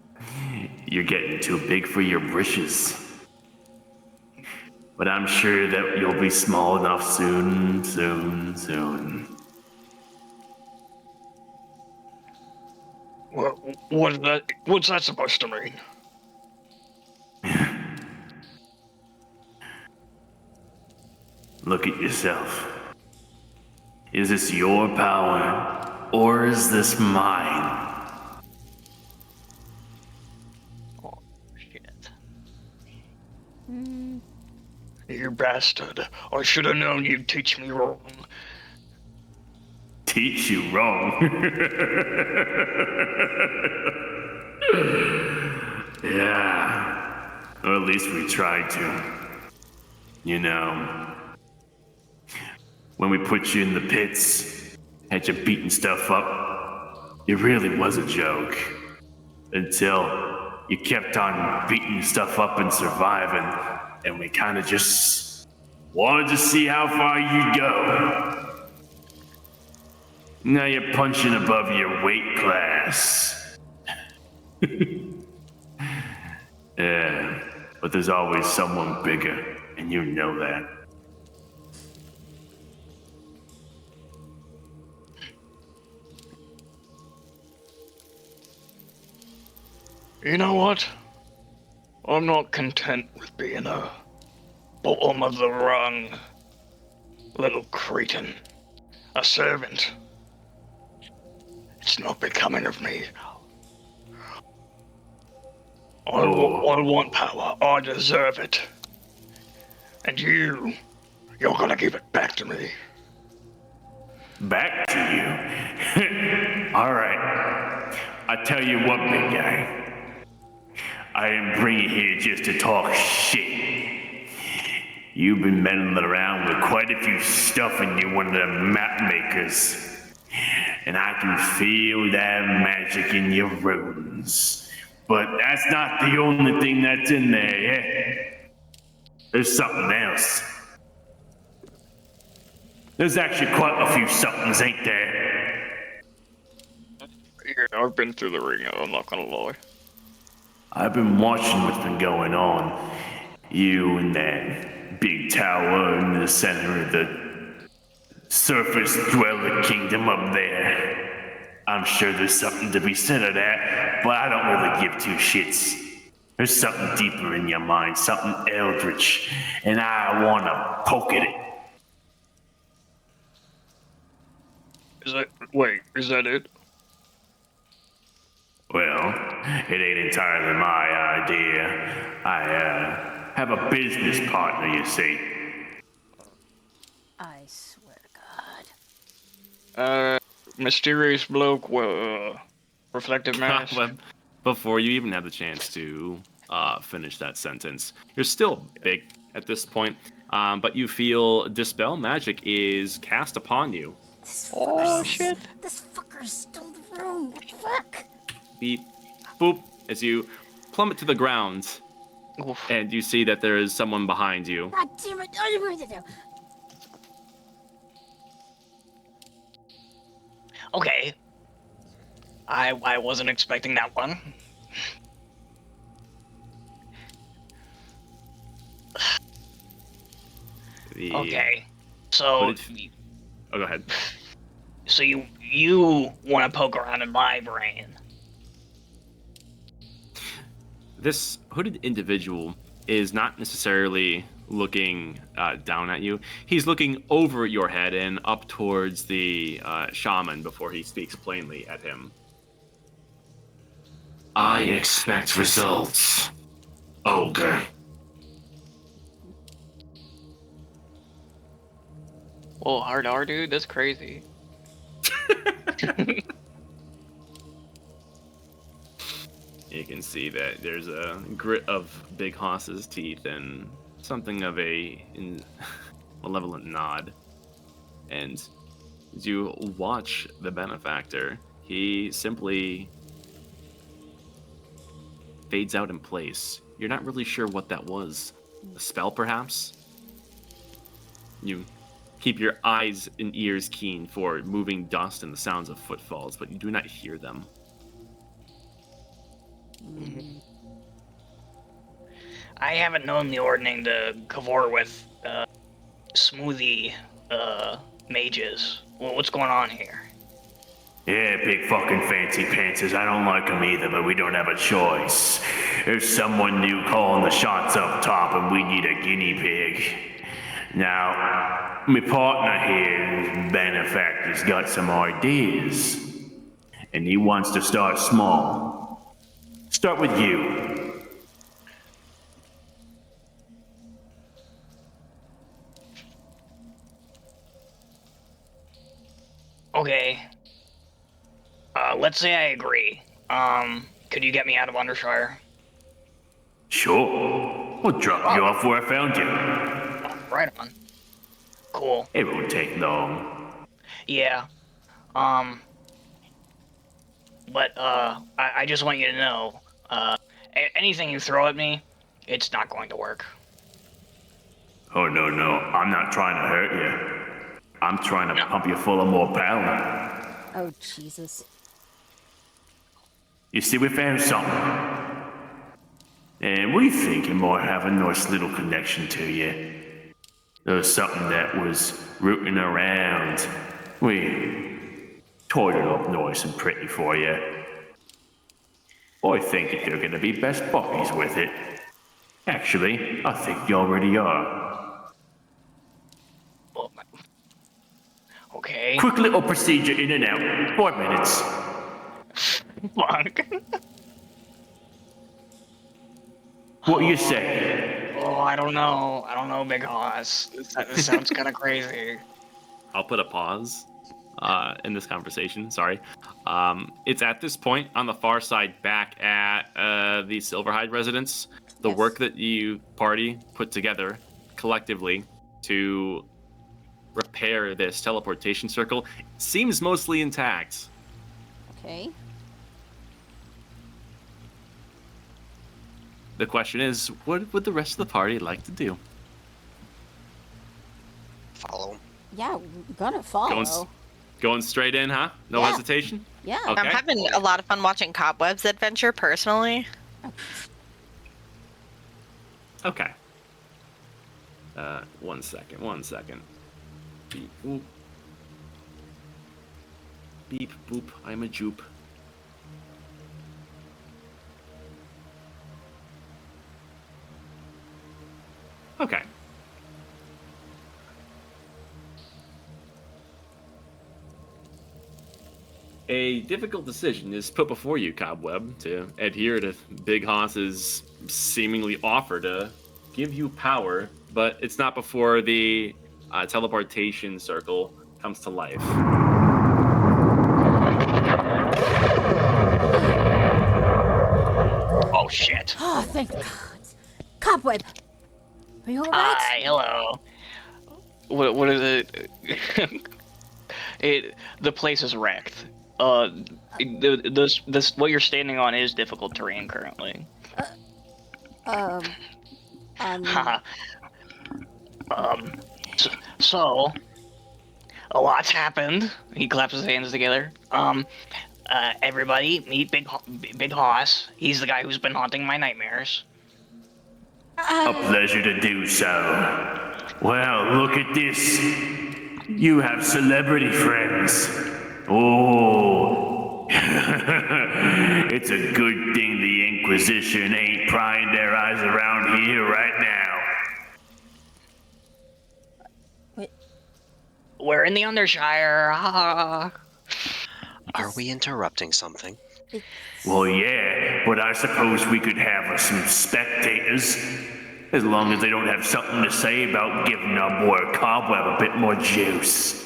You're getting too big for your britches. But I'm sure that you'll be small enough soon. What's that supposed to mean? Look at yourself. Is this your power, or is this mine? Oh, shit. You bastard. I should have known you'd teach me wrong. Teach you wrong. Yeah. Or at least we tried to. You know, when we put you in the pits, had you beating stuff up, it really was a joke. Until you kept on beating stuff up and surviving, and we kind of just wanted to see how far you'd go. Now you're punching above your weight class. Yeah, but there's always someone bigger, and you know that. You know what? I'm not content with being a bottom of the rung little cretin, a servant. It's not becoming of me. I want power. I deserve it. And you're gonna give it back to me. Back to you? Alright. I tell you what, big guy. I didn't bring you here just to talk shit. You've been meddling around with quite a few stuff and you're one of the map makers. And I can feel that magic in your runes. But that's not the only thing that's in there, yeah? There's something else. There's actually quite a few somethings, ain't there? Yeah, I've been through the ring, I'm not gonna lie. I've been watching what's been going on. You and that big tower in the center of the surface dweller kingdom up there. I'm sure there's something to be said of that, but I don't really give two shits. There's something deeper in your mind, something eldritch, and I want to poke at it. Is that it? Well, it ain't entirely my idea. I have a business partner, you see. I swear to God. Mysterious bloke, reflective mask. Before you even have the chance to finish that sentence, you're still big at this point, but you feel Dispel Magic is cast upon you. Oh shit! This fucker stole the room. Fuck. Beep, boop, as you plummet to the ground, Oof. and you see that there is someone behind you. God damn it! Okay. I wasn't expecting that one. Okay. So Oh, go ahead. So you want to poke around in my brain? This hooded individual is not necessarily looking down at you. He's looking over your head and up towards the shaman before he speaks plainly at him. I expect results, ogre. Well, hard R, dude. That's crazy. You can see that there's a grit of Big Hoss's teeth and something of a malevolent nod. And as you watch the benefactor, he simply fades out in place. You're not really sure what that was. A spell, perhaps? You keep your eyes and ears keen for moving dust and the sounds of footfalls, but you do not hear them. I haven't known the ordning to cavort with smoothie mages. Well, what's going on here? Yeah, big fucking fancy pantsers. I don't like them either, but we don't have a choice. There's someone new calling the shots up top, and we need a guinea pig. Now, my partner here, Benefactor's got some ideas, and he wants to start small. Start with you. Okay. Let's say I agree. Could you get me out of Undershire? Sure. We'll drop you off where I found you. Right on. Cool. It won't take long. Yeah. But, I just want you to know, anything you throw at me, it's not going to work. Oh, no, I'm not trying to hurt you. I'm trying to pump you full of more power. Oh, Jesus. You see, we found something. And we think it might have a nice little connection to you. There was something that was rooting around. We tied it up nice and pretty for you. I think that you're gonna be best buddies with it. Actually, I think you already are. Okay. Quick little procedure in and out. 5 minutes. Fuck. What do you say? Oh, I don't know. I don't know, Big Hoss. This sounds kind of crazy. I'll put a pause in this conversation. Sorry. It's at this point on the far side back at the Silverhide residence. The Yes. work that you party put together collectively to repair this teleportation circle seems mostly intact. Okay. The question is, what would the rest of the party like to do? Follow him. Yeah, we're gonna follow. Going straight in, huh? No Yeah. hesitation? Yeah. Okay. I'm having a lot of fun watching Cobweb's adventure personally. Okay. 1 second. Beep, boop. Beep, boop, I'm a jupe. Okay. A difficult decision is put before you, Cobweb, to adhere to Big Hoss's seemingly offer to give you power, but it's not before the teleportation circle comes to life. Oh, shit. Oh, thank God. Cobweb. Are you alright? Hi, hello. What is it? The place is wrecked. This what you're standing on is difficult terrain currently. Um, So a lot's happened. He claps his hands together. Everybody meet Big Hoss. He's the guy who's been haunting my nightmares. A pleasure to do so. Well, look at this. You have celebrity friends. Oh. It's a good thing the Inquisition ain't prying their eyes around here right now. We're in the Undershire. Are we interrupting something? Well, yeah, but I suppose we could have some spectators. As long as they don't have something to say about giving our boy Cobweb a bit more juice.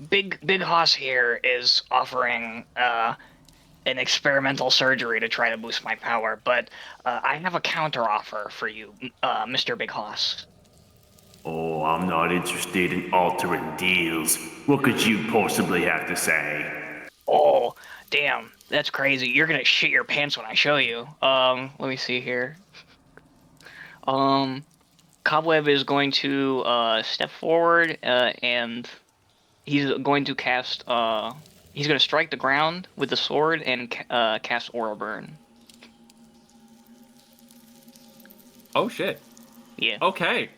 Big Hoss here is offering an experimental surgery to try to boost my power, but I have a counter offer for you, Mr. Big Hoss. Oh, I'm not interested in altering deals. What could you possibly have to say? Oh, damn, that's crazy. You're gonna shit your pants when I show you. Let me see here. Cobweb is going to step forward and he's going to cast. He's going to strike the ground with the sword and cast Aura Burn. Oh shit. Yeah. Okay.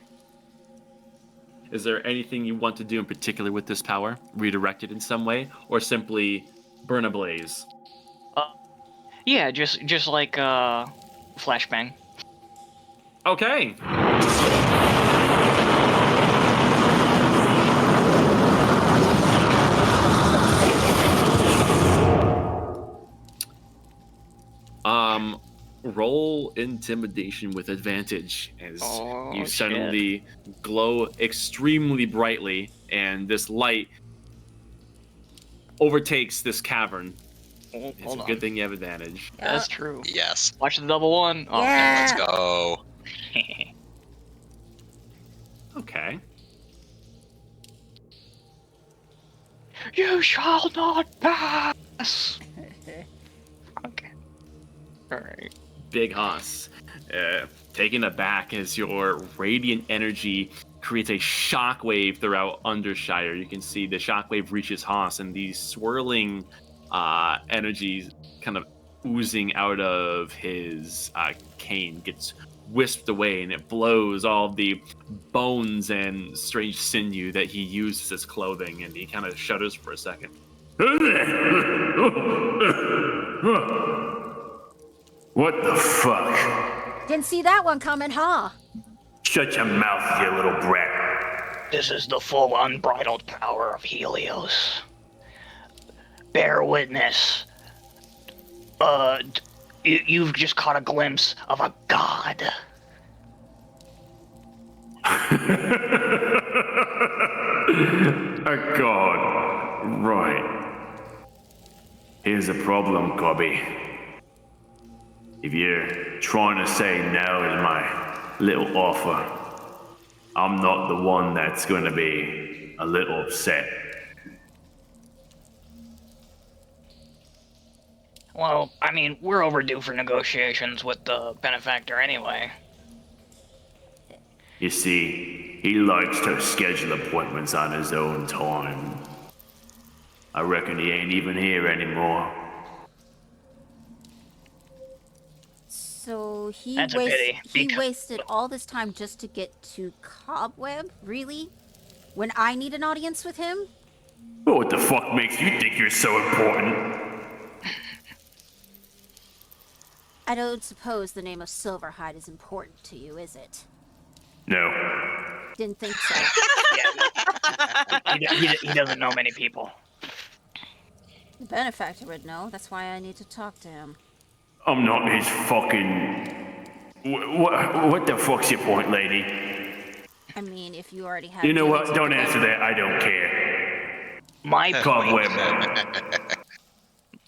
Is there anything you want to do in particular with this power? Redirect it in some way, or simply burn a blaze? Yeah, just like flashbang. Okay. Roll intimidation with advantage as you suddenly glow extremely brightly, and this light overtakes this cavern. It's a good thing you have advantage. That's true. Yes. Watch the double one. Oh, Yeah. Let's go. Okay. You shall not pass. Okay. All right. Big Hoss. taken aback as your radiant energy creates a shockwave throughout Undershire. You can see the shockwave reaches Haas, and these swirling energies kind of oozing out of his cane gets whisked away, and it blows all the bones and strange sinew that he uses as clothing, and he kind of shudders for a second. What the fuck? Didn't see that one coming, huh? Shut your mouth, you little brat. This is the full unbridled power of Helios. Bear witness. You've just caught a glimpse of a god. A god. Right. Here's the problem, Cobby. If you're trying to say no to my little offer, I'm not the one that's going to be a little upset. Well, I mean, we're overdue for negotiations with the benefactor anyway. You see, he likes to schedule appointments on his own time. I reckon he ain't even here anymore. So he That's a pity, he because- wasted all this time just to get to Cobweb? Really? When I need an audience with him? Well, what the fuck makes you think you're so important? I don't suppose the name of Silverhide is important to you, is it? No. Didn't think so. He doesn't know many people. The benefactor would know. That's why I need to talk to him. I'm not his fucking... What the fuck's your point, lady? I mean, if you already have... You know what? dealings Don't with answer them- that. I don't care. My point, Cobweb.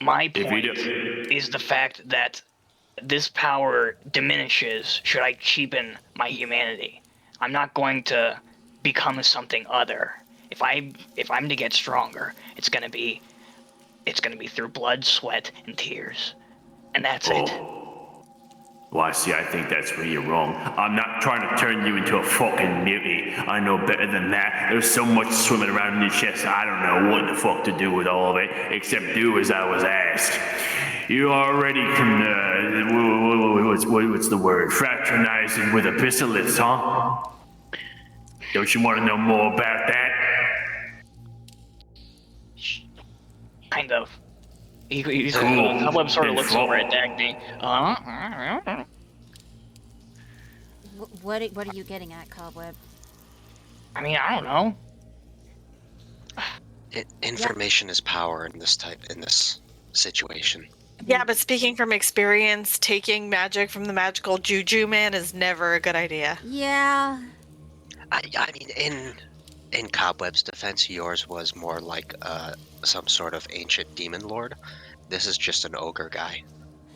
my If you point do- is the fact that this power diminishes should I cheapen my humanity. I'm not going to become something other. If I'm to get stronger, it's gonna be through blood, sweat, and tears. And that's it. Well, see, I think that's where you're wrong. I'm not trying to turn you into a fucking mutie. I know better than that. There's so much swimming around in your chest, I don't know what the fuck to do with all of it, except do as I was asked. You already can, what's the word? Fraternizing with epistolates, huh? Don't you want to know more about that? Kind of. He's Cool. Cobweb sort of Then looks fall. over at Dagny. What are you getting at, Cobweb? I mean, I don't know. Information is power in this situation. Yeah, but speaking from experience, taking magic from the magical juju man is never a good idea. Yeah. I mean, in Cobweb's defense, yours was more like some sort of ancient demon lord. This is just an ogre guy.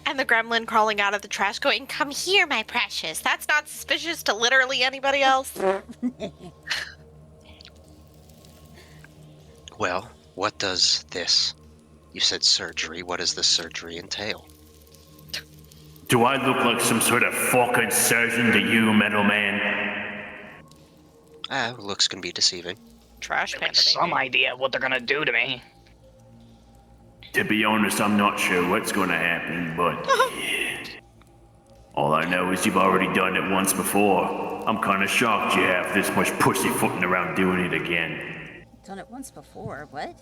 And the gremlin crawling out of the trash going, "Come here, my precious." That's not suspicious to literally anybody else. Well, what does this? You said surgery. What does this surgery entail? Do I look like some sort of fucking surgeon to you, metal man? Looks can be deceiving. Trash Like panda, some maybe. idea of what they're gonna do to me. To be honest, I'm not sure what's going to happen, but all I know is you've already done it once before. I'm kind of shocked you have this much pussyfooting around doing it again. Done it once before. What?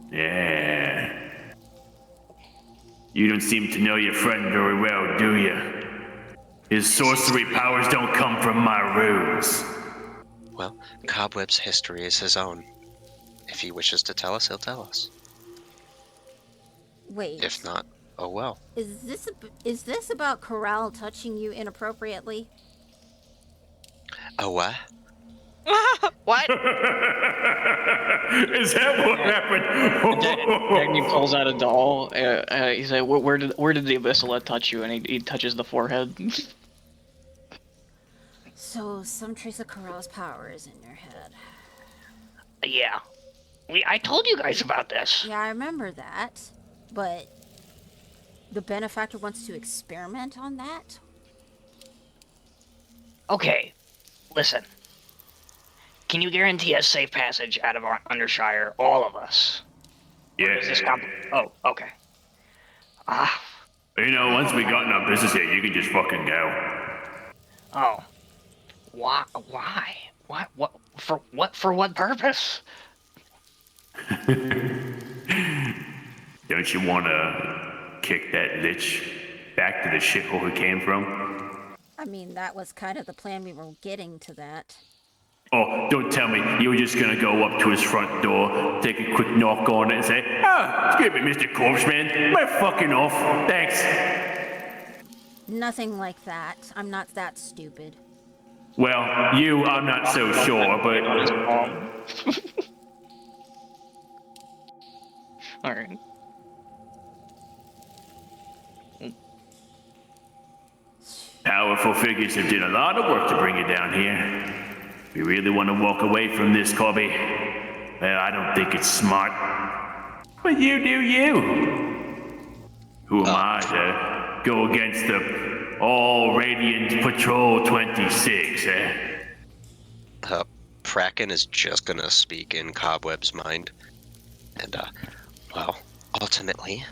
Yeah. You don't seem to know your friend very well, do you? His sorcery powers don't come from my runes. Well, Cobweb's history is his own. If he wishes to tell us, he'll tell us. Wait. If not, oh well. Is this about Corral touching you inappropriately? Oh what? What? Is that what happened? Dagny pulls out a doll. He said, "Where did the Desolate touch you?" And he touches the forehead. So some trace of Corral's power is in your head. Yeah. I told you guys about this. Yeah, I remember that. But the benefactor wants to experiment on that? Okay, listen. Can you guarantee us safe passage out of our Undershire, all of us? Or does this Oh, okay. Ah. You know, once we got in our business here, you can just fucking go. Oh. Why? Why? What? For what purpose? Don't you want to kick that lich back to the shithole he came from? I mean, that was kind of the plan. We were getting to that. Oh, don't tell me you were just gonna go up to his front door, take a quick knock on it and say, excuse me, Mr. Corpseman, am I fucking off? Thanks. Nothing like that. I'm not that stupid. Well, I'm not so sure, but... Alright. Powerful figures have done a lot of work to bring you down here. If you really want to walk away from this, Corby, well, I don't think it's smart. But you do you. Who am I to go against the All-Radiant Patrol 26, eh? Kraken is just gonna speak in Cobweb's mind. And, well, ultimately,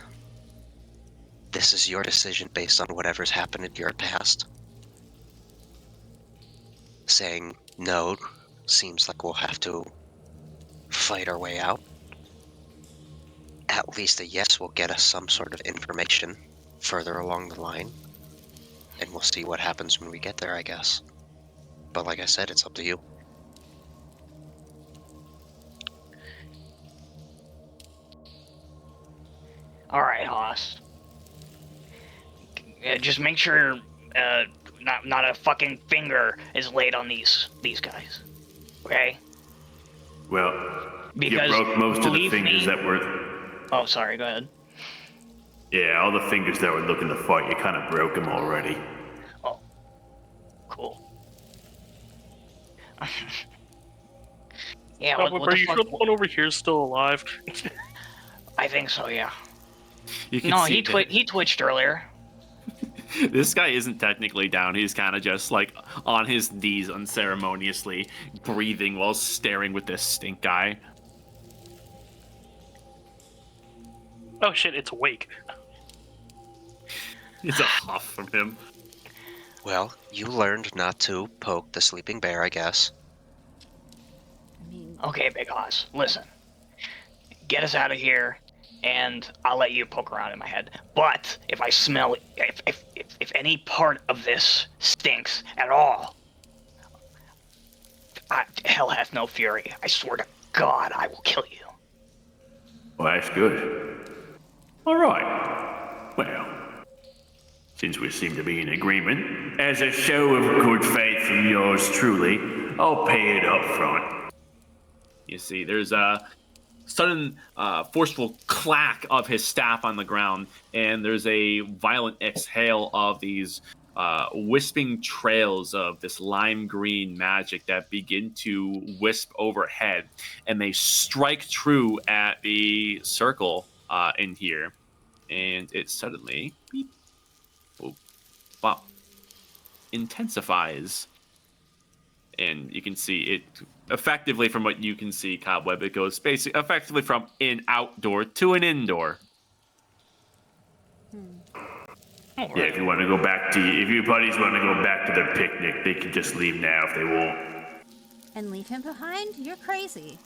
this is your decision based on whatever's happened in your past. Saying no seems like we'll have to fight our way out. At least a yes will get us some sort of information further along the line. And we'll see what happens when we get there, I guess. But like I said, it's up to you. Alright, Haas. Just make sure not a fucking finger is laid on these guys. Okay? Well, Because, you broke most of the believe fingers me- that were... Oh, sorry, go ahead. Yeah, all the fingers that were looking to fight, you kind of broke them already. Oh. Cool. Yeah, what Are the you fuck? sure the one over here is still alive? I think so, yeah. You can No, see he twitched earlier. this guy isn't technically down. He's kind of just like on his knees unceremoniously breathing while staring with this stink eye. Oh shit, it's awake. It's a huff from him. Well, you learned not to poke the sleeping bear, I guess. I mean, Okay, Big Hoss, listen. Get us out of here, and I'll let you poke around in my head. But if I smell, if any part of this stinks at all, hell hath no fury. I swear to God, I will kill you. Well, that's good. All right. Well, since we seem to be in agreement, as a show of good faith from yours truly, I'll pay it up front. You see, there's a sudden forceful clack of his staff on the ground, and there's a violent exhale of these wisping trails of this lime green magic that begin to wisp overhead, and they strike true at the circle in here, and it suddenly beep, oh, wow, intensifies. And you can see it effectively from what you can see, Cobweb. It goes basically effectively from an outdoor to an indoor. Yeah, if you want to go back to, if your buddies want to go back to their picnic, they can just leave now if they won't. and leave him behind? You're crazy.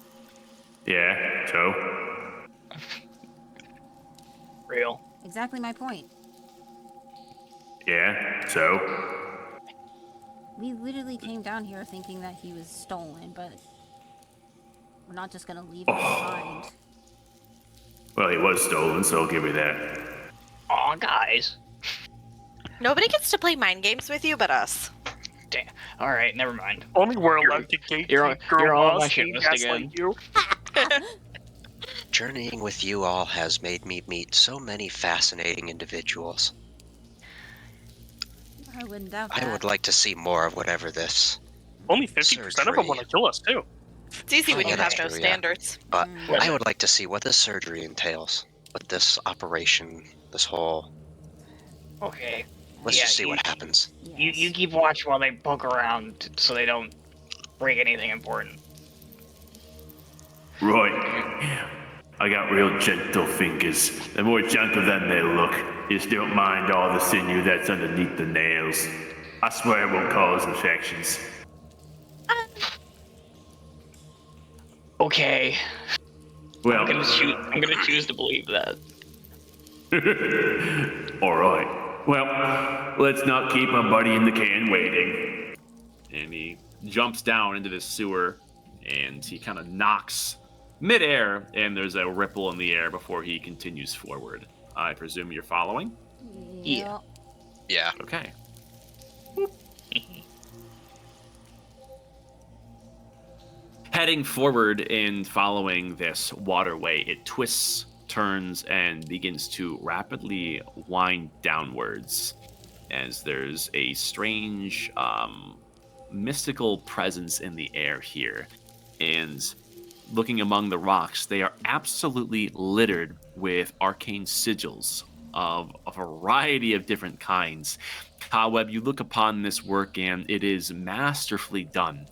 Yeah, so? Real. Exactly my point. Yeah, so? We literally came down here thinking that he was stolen, but we're not just gonna leave him behind. Well, he was stolen, so I'll give you that. Aw, guys. Nobody gets to play mind games with you but us. Damn. Alright, never mind. Only we're allowed to gatekeep you're all on my us shit and list gaslight again. you. Journeying with you all has made me meet so many fascinating individuals. I wouldn't doubt that. I would like to see more of whatever this, Only 50% of them Surgery. want to kill us too. It's easy when Oh, you have that's no true, yeah. standards. but Mm. I would like to see what this surgery entails. What this operation, this whole... Okay. Let's Yeah, just see what happens. You Yes. keep watch while they poke around so they don't break anything important. Right. I got real gentle fingers. The more gentle than they look. Just don't mind all the sinew that's underneath the nails. I swear it won't cause infections. Okay, Well, I'm gonna choose to believe that. all right. Well, let's not keep my buddy in the can waiting. And he jumps down into this sewer, and he kind of knocks midair, and there's a ripple in the air before he continues forward. I presume you're following? Yeah. Yeah. Okay. Heading forward and following this waterway, it twists, turns, and begins to rapidly wind downwards as there's a strange, mystical presence in the air here. And looking among the rocks, they are absolutely littered with arcane sigils of a variety of different kinds. Cobweb, you look upon this work and it is masterfully done.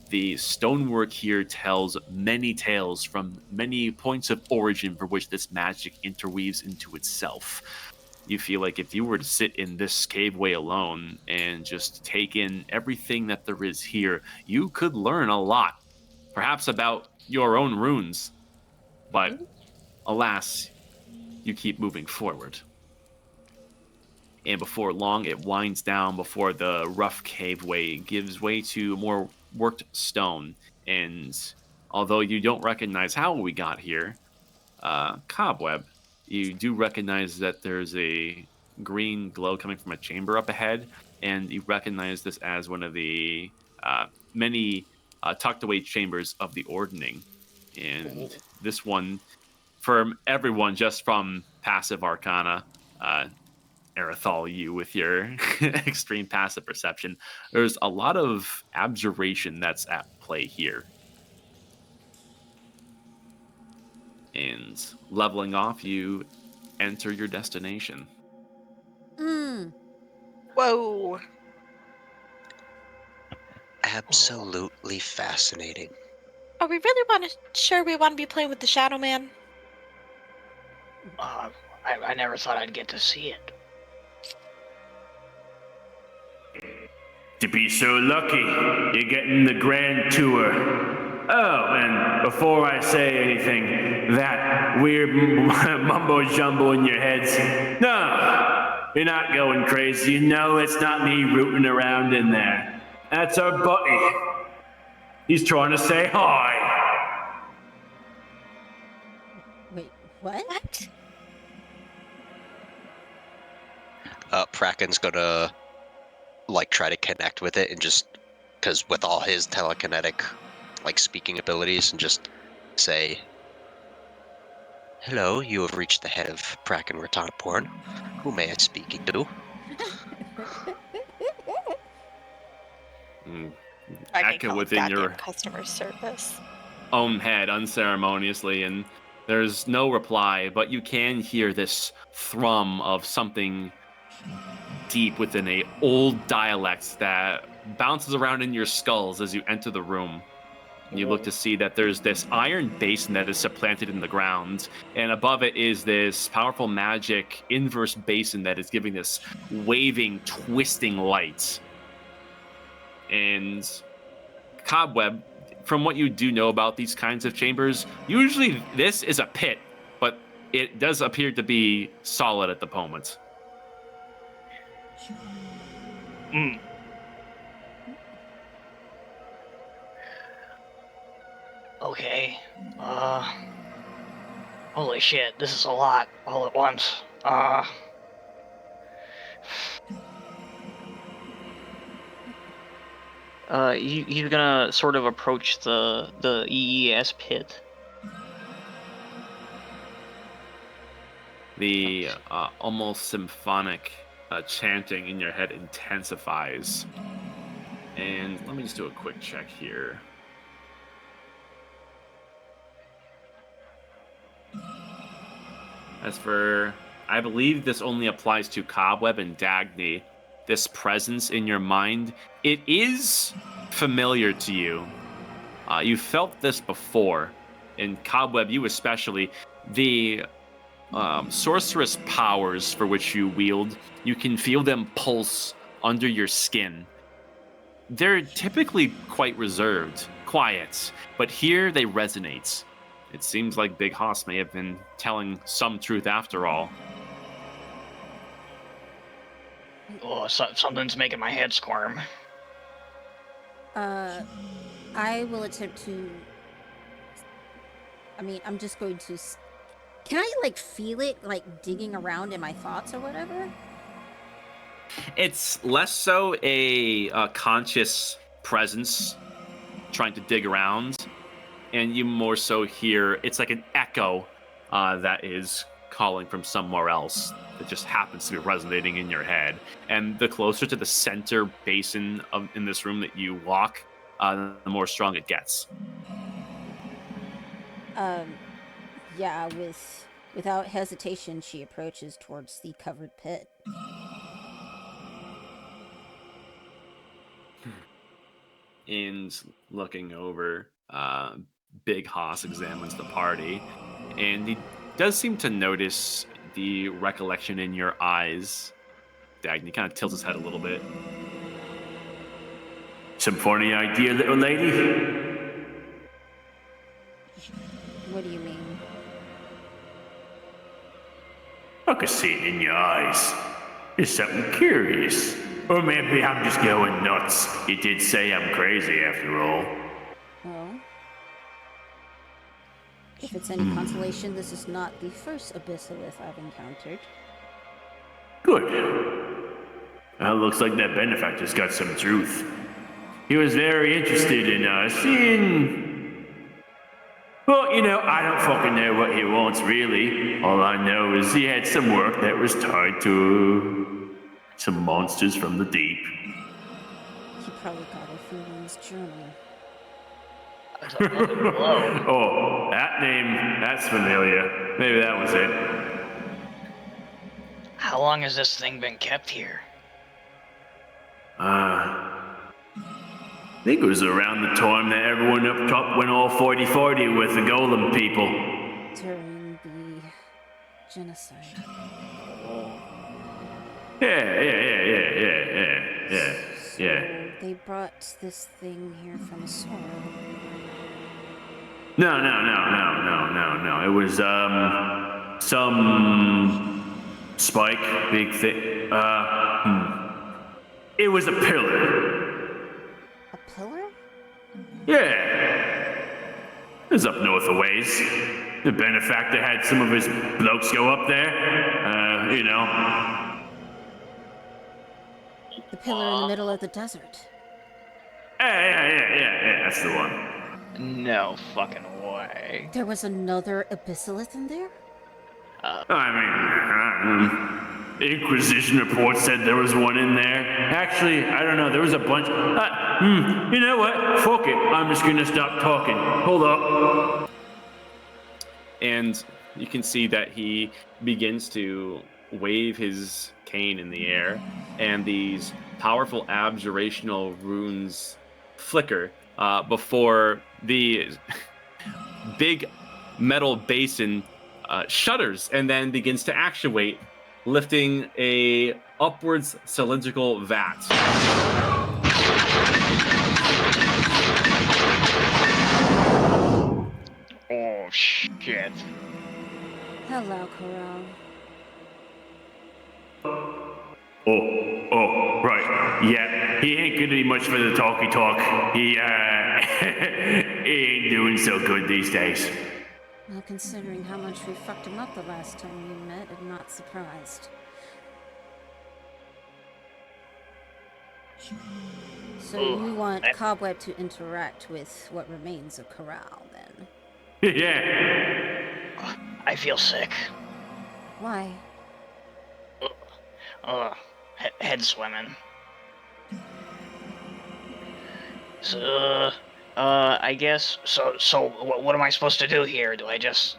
The stonework here tells many tales from many points of origin for which this magic interweaves into itself. You feel like if you were to sit in this caveway alone and just take in everything that there is here, you could learn a lot, perhaps about your own runes. But alas, you keep moving forward. And before long, it winds down before the rough caveway gives way to more worked stone. And although you don't recognize how we got here, Cobweb, you do recognize that there's a green glow coming from a chamber up ahead, and you recognize this as one of the many tucked away chambers of the Ordning. And this one, from everyone just from passive arcana, Arathal, you with your extreme passive perception, there's a lot of abjuration that's at play here. And leveling off, you enter your destination. Whoa. Absolutely fascinating. Are we really sure we want to be playing with the Shadow Man? I never thought I'd get to see it. To be so lucky, you're getting the grand tour. Oh, and before I say anything, that weird mumbo jumbo in your heads, no, you're not going crazy. You know it's not me rooting around in there. That's our buddy. He's trying to say hi. Wait, what? What? Praken's gonna try to connect with it and just because with all his telekinetic speaking abilities and just say, "Hello, you have reached the head of Praken Ratanaporn. Who may I speaking to?" Echo within your customer service. own head unceremoniously, and there's no reply, but you can hear this thrum of something deep within a old dialect that bounces around in your skulls as you enter the room. You look to see that there's this iron basin that is supplanted in the ground, and above it is this powerful magic inverse basin that is giving this waving, twisting light. And Cobweb, from what you do know about these kinds of chambers, usually this is a pit, but it does appear to be solid at the moment. Okay. Holy shit, this is a lot all at once. He's gonna sort of approach the EES pit. The almost symphonic chanting in your head intensifies. And let me just do a quick check here. As for, I believe this only applies to Cobweb and Dagny. this presence in your mind, it is familiar to you. You felt this before. In Cobweb, you especially, the sorceress powers for which you wield, you can feel them pulse under your skin. They're typically quite reserved, quiet, but here they resonate. It seems like Big Hoss may have been telling some truth after all. Oh, something's making my head squirm. I will attempt to... I mean, I'm just going to... Can I, like, feel it, like, digging around in my thoughts or whatever? It's less so a conscious presence trying to dig around, and you more so hear it's like an echo that is calling from somewhere else that just happens to be resonating in your head. And the closer to the center basin in this room that you walk, the more strong it gets. Yeah, without hesitation, she approaches towards the covered pit. And looking over, Big Hoss examines the party, and he does seem to notice the recollection in your eyes. Dagny kind of tilts his head a little bit. Some funny idea, little lady? What do you mean? I can see it in your eyes. There's something curious. Or maybe I'm just going nuts. You did say I'm crazy after all. Well, if it's any consolation, this is not the first Abyssalith I've encountered. Good. Well, looks like that benefactor's got some truth. He was very interested in seeing... Well, you know, I don't fucking know what he wants, really. All I know is he had some work that was tied to some monsters from the deep. He probably got it from one's journal. Oh, that name, that's familiar. Maybe that was it. How long has this thing been kept here? I think it was around the time that everyone up top went all 40-40 with the golem people. During the genocide. Yeah. They brought this thing here from a sword. No. It was, some spike, big thing. It was a pillar. A pillar? Yeah. It was up north a ways. The benefactor had some of his blokes go up there. You know. The pillar in the middle of the desert. Yeah, that's the one. No fucking way. There was another Abyssalith in there? I mean, the Inquisition report said there was one in there. Actually, I don't know, there was a bunch. You know what? Fuck it. I'm just gonna stop talking. Hold up. And you can see that he begins to wave his cane in the air, and these powerful abjurational runes flicker before the big metal basin shudders and then begins to actuate, lifting a upwards cylindrical vat. Oh shit. Hello, Corral. Oh, right. Yeah, he ain't gonna be much for the talky talk. He, he ain't doing so good these days. Well, considering how much we fucked him up the last time we met, I'm not surprised. So you want Cobweb to interact with what remains of Corral, then? Yeah. I feel sick. Why? Head swimming. So, I guess, so what am I supposed to do here? Do I just...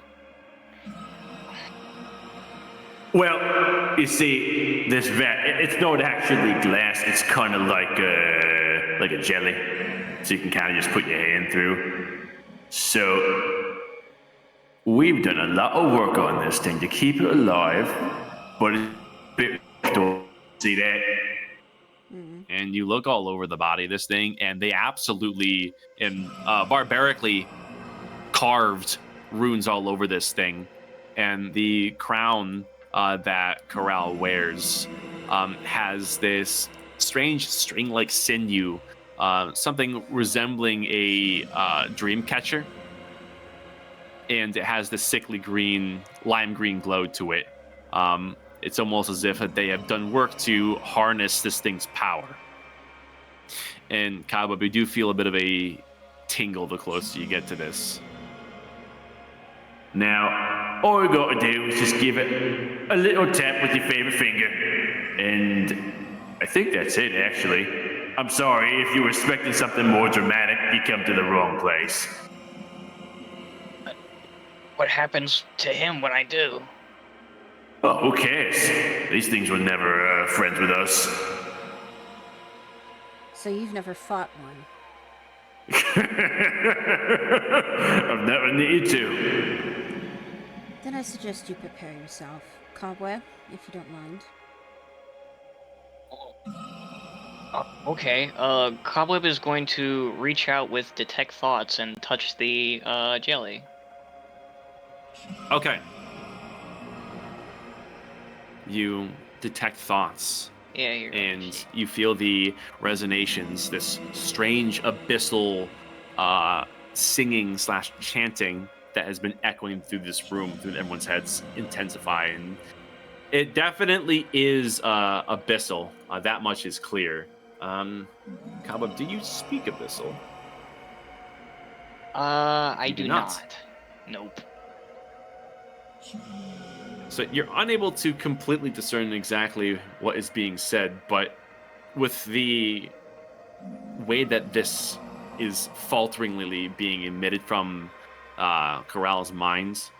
Well, you see, this vat, it's not actually glass. It's kind of like a jelly. So you can kind of just put your hand through. So we've done a lot of work on this thing to keep it alive, but it's a bit... See that? And you look all over the body of this thing, and they absolutely and barbarically carved runes all over this thing. And the crown that Corral wears has this strange string-like sinew, something resembling a dream catcher. And it has this sickly green, lime green glow to it. It's almost as if they have done work to harness this thing's power. And Kaba, we do feel a bit of a tingle the closer you get to this. Now, all you gotta do is just give it a little tap with your favorite finger. And I think that's it, actually. I'm sorry, if you were expecting something more dramatic, you come to the wrong place. What happens to him when I do? Oh, who cares? These things were never friends with us. So you've never fought one? I've never needed to. Then I suggest you prepare yourself. Cobweb, if you don't mind. Okay. Cobweb is going to reach out with Detect Thoughts and touch the jelly. Okay. You detect thoughts. Yeah, you're And you feel the resonations, this strange abyssal singing / chanting that has been echoing through this room, through everyone's heads, intensify. And it definitely is abyssal. That much is clear. Kaba, do you speak abyssal? I do not. Nope. So you're unable to completely discern exactly what is being said, but with the way that this is falteringly being emitted from Corral's minds,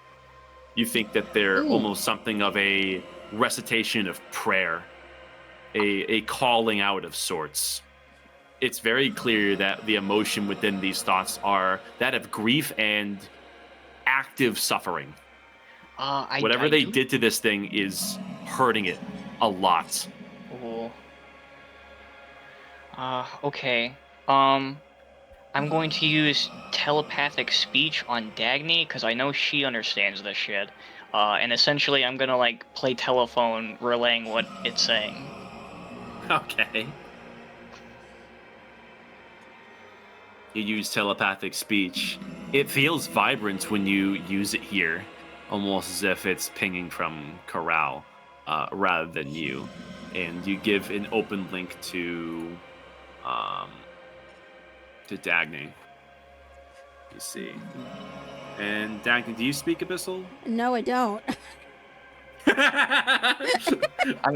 you think that they're almost something of a recitation of prayer, a calling out of sorts. It's very clear that the emotion within these thoughts are that of grief and active suffering. Whatever they did to this thing is hurting it a lot. Oh. Okay. I'm going to use telepathic speech on Dagny because I know she understands this shit. And essentially, I'm gonna like play telephone, relaying what it's saying. Okay. You use telepathic speech. It feels vibrant when you use it here, almost as if it's pinging from Corral rather than you. And you give an open link to Dagny. You see. And Dagny, do you speak Abyssal? No, I don't.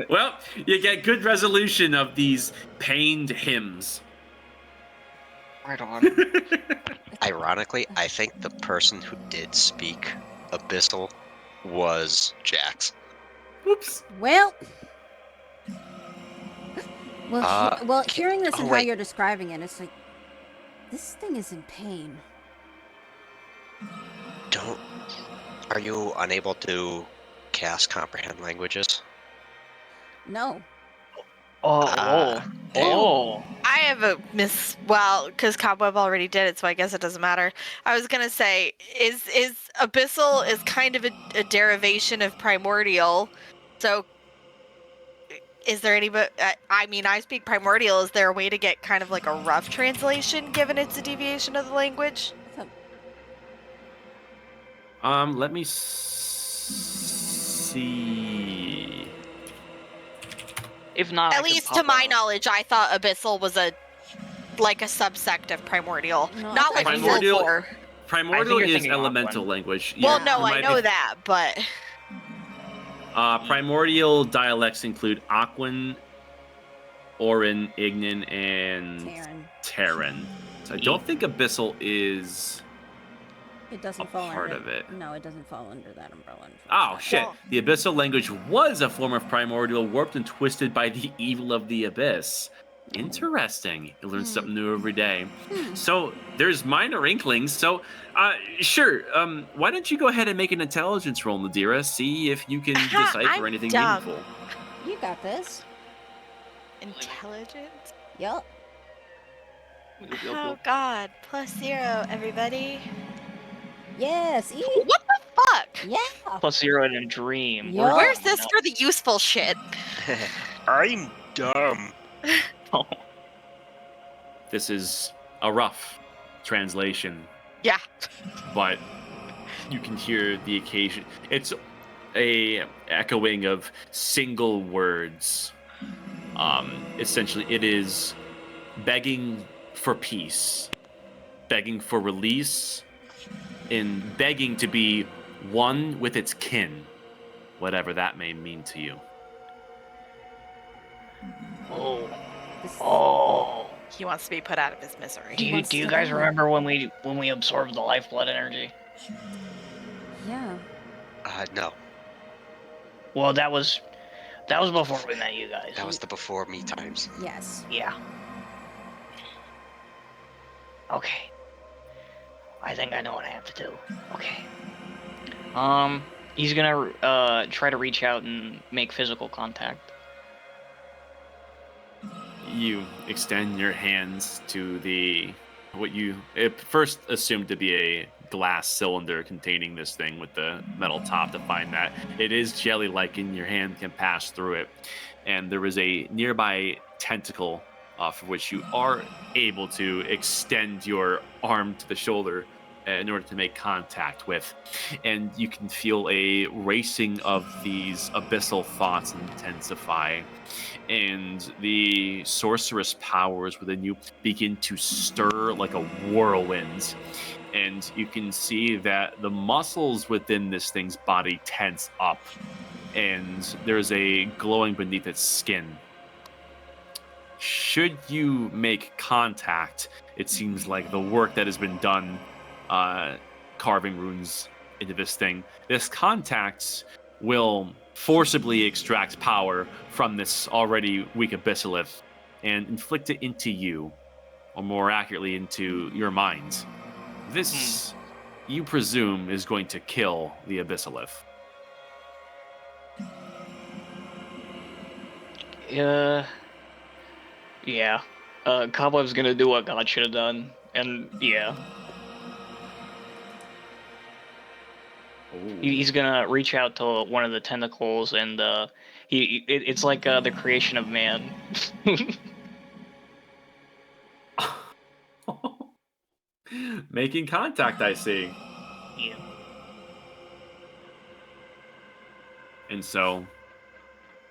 Well, you get good resolution of these pained hymns. Right on. Ironically, I think the person who did speak Abyssal was Jax. Oops. Well, hearing this and how you're describing it, it's like, this thing is in pain. Are you unable to cast Comprehend Languages? No. I have a because Cobweb already did it, so I guess it doesn't matter. I was gonna say, is Abyssal is kind of a derivation of Primordial, so is there any? I mean, I speak Primordial. Is there a way to get kind of like a rough translation, given it's a deviation of the language? Let me see. If not, at least to my knowledge, I thought Abyssal was a subsect of Primordial, not like Primordial. Primordial is elemental language. Well, no, I know that, but primordial dialects include Aquan, Orin, Ignan, and Terran. So I don't think Abyssal is It doesn't a fall part under of it. No, it doesn't fall under that umbrella. Oh, unfortunately. shit. The Abyssal language was a form of primordial warped and twisted by the evil of the Abyss. Interesting. You learn something new every day. So, there's minor inklings. So, sure. Why don't you go ahead and make an intelligence roll, Nadira? See if you can decipher I'm anything dumb. meaningful. You got this. Intelligence? Yup. Oh god. +0, everybody. Yes. What the fuck? Yeah. +0 in a dream. Yup. We're Where's dumb this for the useful shit? I'm dumb. enough. This is a rough translation, Yeah. but you can hear the occasion. It's a echoing of single words. Essentially, it is begging for peace, begging for release, and begging to be one with its kin, whatever that may mean to you. Oh. This- Oh. He wants to be put out of his misery. Do wants you to guys die. remember when we absorbed the lifeblood energy? Yeah. No. Well, that was before we met you guys. That was the before me times. Yes. Yeah. Okay. I think I know what I have to do. Okay. He's gonna try to reach out and make physical contact. You extend your hands to what you at first assumed to be a glass cylinder containing this thing with the metal top, to find that it is jelly-like and your hand can pass through it. And there is a nearby tentacle for which you are able to extend your arm to the shoulder in order to make contact with. And you can feel a racing of these abyssal thoughts intensify. And the sorceress powers within you begin to stir like a whirlwind. And you can see that the muscles within this thing's body tense up. And there's a glowing beneath its skin. Should you make contact, it seems like the work that has been done carving runes into this thing, this contact will forcibly extract power from this already weak abyssalith and inflict it into you, or more accurately, into your mind. This, you presume, is going to kill the abyssalith. Yeah. Cobweb's gonna do what God should have done, and yeah. He's gonna reach out to one of the tentacles, and it's like the creation of man. Making contact, I see. Yeah. And so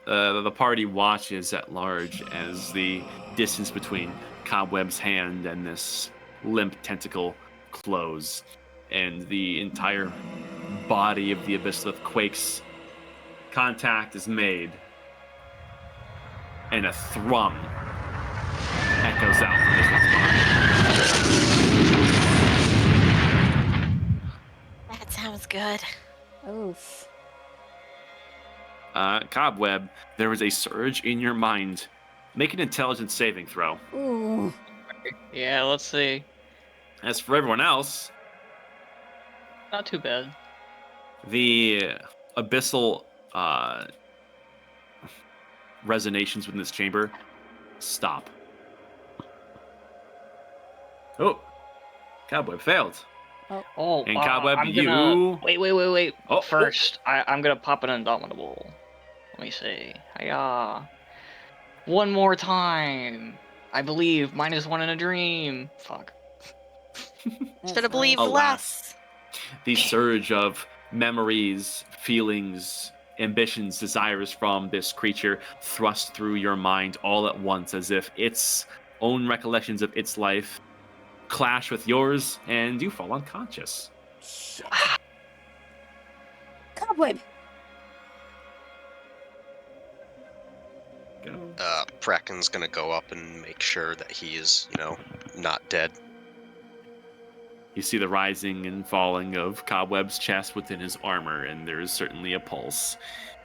the party watches at large as the distance between Cobweb's hand and this limp tentacle close, and the entire body of the abyssalith quakes. Contact is made, and a thrum echoes out from this body. That sounds good. Oof. Cobweb, there is a surge in your mind. Make an intelligence saving throw. Ooh. Yeah, let's see. As for everyone else, Not too bad. the abyssal resonations within this chamber stop. Oh, Cobweb failed. Oh, And Cobweb, I'm you... gonna... Wait. Oh, First, I'm gonna pop an Indomitable. Let me see. Hiya. One more time. I believe. -1 in a dream. Fuck. Should have believed Alas. less. The surge of memories, feelings, ambitions, desires from this creature thrust through your mind all at once, as if its own recollections of its life clash with yours, and you fall unconscious. Shit. Cobweb. Go. Bracken's gonna go up and make sure that he is, not dead. You see the rising and falling of Cobweb's chest within his armor, and there is certainly a pulse.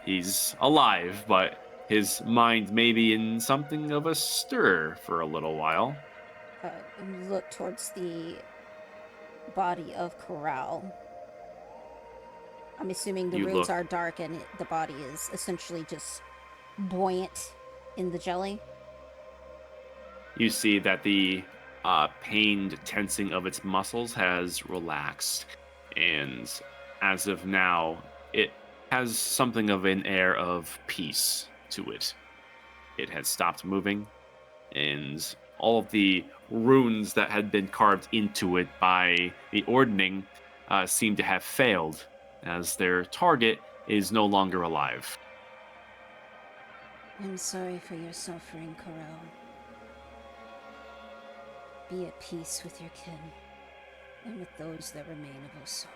He's alive, but his mind may be in something of a stir for a little while. Look towards the body of Corral. I'm assuming the runes are dark and the body is essentially just buoyant in the jelly. You see that the pained tensing of its muscles has relaxed, and as of now, it has something of an air of peace to it. It had stopped moving, and all of the runes that had been carved into it by the Ordning seem to have failed, as their target is no longer alive. I'm sorry for your suffering, Corral. Be at peace with your kin, and with those that remain of Osora.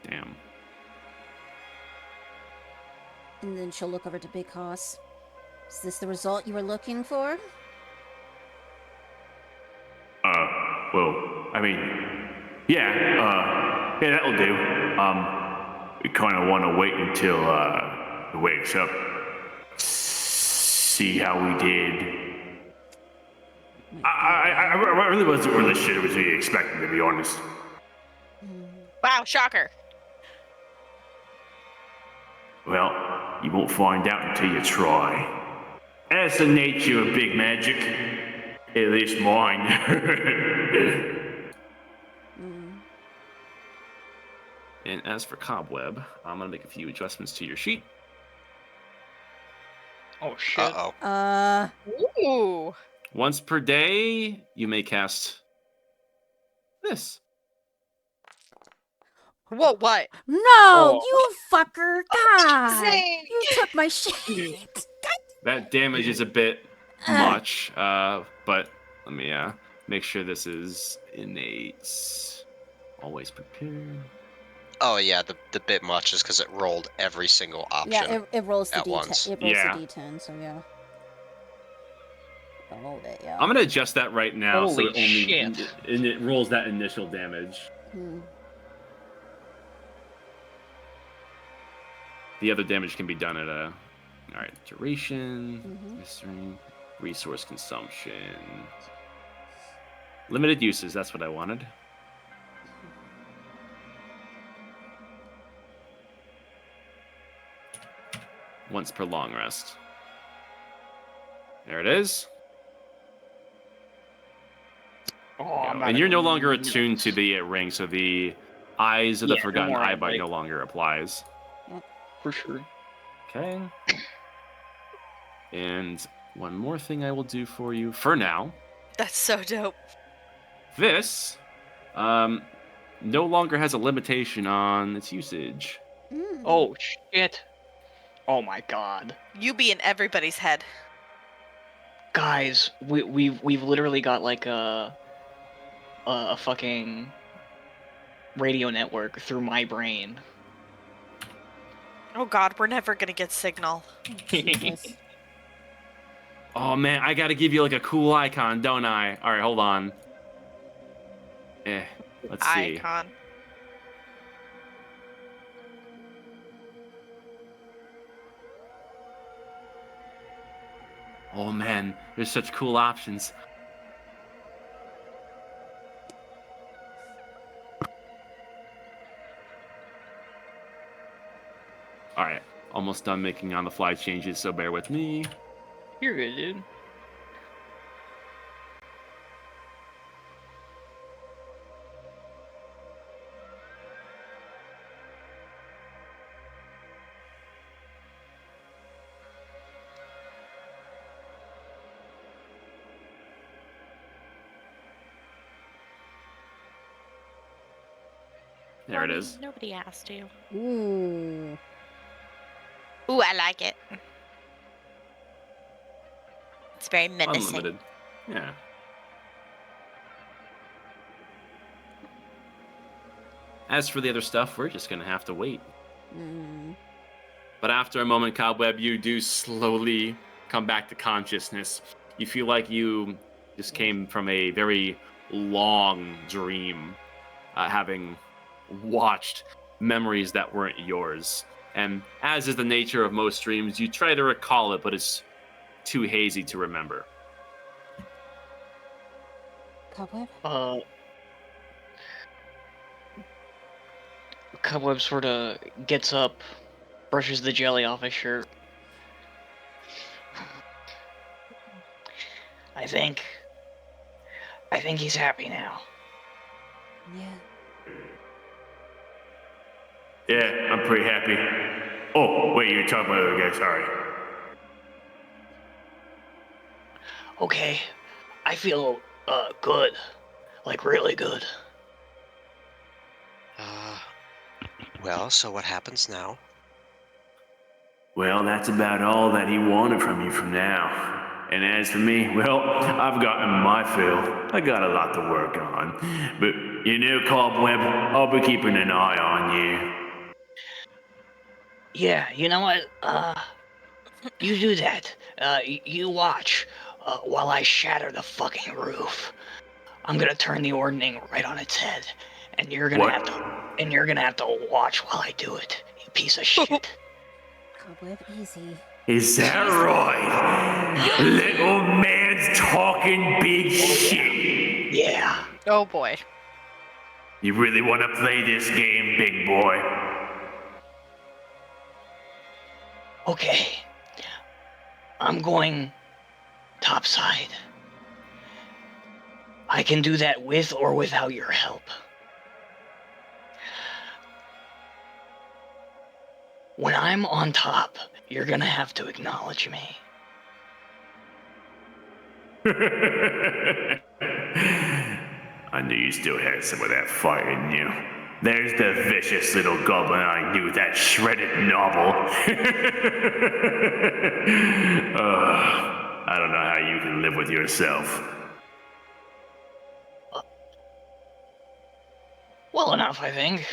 Damn. And then she'll look over to Big Hoss. Is this the result you were looking for? Well, I mean, yeah, that'll do. We kind of want to wait until he wakes up. See how we did. I really wasn't really sure what we expected, to be honest. Wow, shocker. Well, you won't find out until you try. That's the nature of big magic. At least mine. And as for Cobweb, I'm going to make a few adjustments to your sheet. Oh, shit. Uh-oh. Ooh. Once per day, you may cast this. Whoa, what? No, you fucker! God, Zane. you took my shit. That damage is a bit much, but let me make sure this is innate. Always prepared. Oh yeah, the bit much is because it rolled every single option. Yeah, it rolls the at D10. once. It rolls Yeah. the D10, so yeah. Oh, yeah. I'm gonna adjust that right now, so Holy it only shit. it rolls that initial damage. The other damage can be done at a duration, mystery, resource consumption, limited uses. That's what I wanted. Once per long rest. There it is. And you're no longer attuned to the ring, so the Eyes of the Forgotten more Eyebite like- no longer applies. For sure. Okay. And one more thing I will do for you for now. That's so dope. This no longer has a limitation on its usage. Oh, shit. Oh, my God. You be in everybody's head. Guys, we've literally got like a fucking radio network through my brain. Oh god, we're never gonna get signal. Jesus. Oh man, I gotta give you like a cool icon, don't I? Alright, hold on. Let's see. Icon. Oh man, there's such cool options. Alright, almost done making on the fly changes, so bear with me. You're good, dude. There it is. Nobody asked you. Ooh. Ooh, I like it. It's very menacing. Unlimited. Yeah. As for the other stuff, we're just gonna have to wait. But after a moment, Cobweb, you do slowly come back to consciousness. You feel like you just came from a very long dream, having watched memories that weren't yours. And as is the nature of most dreams, you try to recall it, but it's too hazy to remember. Cobweb? Cobweb sort of gets up, brushes the jelly off his shirt. I think he's happy now. Yeah. Yeah, I'm pretty happy. Oh, wait, you're talking about the other guy, sorry. Okay, I feel good, like really good. Well, so what happens now? Well, that's about all that he wanted from you from now. And as for me, well, I've gotten my fill. I got a lot to work on. But you know, Cobweb, I'll be keeping an eye on you. Yeah, you know what? You do that. You watch while I shatter the fucking roof. I'm gonna turn the ordning right on its head, and you're gonna have to watch while I do it. You piece of shit. Cobweb, easy. Is that right? Little man's talking big shit. Yeah. Oh boy. You really want to play this game, big boy? Okay. I'm going topside. I can do that with or without your help. When I'm on top, you're gonna have to acknowledge me. I knew you still had some of that fire in you. There's the vicious little goblin I knew, that shredded novel. I don't know how you can live with yourself. Well enough, I think.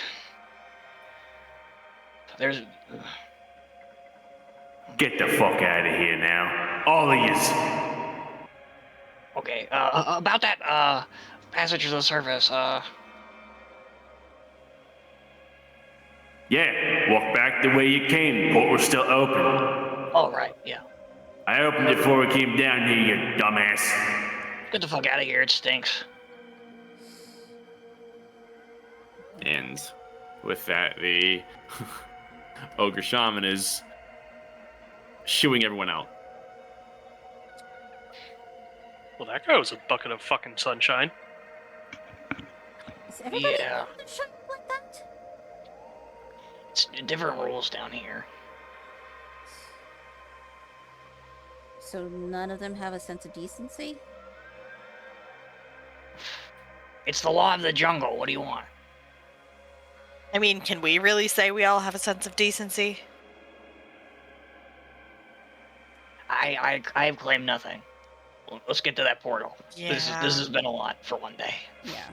There's... Get the fuck out of here now. All of yous. Okay, about that, passage to the surface, Yeah, walk back the way you came. Port was still open. all right, yeah. I opened it before we came down here, you dumbass. Get the fuck out of here, it stinks. And with that, the ogre shaman is shooing everyone out. Well, that guy was a bucket of fucking sunshine. Is everybody Yeah. shiny like that? It's different rules down here. So none of them have a sense of decency? It's the law of the jungle, what do you want? I mean, can we really say we all have a sense of decency? I claim nothing. Let's get to that portal. Yeah. This has been a lot for one day. Yeah.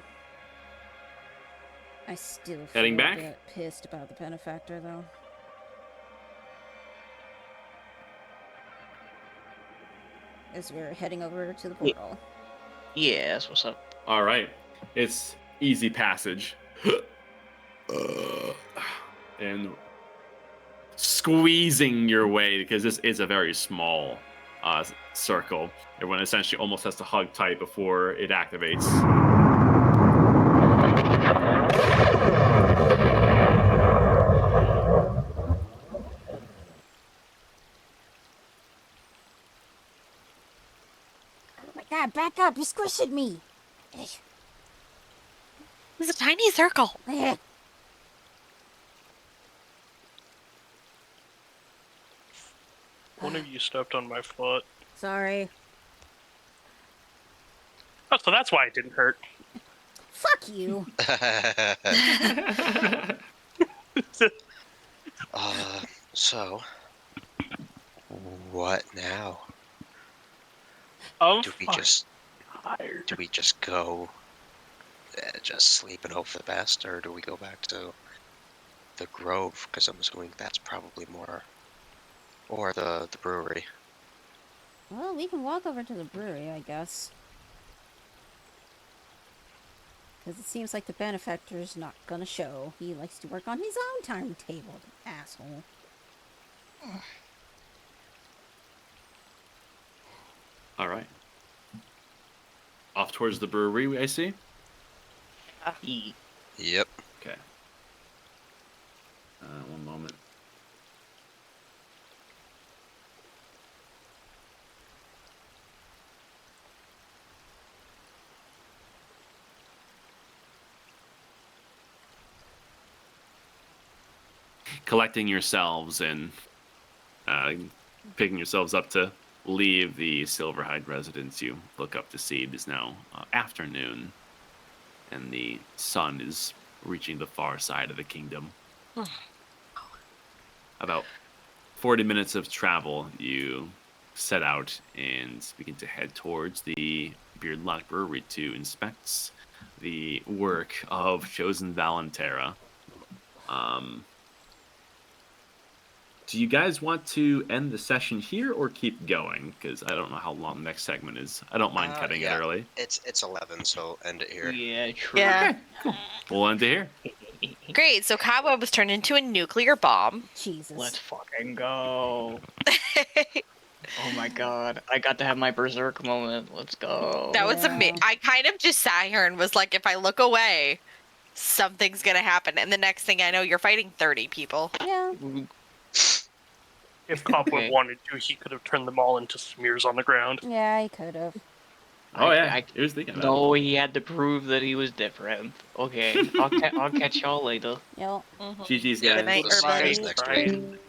I still feel Heading back? a bit pissed about the benefactor, though. As we're heading over to the portal. Yeah, that's what's up. All right, it's easy passage. And squeezing your way, because this is a very small circle. Everyone essentially almost has to hug tight before it activates. Oh my god, back up! You're squishing me! It's a tiny circle. One of you stepped on my foot. Sorry. Oh, so that's why it didn't hurt. Fuck you! So, what now? I'm Do we fucking just tired. do we just go, just sleep and hope for the best, or do we go back to the Grove? Because I'm assuming that's probably more, or the brewery. Well, we can walk over to the brewery, I guess. Because it seems like the benefactor's not gonna show. He likes to work on his own timetable, the asshole. All right. Off towards the brewery, I see. Yep. Okay. One moment. Collecting yourselves and picking yourselves up to leave the Silverhide residence, you look up to see it is now afternoon, and the sun is reaching the far side of the kingdom. About 40 minutes of travel, you set out and begin to head towards the Beardlock Brewery to inspect the work of Chosen Valentera. Do you guys want to end the session here or keep going? Because I don't know how long the next segment is. I don't mind cutting it early. It's 11, so end it here. Yeah, true. Yeah. Okay, cool. We'll end it here. Great. So Cobweb was turned into a nuclear bomb. Jesus. Let's fucking go. Oh my god. I got to have my berserk moment. Let's go. That was amazing. I kind of just sat here and was like, if I look away, something's gonna happen. And the next thing I know, you're fighting 30 people. Yeah. If Cobweb wanted to, he could have turned them all into smears on the ground. Yeah, he could have. Oh, yeah. He was thinking about No, he had to prove that he was different. Okay, I'll catch y'all later. Yep. GG's, Yeah, guys. Good night, we'll see you guys everybody. next week.